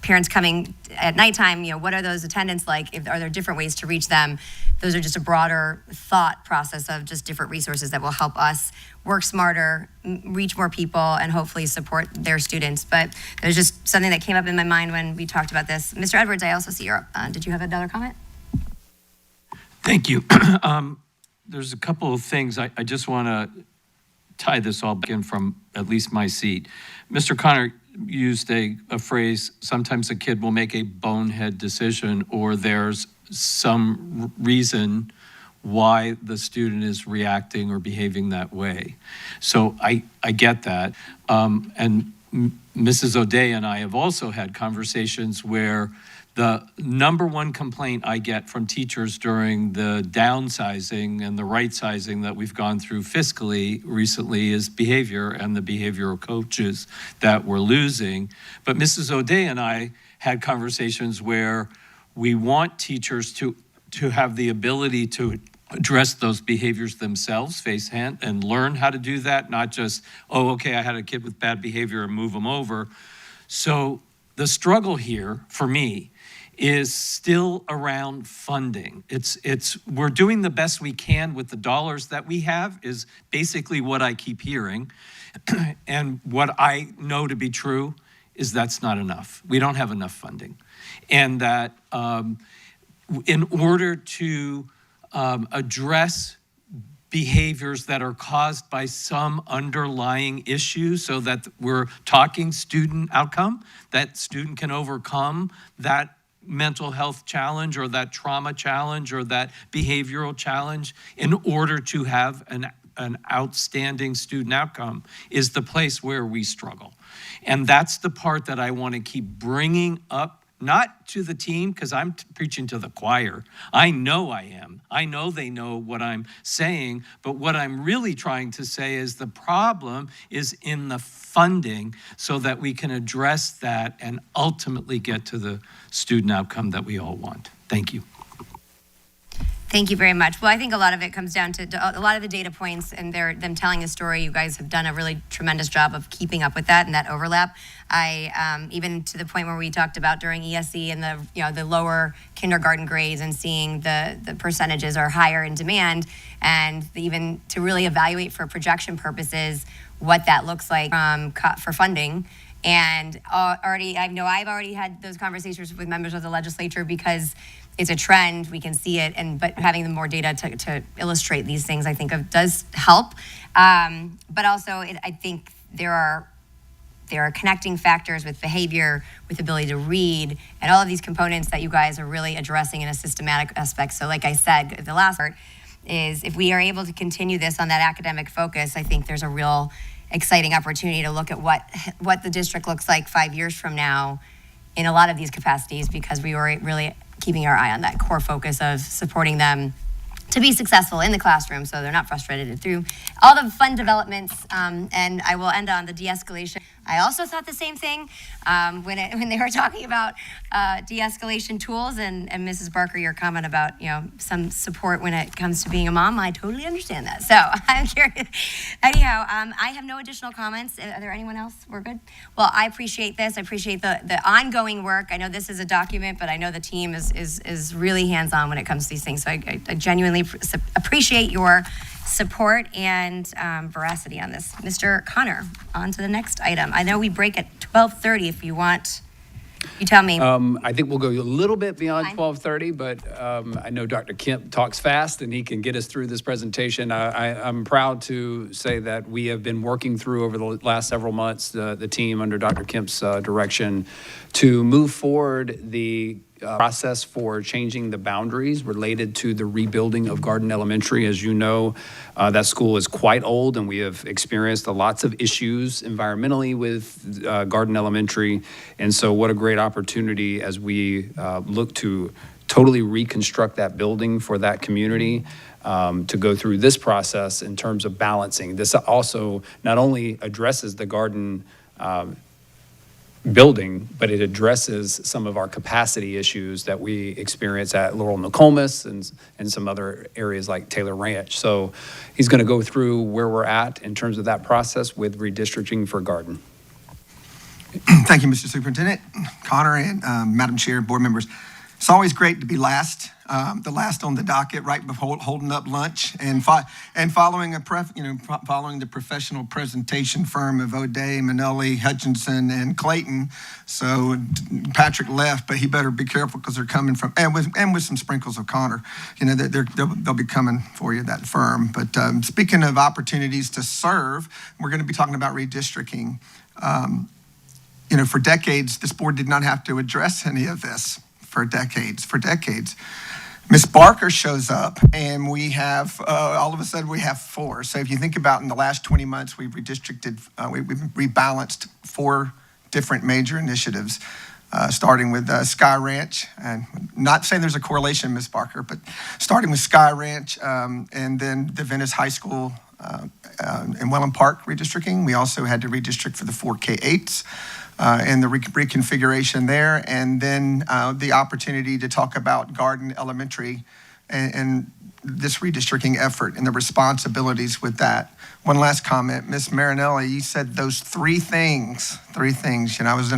[SPEAKER 4] parents coming at nighttime, what are those attendants like? Are there different ways to reach them? Those are just a broader thought process of just different resources that will help us work smarter, reach more people, and hopefully support their students. But there's just something that came up in my mind when we talked about this. Mr. Edwards, I also see you're up. Did you have another comment?
[SPEAKER 8] Thank you. there's a couple of things I just want to tie this all back in from at least my seat. Mr. Connor used a phrase, sometimes a kid will make a bonehead decision, or there's some reason why the student is reacting or behaving that way. So I get that. And Mrs. O'Day and I have also had conversations where the number one complaint I get from teachers during the downsizing and the right sizing that we've gone through fiscally recently is behavior and the behavioral coaches that we're losing. But Mrs. O'Day and I had conversations where we want teachers to have the ability to address those behaviors themselves, face hand, and learn how to do that, not just, oh, okay, I had a kid with bad behavior and move them over. So the struggle here for me is still around funding. We're doing the best we can with the dollars that we have is basically what I keep hearing. And what I know to be true is that's not enough. We don't have enough funding. And that in order to address behaviors that are caused by some underlying issue, so that we're talking student outcome, that student can overcome that mental health challenge or that trauma challenge or that behavioral challenge in order to have an outstanding student outcome, is the place where we struggle. And that's the part that I want to keep bringing up, not to the team, because I'm preaching to the choir. I know I am. I know they know what I'm saying, but what I'm really trying to say is the problem is in the funding, so that we can address that and ultimately get to the student outcome that we all want. Thank you.
[SPEAKER 4] Thank you very much. Well, I think a lot of it comes down to a lot of the data points and them telling a story. You guys have done a really tremendous job of keeping up with that and that overlap. Even to the point where we talked about during ESE and the lower kindergarten grades and seeing the percentages are higher in demand, and even to really evaluate for projection purposes what that looks like for funding. And I've already had those conversations with members of the legislature, because it's a trend, we can see it, but having the more data to illustrate these things, I think does help. But also, I think there are connecting factors with behavior, with ability to read, and all of these components that you guys are really addressing in a systematic aspect. So like I said, the last part is, if we are able to continue this on that academic focus, I think there's a real exciting opportunity to look at what the district looks like 5 years from now in a lot of these capacities, because we were really keeping our eye on that core focus of supporting them to be successful in the classroom, so they're not frustrated through all the fun developments. And I will end on the de-escalation. I also thought the same thing when they were talking about de-escalation tools, and Mrs. Barker, your comment about some support when it comes to being a mom. I totally understand that. So I'm curious. Anyhow, I have no additional comments. Are there anyone else? We're good. Well, I appreciate this. I appreciate the ongoing work. I know this is a document, but I know the team is really hands-on when it comes to these things. So I genuinely appreciate your support and veracity on this. Mr. Connor, on to the next item. I know we break at 12:30 if you want. You tell me.
[SPEAKER 3] I think we'll go a little bit beyond
[SPEAKER 4] Fine.
[SPEAKER 3] 12:30, but I know Dr. Kemp talks fast and he can get us through this presentation. I'm proud to say that we have been working through over the last several months, the team under Dr. Kemp's direction, to move forward the process for changing the boundaries related to the rebuilding of Garden Elementary. As you know, that school is quite old, and we have experienced lots of issues environmentally with Garden Elementary. And so what a great opportunity as we look to totally reconstruct that building for that community, to go through this process in terms of balancing. This also not only addresses the Garden building, but it addresses some of our capacity issues that we experience at Laurel Nokomis and some other areas like Taylor Ranch. So he's going to go through where we're at in terms of that process with redistricting for Garden.
[SPEAKER 12] Thank you, Mr. Superintendent, Connor, and Madam Chair, board members. It's always great to be last, the last on the docket, right before holding up lunch, and following following the professional presentation firm of O'Day, Manelli, Hutchinson, and Clayton. So Patrick left, but he better be careful because they're coming from, and with some sprinkles of Connor. You know, they'll be coming for you, that firm. But speaking of opportunities to serve, we're going to be talking about redistricting. You know, for decades, this board did not have to address any of this. For decades. Miss Barker shows up, and we have, all of a sudden, we have 4. So if you think about in the last 20 months, we've redistricted, we've rebalanced 4 different major initiatives, starting with Sky Ranch. And not saying there's a correlation, Miss Barker, but starting with Sky Ranch, and then the Venice High School in Welland Park redistricting. We also had to redistrict for the 4 K-8s. And the reconfiguration there, and then the opportunity to talk about Garden Elementary and this redistricting effort and the responsibilities with that. One last comment, Ms. Marinelli, you said those 3 things. You know, I was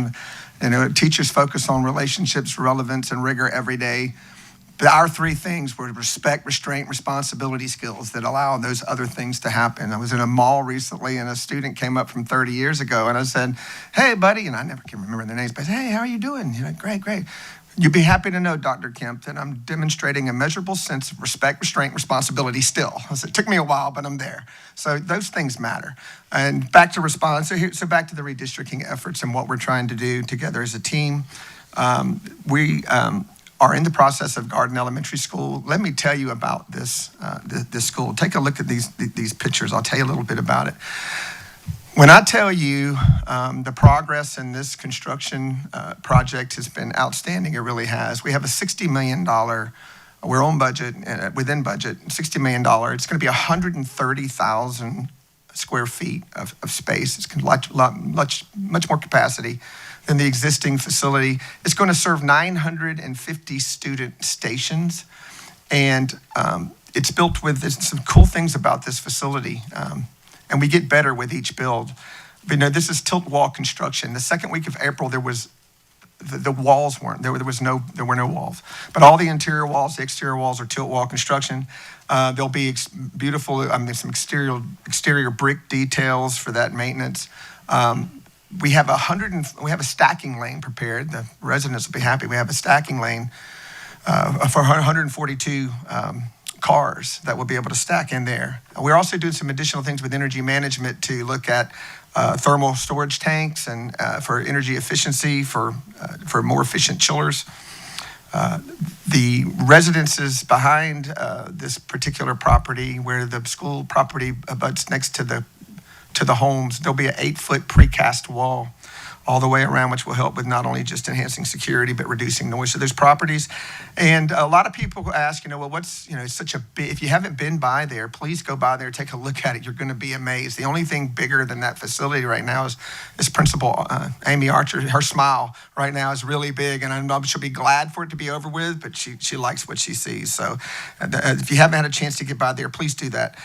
[SPEAKER 12] teachers focus on relationships, relevance, and rigor every day. But our 3 things were respect, restraint, responsibility skills that allow those other things to happen. I was in a mall recently, and a student came up from 30 years ago, and I said, "Hey, buddy," and I never can remember their names, but I said, "Hey, how are you doing?" You know, great. You'd be happy to know, Dr. Kemp, that I'm demonstrating a measurable sense of respect, restraint, responsibility still. I said, it took me a while, but I'm there. So those things matter. And back to response, so back to the redistricting efforts and what we're trying to do together as a team. We are in the process of Garden Elementary School. Let me tell you about this school. Take a look at these pictures. I'll tell you a little bit about it. When I tell you the progress in this construction project has been outstanding, it really has. We have a $60 million, we're on budget, within budget, $60 million. It's going to be 130,000 square feet of space. It's much more capacity than the existing facility. It's going to serve 950 student stations, and it's built with some cool things about this facility, and we get better with each build. But, you know, this is tilt wall construction. The second week of April, there was the walls weren't there. There were no walls, but all the interior walls, the exterior walls are tilt wall construction. There'll be beautiful, some exterior brick details for that maintenance. We have a stacking lane prepared. The residents will be happy. We have a stacking lane for 142 cars that will be able to stack in there. We're also doing some additional things with energy management to look at thermal storage tanks and for energy efficiency, for more efficient chillers. The residences behind this particular property, where the school property abuts next to the homes, there'll be an 8-foot precast wall all the way around, which will help with not only just enhancing security, but reducing noise. So there's properties. And a lot of people ask, well, it's such a big, if you haven't been by there, please go by there, take a look at it. You're going to be amazed. The only thing bigger than that facility right now is Principal Amy Archer. Her smile right now is really big, and I know she'll be glad for it to be over with, but she likes what she sees. So if you haven't had a chance to get by there, please do that.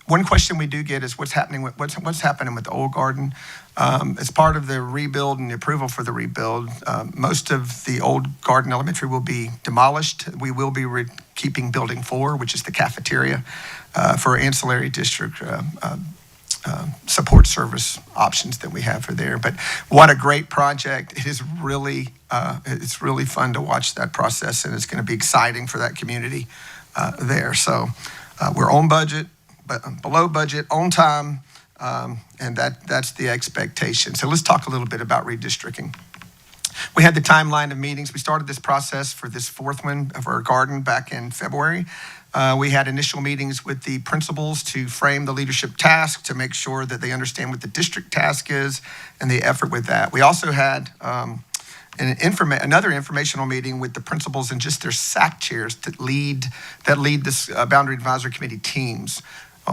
[SPEAKER 12] One question we do get is what's happening with the old garden. As part of the rebuild and the approval for the rebuild, most of the old Garden Elementary will be demolished. We will be keeping Building 4, which is the cafeteria, for ancillary district support service options that we have for there. But what a great project. It is really, it's really fun to watch that process, and it's going to be exciting for that community there. So we're on budget, but below budget, on time. And that's the expectation. So let's talk a little bit about redistricting. We had the timeline of meetings. We started this process for this 4th one of our garden back in February. We had initial meetings with the principals to frame the leadership task, to make sure that they understand what the district task is and the effort with that. We also had another informational meeting with the principals and just their SAC chairs that lead this Boundary Advisory Committee teams.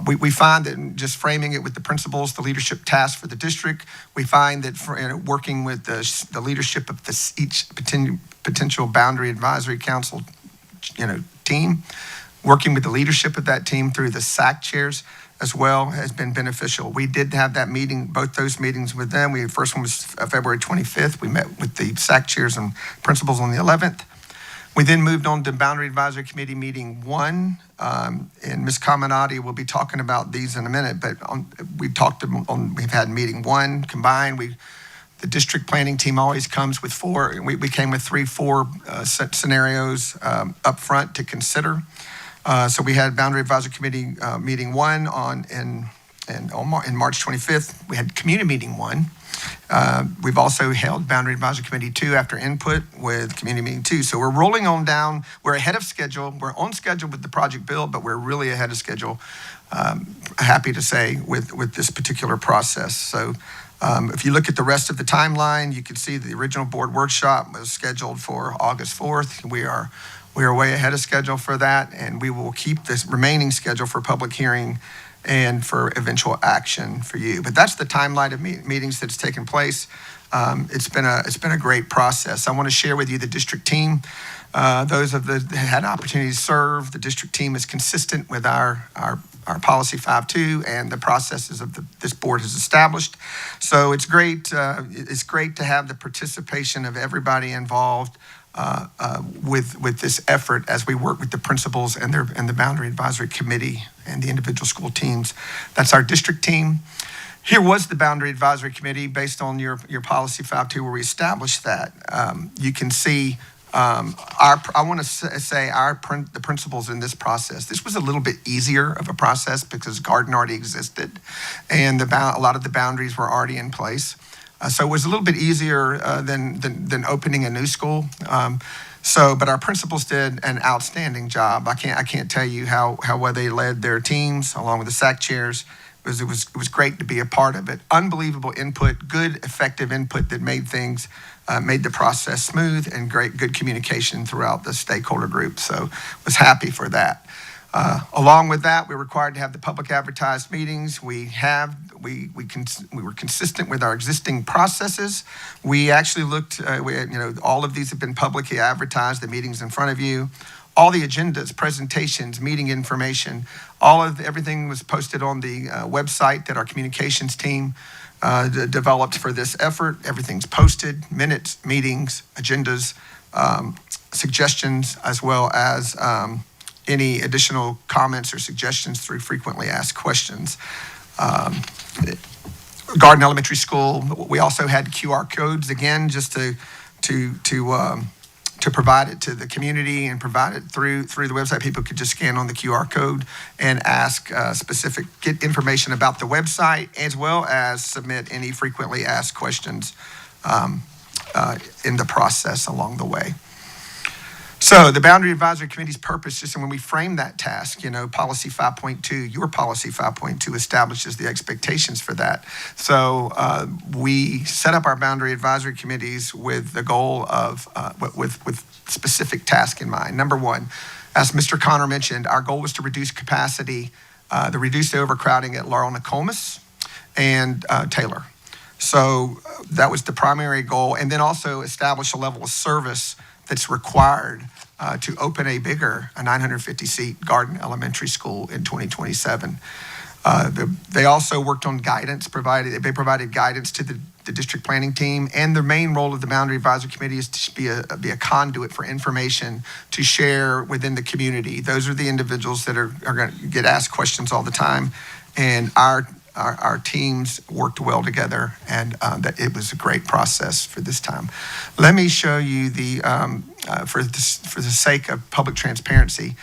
[SPEAKER 12] We find that just framing it with the principals, the leadership task for the district, we find that working with the leadership of each potential Boundary Advisory Council, team, working with the leadership of that team through the SAC chairs as well has been beneficial. We did have that meeting, both those meetings with them. The first one was February 25th. We met with the SAC chairs and principals on the 11th. We then moved on to Boundary Advisory Committee Meeting 1, and Ms. Caminati will be talking about these in a minute, but we've had Meeting 1 combined. The district planning team always comes with we came with 4 scenarios up front to consider. So we had Boundary Advisory Committee Meeting 1 in March 25th. We had Community Meeting 1. We've also held Boundary Advisory Committee 2 after input with Community Meeting 2. So we're rolling on down. We're ahead of schedule. We're on schedule with the project build, but we're really ahead of schedule, happy to say, with this particular process. So if you look at the rest of the timeline, you can see the original board workshop was scheduled for August 4th. We are way ahead of schedule for that, and we will keep this remaining schedule for public hearing and for eventual action for you. But that's the timeline of meetings that's taken place. It's been a great process. I want to share with you the district team. Those of that had opportunity to serve, the district team is consistent with our policy 5.2 and the processes this board has established. So it's great. It's great to have the participation of everybody involved with this effort as we work with the principals and the Boundary Advisory Committee and the individual school teams. That's our district team. Here was the Boundary Advisory Committee based on your policy 5.2 where we established that. You can see I want to say the principals in this process. This was a little bit easier of a process because Garden already existed and a lot of the boundaries were already in place. So it was a little bit easier than opening a new school. But our principals did an outstanding job. I can't tell you how well they led their teams along with the SAC chairs. It was great to be a part of it. Unbelievable input, good, effective input that made the process smooth and good communication throughout the stakeholder group. So was happy for that. Along with that, we're required to have the public advertised meetings. We were consistent with our existing processes. We actually looked, all of these have been publicly advertised, the meetings in front of you. All the agendas, presentations, meeting information, everything was posted on the website that our communications team developed for this effort. Everything's posted, minutes, meetings, agendas, suggestions, as well as any additional comments or suggestions through frequently asked questions. Garden Elementary School, we also had QR codes, again, just to provide it to the community and provide it through the website. People could just scan on the QR code and ask get information about the website, as well as submit any frequently asked questions in the process along the way. So the Boundary Advisory Committee's purpose, just when we frame that task, policy 5.2, your policy 5.2 establishes the expectations for that. So we set up our Boundary Advisory Committees with the goal of, with specific task in mind. Number one, as Mr. Connor mentioned, our goal was to reduce capacity, reduce the overcrowding at Laurel Nokomis and Taylor. So that was the primary goal. And then also establish a level of service that's required to open a 950-seat Garden Elementary School in 2027. They also worked on guidance, they provided guidance to the district planning team, and the main role of the Boundary Advisory Committee is to be a conduit for information to share within the community. Those are the individuals that are going to get asked questions all the time, and our teams worked well together, and that it was a great process for this time. Let me show you for the sake of public transparency,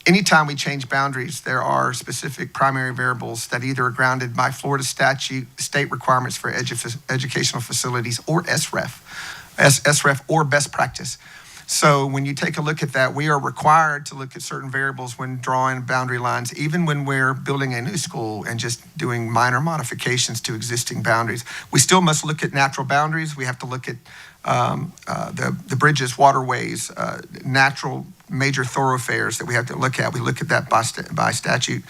[SPEAKER 12] anytime we change boundaries, there are specific primary variables that either are grounded by Florida statute, state requirements for educational facilities, or SREF or best practice. So when you take a look at that, we are required to look at certain variables when drawing boundary lines, even when we're building a new school and just doing minor modifications to existing boundaries. We still must look at natural boundaries. We have to look at the bridges, waterways, natural major thoroughfares that we have to look at. We look at that by statute.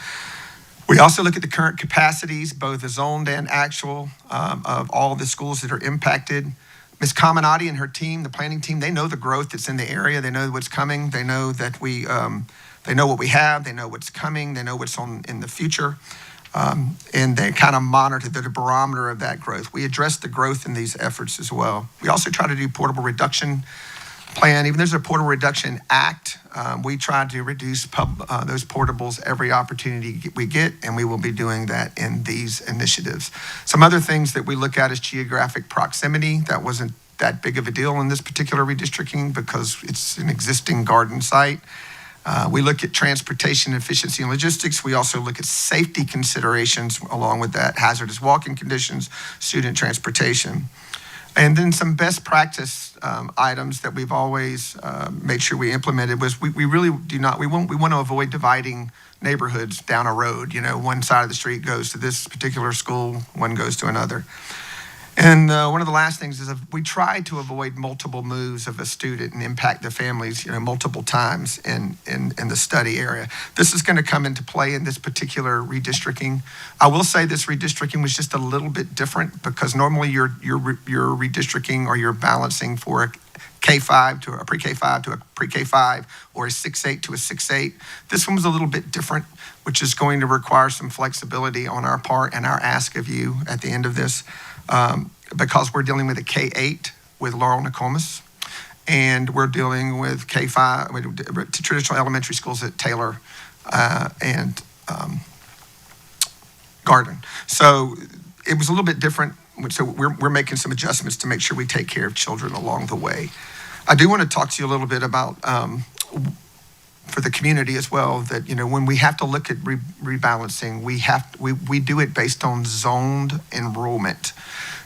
[SPEAKER 12] We also look at the current capacities, both the zoned and actual, of all the schools that are impacted. Ms. Caminati and her team, the planning team, they know the growth that's in the area. They know what's coming. They know that they know what we have. They know what's coming. They know what's in the future. And they kind of monitor the barometer of that growth. We address the growth in these efforts as well. We also try to do portable reduction plan, even there's a Portable Reduction Act, we try to reduce those portables every opportunity we get, and we will be doing that in these initiatives. Some other things that we look at is geographic proximity. That wasn't that big of a deal in this particular redistricting because it's an existing garden site. We look at transportation efficiency and logistics. We also look at safety considerations along with that, hazardous walking conditions, student transportation. And then some best practice items that we've always made sure we implemented was we really do not, we want to avoid dividing neighborhoods down a road. You know, one side of the street goes to this particular school, one goes to another. And one of the last things is we try to avoid multiple moves of a student and impact the families, you know, multiple times in the study area. This is going to come into play in this particular redistricting. I will say this redistricting was just a little bit different because normally you're redistricting or you're balancing for a K-5 to a pre-K-5 to a pre-K-5 or a 6-8 to a 6-8. This one was a little bit different, which is going to require some flexibility on our part and our ask of you at the end of this. Because we're dealing with a K-8 with Laurel Nokomis, and we're dealing with K-5, with traditional elementary schools at Taylor and Garden. So it was a little bit different. So we're making some adjustments to make sure we take care of children along the way. I do want to talk to you a little bit about for the community as well, that, you know, when we have to look at rebalancing, we do it based on zoned enrollment.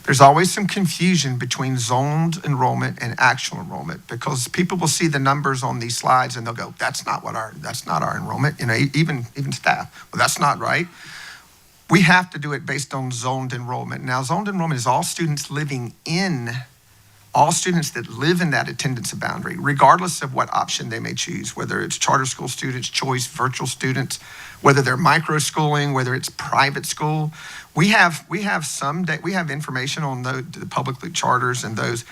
[SPEAKER 12] There's always some confusion between zoned enrollment and actual enrollment because people will see the numbers on these slides and they'll go, that's not our enrollment. You know, even staff, well, that's not right. We have to do it based on zoned enrollment. Now, zoned enrollment is all students that live in that attendance boundary, regardless of what option they may choose, whether it's charter school students, choice, virtual students, whether they're micro schooling, whether it's private school. We have information on the public charters and those,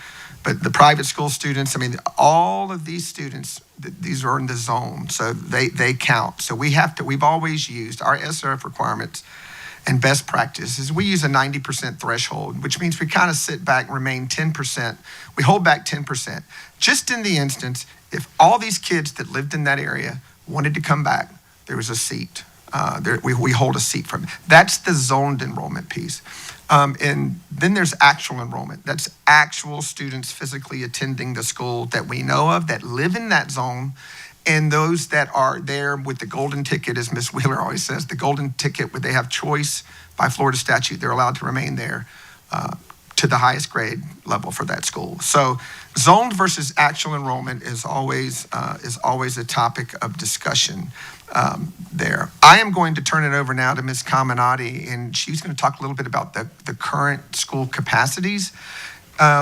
[SPEAKER 12] but the private school students, I mean, all of these students, these are in the zone, so they count. So we've always used our SRF requirements and best practices. We use a 90% threshold, which means we kind of sit back and remain 10%. We hold back 10%. Just in the instance, if all these kids that lived in that area wanted to come back, there was a seat. We hold a seat from. That's the zoned enrollment piece. And then there's actual enrollment. That's actual students physically attending the school that we know of that live in that zone. And those that are there with the golden ticket, as Ms. Wheeler always says, the golden ticket where they have choice by Florida statute, they're allowed to remain there to the highest grade level for that school. So zoned versus actual enrollment is always a topic of discussion there. I am going to turn it over now to Ms. Caminati, and she's going to talk a little bit about the current school capacities.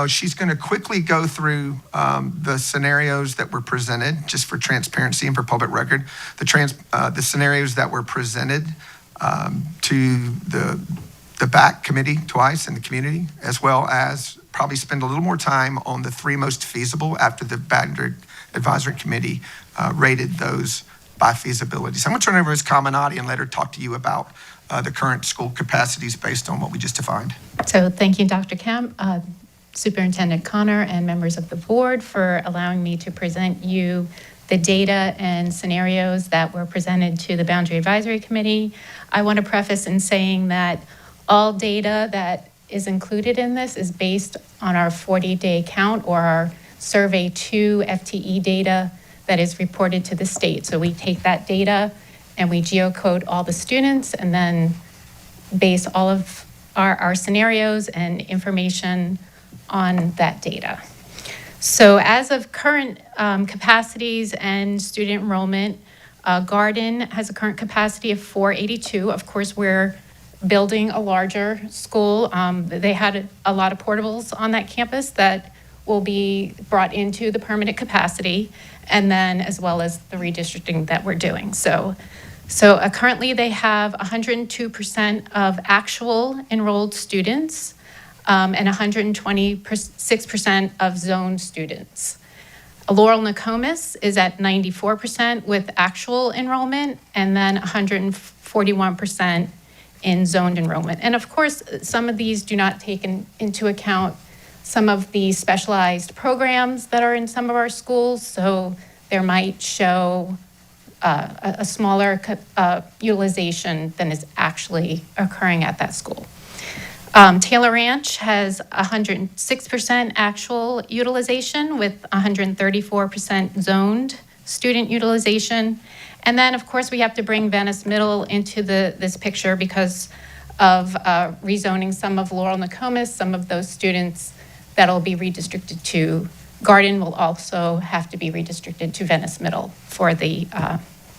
[SPEAKER 12] She's going to quickly go through the scenarios that were presented, just for transparency and for public record. The scenarios that were presented to the BAC committee twice in the community, as well as probably spend a little more time on the three most feasible after the Boundary Advisory Committee rated those by feasibility. So I'm going to turn it over to Ms. Caminati and let her talk to you about the current school capacities based on what we just defined.
[SPEAKER 13] So thank you, Dr. Kemp. Superintendent Connor and members of the board for allowing me to present you the data and scenarios that were presented to the Boundary Advisory Committee. I want to preface in saying that all data that is included in this is based on our 40-day count or our Survey 2 FTE data that is reported to the state. So we take that data and we geocode all the students and then base all of our scenarios and information on that data. So as of current capacities and student enrollment, Garden has a current capacity of 482. Of course, we're building a larger school. They had a lot of portables on that campus that will be brought into the permanent capacity, and then as well as the redistricting that we're doing. So currently they have 102% of actual enrolled students, and 126% of zone students. Laurel Nokomis is at 94% with actual enrollment, and then 141% in zoned enrollment. And of course, some of these do not take into account some of the specialized programs that are in some of our schools. So there might show a smaller utilization than is actually occurring at that school. Taylor Ranch has 106% actual utilization with 134% zoned student utilization. And then, of course, we have to bring Venice Middle into this picture because of rezoning some of Laurel Nokomis. Some of those students that'll be redistricted to Garden will also have to be redistricted to Venice Middle for the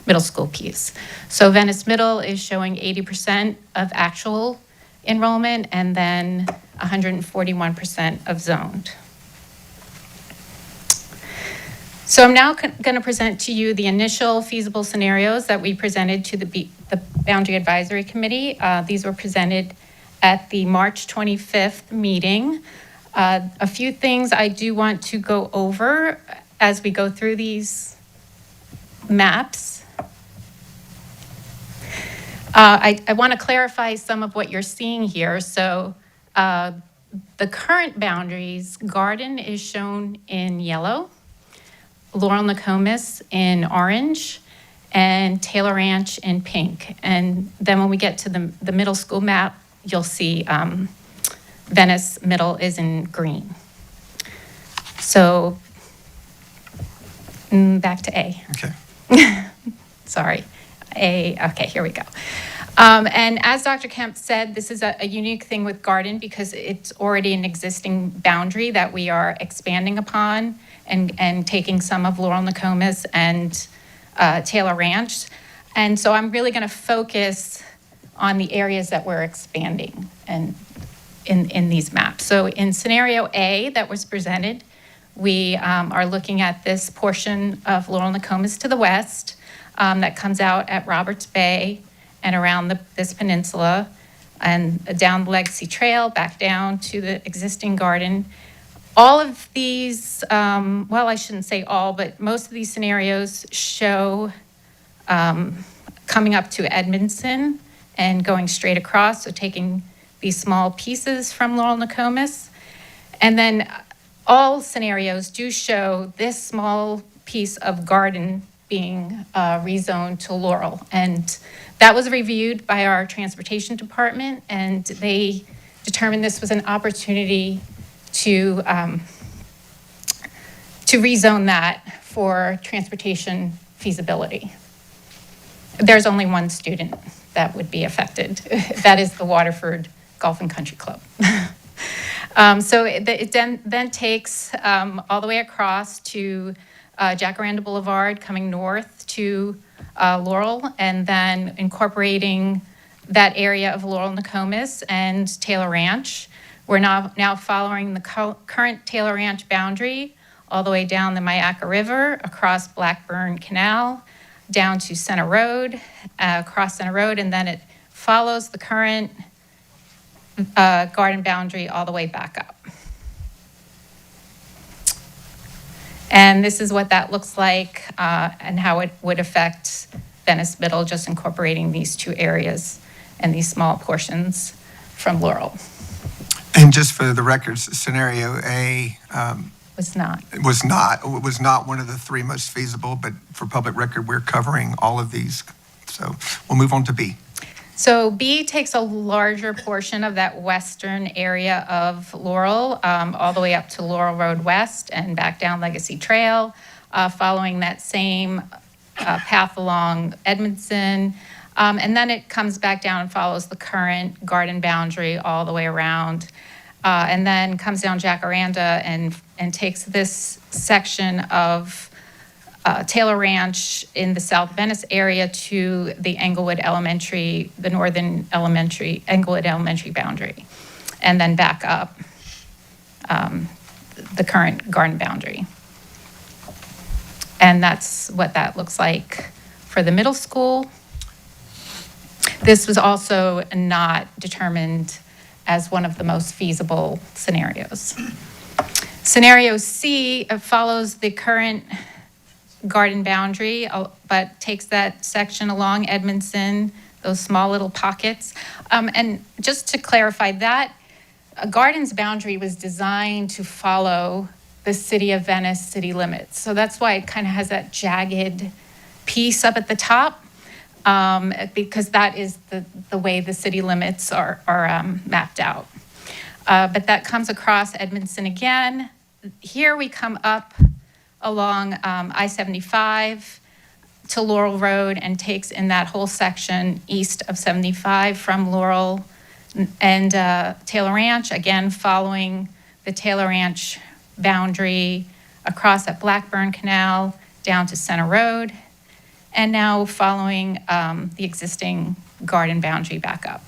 [SPEAKER 13] middle school piece. So Venice Middle is showing 80% of actual enrollment and then 141% of zoned. So I'm now going to present to you the initial feasible scenarios that we presented to the Boundary Advisory Committee. These were presented at the March 25th meeting. A few things I do want to go over as we go through these maps. I want to clarify some of what you're seeing here. So the current boundaries, Garden is shown in yellow, Laurel Nokomis in orange, and Taylor Ranch in pink. And then when we get to the middle school map, you'll see Venice Middle is in green. So back to A.
[SPEAKER 12] Okay.
[SPEAKER 13] Sorry. Okay, here we go. And as Dr. Kemp said, this is a unique thing with Garden because it's already an existing boundary that we are expanding upon and taking some of Laurel Nokomis and Taylor Ranch. And so I'm really going to focus on the areas that we're expanding and in these maps. So in scenario A that was presented, we are looking at this portion of Laurel Nokomis to the west that comes out at Roberts Bay and around this peninsula and down the Legacy Trail, back down to the existing Garden. All of these, well, I shouldn't say all, but most of these scenarios show coming up to Edmondson and going straight across, so taking these small pieces from Laurel Nokomis. And then all scenarios do show this small piece of Garden being rezoned to Laurel. And that was reviewed by our transportation department, and they determined this was an opportunity to rezone that for transportation feasibility. There's only one student that would be affected. That is the Waterford Golf and Country Club. So it then takes all the way across to Jacaranda Boulevard, coming north to Laurel, and then incorporating that area of Laurel Nokomis and Taylor Ranch. We're now following the current Taylor Ranch boundary all the way down the Myakka River, across Blackburn Canal, down to Center Road, across Center Road, and then it follows the current Garden boundary all the way back up. And this is what that looks like and how it would affect Venice Middle, just incorporating these two areas and these small portions from Laurel.
[SPEAKER 12] And just for the record, scenario A
[SPEAKER 13] Was not.
[SPEAKER 12] was not one of the three most feasible, but for public record, we're covering all of these. So we'll move on to B.
[SPEAKER 13] So B takes a larger portion of that western area of Laurel, all the way up to Laurel Road West and back down Legacy Trail, following that same path along Edmondson. And then it comes back down and follows the current Garden boundary all the way around, and then comes down Jacaranda and takes this section of Taylor Ranch in the South Venice area to the Englewood Elementary, the northern elementary, Englewood Elementary boundary, and then back up the current Garden boundary. And that's what that looks like for the middle school. This was also not determined as one of the most feasible scenarios. Scenario C follows the current Garden boundary, but takes that section along Edmondson, those small little pockets. And just to clarify, that a garden's boundary was designed to follow the city of Venice city limits. So that's why it kind of has that jagged piece up at the top, because that is the way the city limits are mapped out. But that comes across Edmondson again. Here we come up along I-75 to Laurel Road and takes in that whole section east of 75 from Laurel and Taylor Ranch, again following the Taylor Ranch boundary across at Blackburn Canal down to Center Road, and now following the existing garden boundary back up.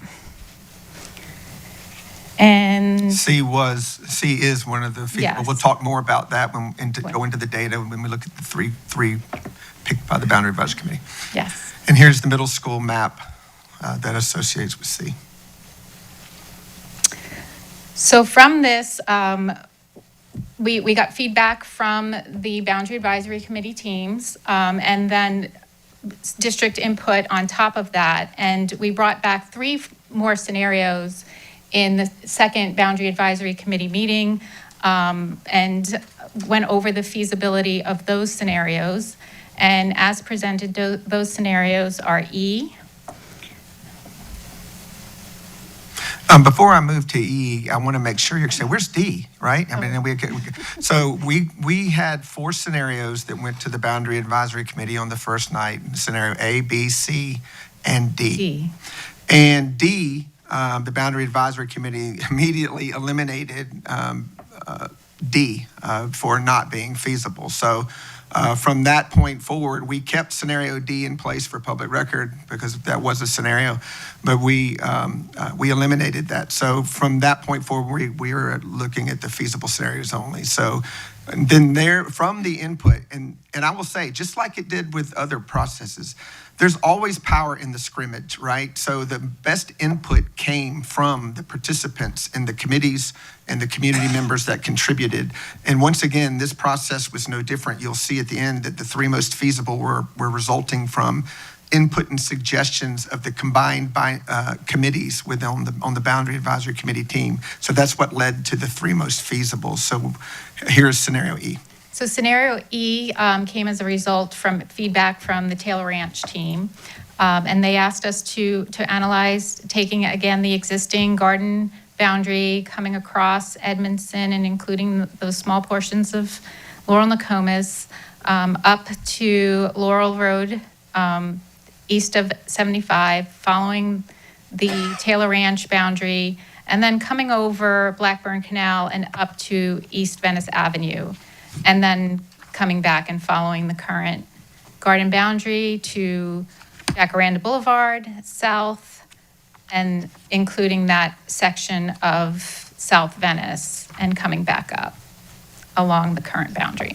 [SPEAKER 13] And
[SPEAKER 12] C is one of the feasible.
[SPEAKER 13] Yes.
[SPEAKER 12] We'll talk more about that go into the data when we look at the three picked by the Boundary Advisory Committee.
[SPEAKER 13] yes.
[SPEAKER 12] And here's the middle school map that associates with C.
[SPEAKER 13] So from this, we got feedback from the Boundary Advisory Committee teams, and then district input on top of that. And we brought back 3 more scenarios in the second Boundary Advisory Committee meeting, and went over the feasibility of those scenarios. And as presented, those scenarios are E.
[SPEAKER 12] Before I move to E, I want to make sure you're saying, where's D, right? I mean, so we had 4 scenarios that went to the Boundary Advisory Committee on the first night, scenario A, B, C, and D.
[SPEAKER 13] D.
[SPEAKER 12] And D, the Boundary Advisory Committee immediately eliminated D for not being feasible. So from that point forward, we kept scenario D in place for public record because that was a scenario, but we eliminated that. So from that point forward, we are looking at the feasible scenarios only. So and then from the input, and I will say, just like it did with other processes, there's always power in the scrimmage, right? So the best input came from the participants in the committees and the community members that contributed. And once again, this process was no different. You'll see at the end that the 3 most feasible were resulting from input and suggestions of the combined committees on the Boundary Advisory Committee team. So that's what led to the 3 most feasible. So here's scenario E.
[SPEAKER 13] So scenario E came as a result from feedback from the Taylor Ranch team. And they asked us to analyze, taking again the existing garden boundary coming across Edmondson and including those small portions of Laurel and Nokomis up to Laurel Road east of 75, following the Taylor Ranch boundary, and then coming over Blackburn Canal and up to East Venice Avenue, and then coming back and following the current garden boundary to Jacaranda Boulevard south, and including that section of South Venice and coming back up along the current boundary.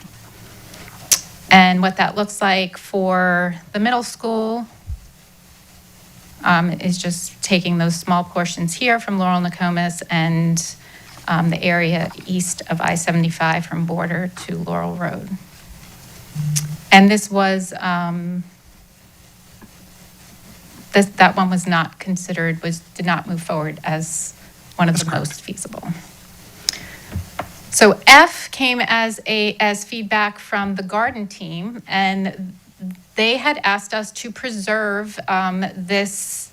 [SPEAKER 13] And what that looks like for the middle school is just taking those small portions here from Laurel and Nokomis and the area east of I-75 from Border to Laurel Road. And this was, that one was not considered, did not move forward as one of the most feasible. So F came as feedback from the garden team, and they had asked us to preserve this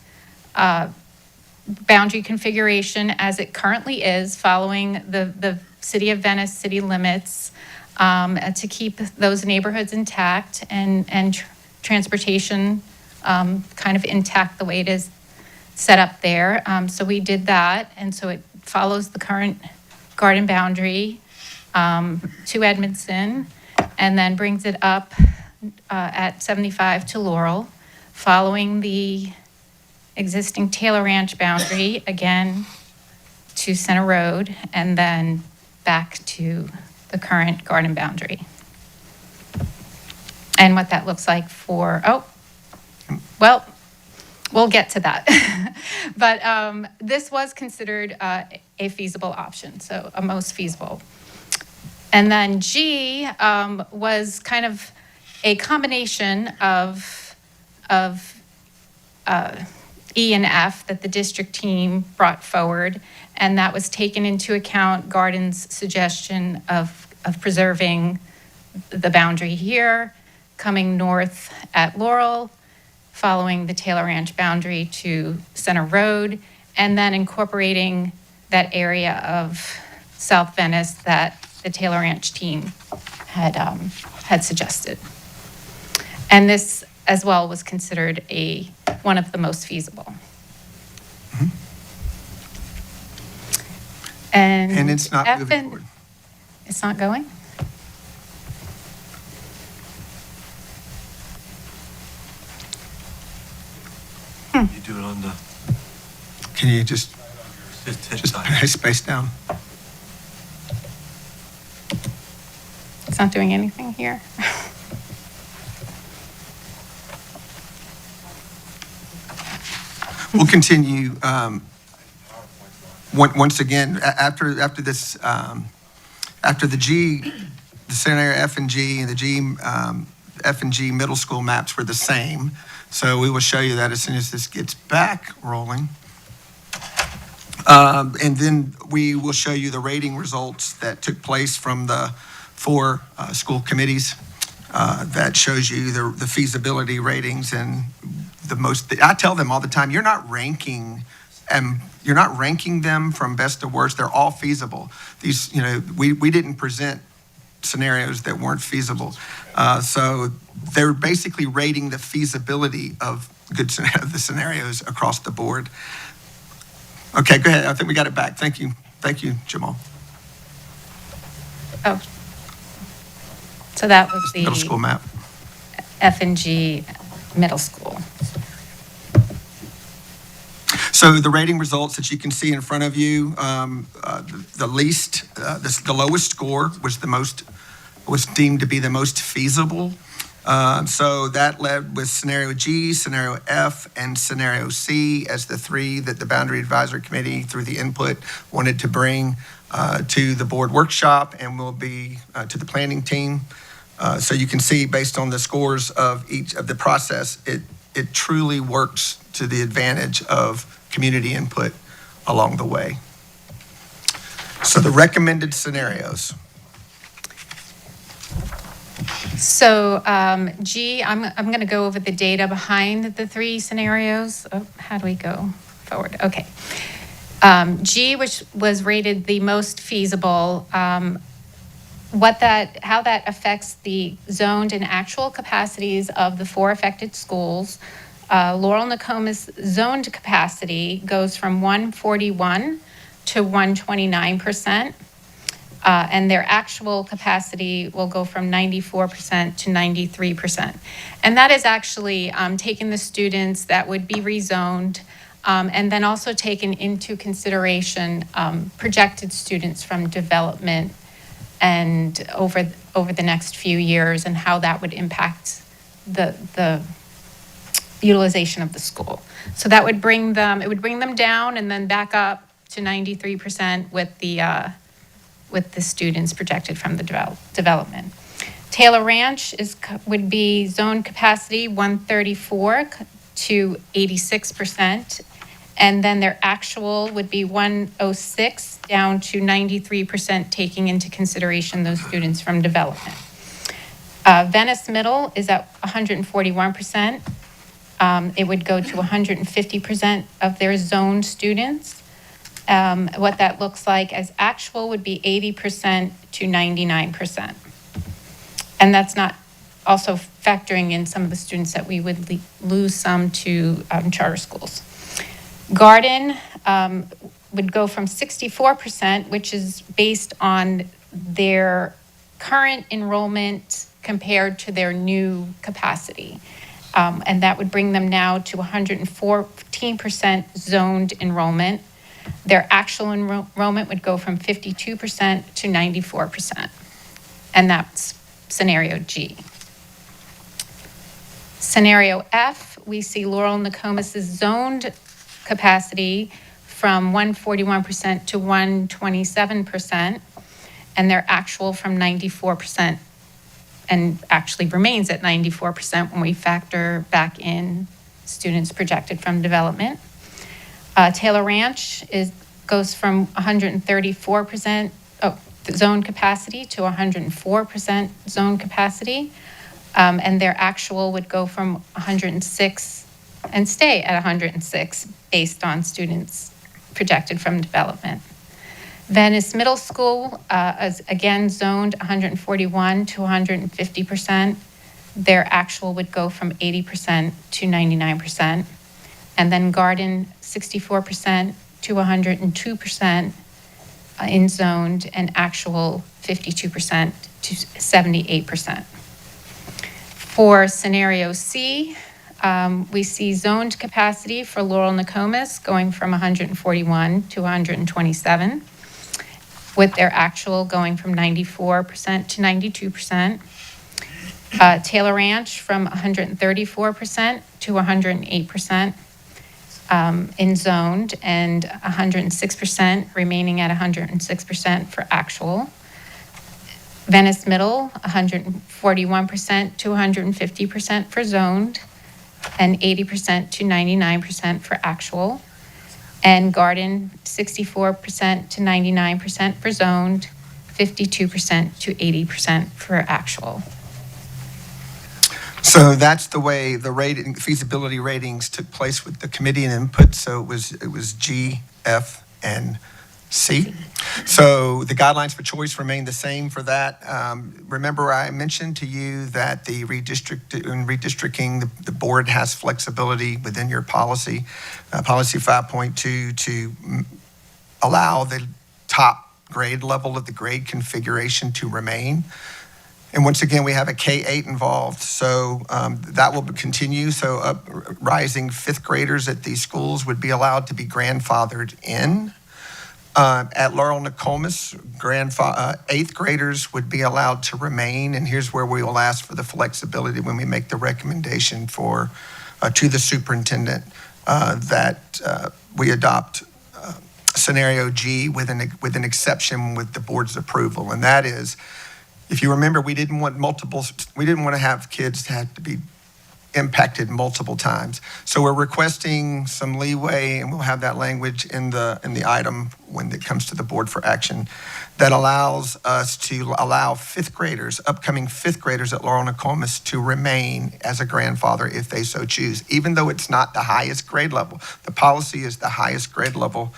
[SPEAKER 13] boundary configuration as it currently is, following the City of Venice city limits, to keep those neighborhoods intact and transportation kind of intact the way it is set up there. So we did that, and so it follows the current garden boundary to Edmondson, and then brings it up at 75 to Laurel, following the existing Taylor Ranch boundary, again to Center Road, and then back to the current garden boundary. And what that looks like for, well, we'll get to that. But this was considered a feasible option, so a most feasible. And then G was kind of a combination of E and F that the district team brought forward, and that was taken into account Garden's suggestion of preserving the boundary here, coming north at Laurel, following the Taylor Ranch boundary to Center Road, and then incorporating that area of South Venice that the Taylor Ranch team had suggested. And this as well was considered one of the most feasible.
[SPEAKER 12] And it's not
[SPEAKER 13] F
[SPEAKER 12] moving
[SPEAKER 13] and-
[SPEAKER 12] forward.
[SPEAKER 13] It's not going?
[SPEAKER 14] You do it on the,
[SPEAKER 12] Can you just
[SPEAKER 14] just
[SPEAKER 12] space down?
[SPEAKER 13] It's not doing anything here.
[SPEAKER 12] We'll continue, once again, after this, after the G, the scenario F and G, and the G, F and G middle school maps were the same. So we will show you that as soon as this gets back rolling. And then we will show you the rating results that took place from the 4 school committees. That shows you the feasibility ratings and the most. I tell them all the time, you're not ranking them from best to worst. They're all feasible. These, we didn't present scenarios that weren't feasible. So they're basically rating the feasibility of the scenarios across the board. Okay, go ahead. I think we got it back. Thank you. Thank you, Jamal.
[SPEAKER 13] Oh. So that was the
[SPEAKER 12] Middle school map.
[SPEAKER 13] F and G middle school.
[SPEAKER 12] So the rating results that you can see in front of you, the lowest score was deemed to be the most feasible. So that led with scenario G, scenario F, and scenario C as the 3 that the Boundary Advisory Committee, through the input, wanted to bring to the board workshop and will be to the planning team. So you can see, based on the scores of each of the process, it truly works to the advantage of community input along the way. So the recommended scenarios.
[SPEAKER 13] So G, I'm going to go over the data behind the 3 scenarios. Oh, how do we go forward? Okay. G, which was rated the most feasible, how that affects the zoned and actual capacities of the 4 affected schools. Laurel-Nokomis zoned capacity goes from 141 to 129%. And their actual capacity will go from 94% to 93%. And that is actually taking the students that would be rezoned, and then also taken into consideration projected students from development and over the next few years, and how that would impact the utilization of the school. So that would bring them down and then back up to 93% with the students projected from the development. Taylor Ranch would be zone capacity 134 to 86%, and then their actual would be 106 down to 93%, taking into consideration those students from development. Venice Middle is at 141%. It would go to 150% of their zone students. What that looks like as actual would be 80% to 99%. And that's not also factoring in some of the students that we would lose some to charter schools. Garden would go from 64%, which is based on their current enrollment compared to their new capacity. And that would bring them now to 114% zoned enrollment. Their actual enrollment would go from 52% to 94%. And that's scenario G. Scenario F, we see Laurel-Nokomis' zoned capacity from 141% to 127%, and their actual from 94%, and actually remains at 94% when we factor back in students projected from development. Taylor Ranch goes from 134% zone capacity to 104% zone capacity. And their actual would go from 106 and stay at 106 based on students projected from development. Venice Middle School is again zoned 141 to 150%. Their actual would go from 80% to 99%. And then Garden, 64% to 102% in zoned, and actual 52% to 78%. For scenario C, we see zoned capacity for Laurel Nokomis going from 141 to 127, with their actual going from 94% to 92%. Taylor Ranch from 134% to 108% in zoned, and 106% remaining at 106% for actual. Venice Middle, 141% to 150% for zoned, and 80% to 99% for actual. And Garden, 64% to 99% for zoned, 52% to 80% for actual.
[SPEAKER 12] So that's the way the feasibility ratings took place with the committee and input. So it was G, F, and C. So the guidelines for choice remain the same for that. Remember, I mentioned to you that in redistricting, the board has flexibility within your policy, policy 5.2, to allow the top grade level of the grade configuration to remain. And once again, we have a K-8 involved, so that will continue. So rising fifth graders at these schools would be allowed to be grandfathered in. At Laurel Nokomis, eighth graders would be allowed to remain, and here's where we will ask for the flexibility when we make the recommendation to the superintendent that we adopt scenario G with an exception with the board's approval, and that is, if you remember, we didn't want to have kids to have to be impacted multiple times. So we're requesting some leeway, and we'll have that language in the item when it comes to the board for action, that allows us to allow upcoming fifth graders at Laurel Nokomis to remain as a grandfather if they so choose, even though it's not the highest grade level. The policy is the highest grade level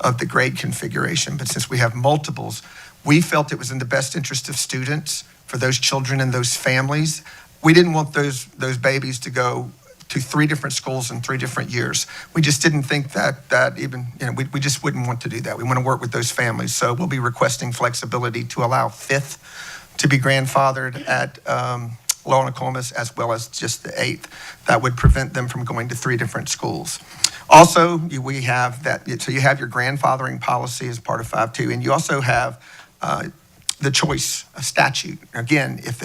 [SPEAKER 12] of the grade configuration, but since we have multiples, we felt it was in the best interest of students, for those children and those families. We didn't want those babies to go to 3 different schools in 3 different years. We just didn't think that even, we just wouldn't want to do that. We want to work with those families. So we'll be requesting flexibility to allow fifth to be grandfathered at Laurel Nokomis, as well as just the 8th. That would prevent them from going to 3 different schools. Also, we have that, so you have your grandfathering policy as part of 5.2, and you also have the choice statute. Again, if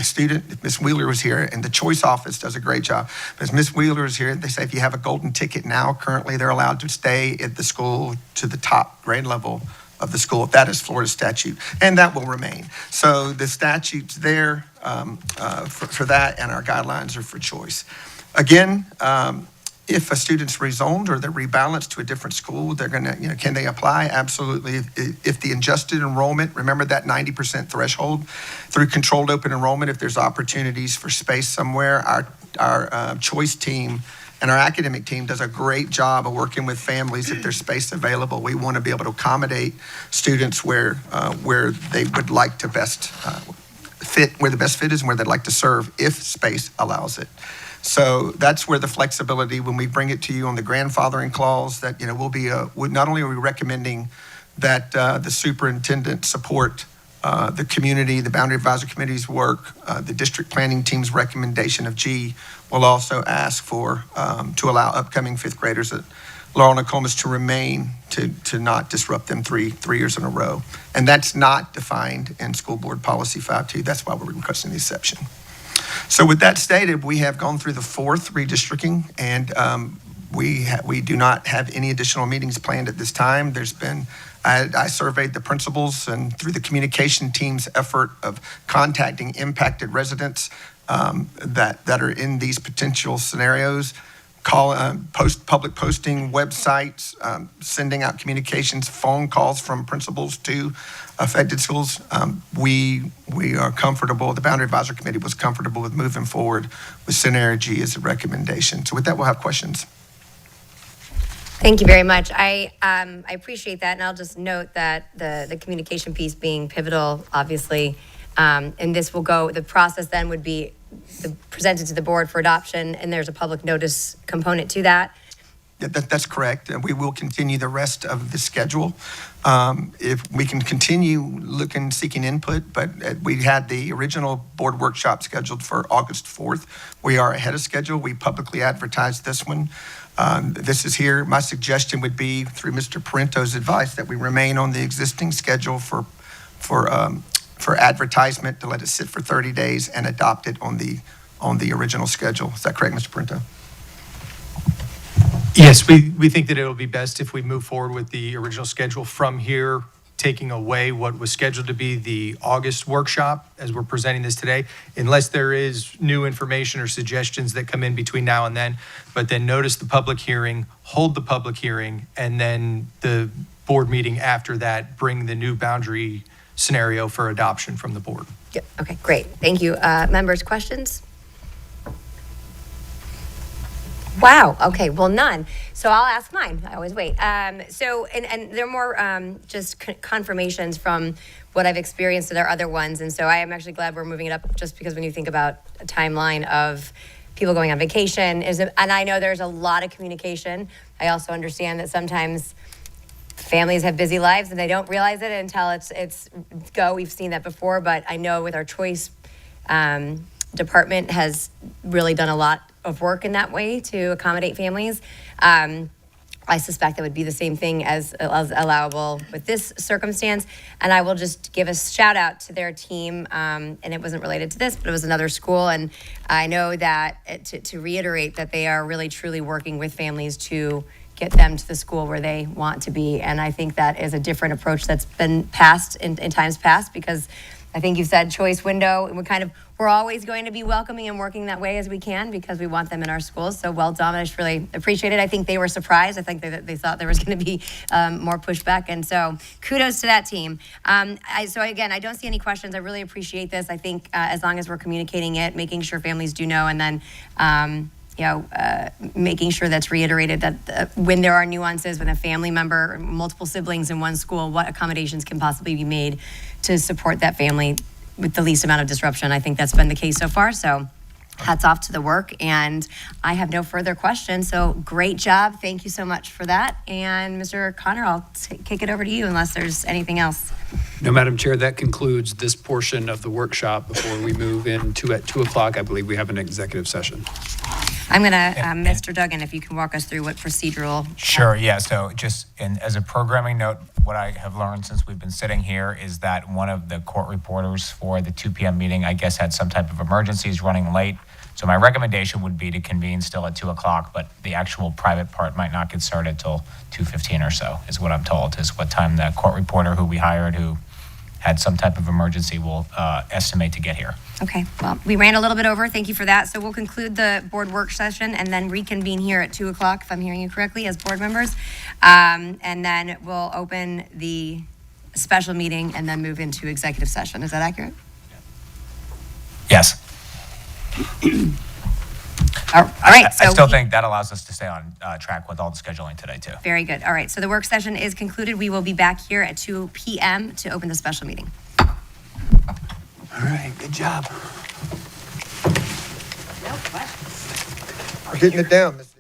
[SPEAKER 12] Ms. Wheeler was here, and the choice office does a great job, but if Ms. Wheeler is here, they say if you have a golden ticket now, currently they're allowed to stay at the school to the top grade level of the school. That is Florida statute, and that will remain. So the statute's there for that, and our guidelines are for choice. Again, if a student's rezoned or they're rebalanced to a different school, they're going to, can they apply? Absolutely. If the adjusted enrollment, remember that 90% threshold, through controlled open enrollment, if there's opportunities for space somewhere, our choice team and our academic team does a great job of working with families if there's space available. We want to be able to accommodate students where they would like to best fit, where the best fit is and where they'd like to serve if space allows it. So that's where the flexibility, when we bring it to you on the grandfathering clause, that, not only are we recommending that the superintendent support the community, the Boundary Advisory Committee's work, the district planning team's recommendation of G, we'll also ask for, to allow upcoming fifth graders at Laurel Nokomis to remain, to not disrupt them three years in a row. And that's not defined in School Board Policy 5.2. That's why we're requesting the exception. So with that stated, we have gone through the 4th redistricting, and we do not have any additional meetings planned at this time. I surveyed the principals, and through the communication team's effort of contacting impacted residents that are in these potential scenarios, public posting websites, sending out communications, phone calls from principals to affected schools. We are comfortable, the Boundary Advisory Committee was comfortable with moving forward with Synergy as a recommendation. So with that, we'll have questions.
[SPEAKER 4] Thank you very much. I appreciate that, and I'll just note that the communication piece being pivotal, obviously, and this will go, the process then would be presented to the board for adoption, and there's a public notice component to that.
[SPEAKER 12] Yeah, that's correct. We will continue the rest of the schedule. If we can continue seeking input, but we had the original board workshop scheduled for August 4th. We are ahead of schedule. We publicly advertised this one. This is here. My suggestion would be, through Mr. Parento's advice, that we remain on the existing schedule for advertisement, to let it sit for 30 days and adopt it on the original schedule. Is that correct, Mr. Parento?
[SPEAKER 15] Yes, we think that it'll be best if we move forward with the original schedule from here, taking away what was scheduled to be the August workshop as we're presenting this today, unless there is new information or suggestions that come in between now and then. But then notice the public hearing, hold the public hearing, and then the board meeting after that, bring the new boundary scenario for adoption from the board.
[SPEAKER 4] Yep. Okay, great. Thank you. Members, questions? Wow. Okay. Well, none. So I'll ask mine. I always wait. So, and there are more just confirmations from what I've experienced in our other ones. And so I am actually glad we're moving it up, just because when you think about a timeline of people going on vacation, and I know there's a lot of communication. I also understand that sometimes families have busy lives and they don't realize it until it's go. We've seen that before, but I know with our choice department has really done a lot of work in that way to accommodate families. I suspect that would be the same thing as allowable with this circumstance. And I will just give a shout out to their team. And it wasn't related to this, but it was another school. And I know that to reiterate that they are really truly working with families to get them to the school where they want to be. And I think that is a different approach that's been passed in times past, because I think you said choice window, and we're always going to be welcoming and working that way as we can, because we want them in our schools. So well done. I just really appreciate it. I think they were surprised. I think they thought there was going to be more pushback. And so kudos to that team. So again, I don't see any questions. I really appreciate this. I think as long as we're communicating it, making sure families do know, and then making sure that's reiterated that when there are nuances with a family member or multiple siblings in one school, what accommodations can possibly be made to support that family with the least amount of disruption. I think that's been the case so far. So hats off to the work, and I have no further questions. So great job. Thank you so much for that. And Mr. Connor, I'll kick it over to you unless there's anything else.
[SPEAKER 3] No, Madam Chair, that concludes this portion of the workshop. Before we move into at 2 o'clock, I believe we have an executive session.
[SPEAKER 4] I'm going to, Mr. Duggan, if you can walk us through what procedural.
[SPEAKER 16] Sure, yeah. So just as a programming note, what I have learned since we've been sitting here is that one of the court reporters for the 2 p.m. meeting, I guess, had some type of emergency, is running late. So my recommendation would be to convene still at 2 o'clock, but the actual private part might not get started till 2:15 or so, is what I'm told, is what time the court reporter who we hired, who had some type of emergency, will estimate to get here.
[SPEAKER 4] Okay, well, we ran a little bit over. Thank you for that. So we'll conclude the board work session and then reconvene here at 2 o'clock, if I'm hearing you correctly, as board members. And then we'll open the special meeting and then move into executive session. Is that accurate?
[SPEAKER 16] Yes.
[SPEAKER 4] All right.
[SPEAKER 16] I still think that allows us to stay on track with all the scheduling today, too.
[SPEAKER 4] Very good. All right. So the work session is concluded. We will be back here at 2 p.m. to open the special meeting.
[SPEAKER 3] All right, good job.
[SPEAKER 12] We're getting it down, Mr.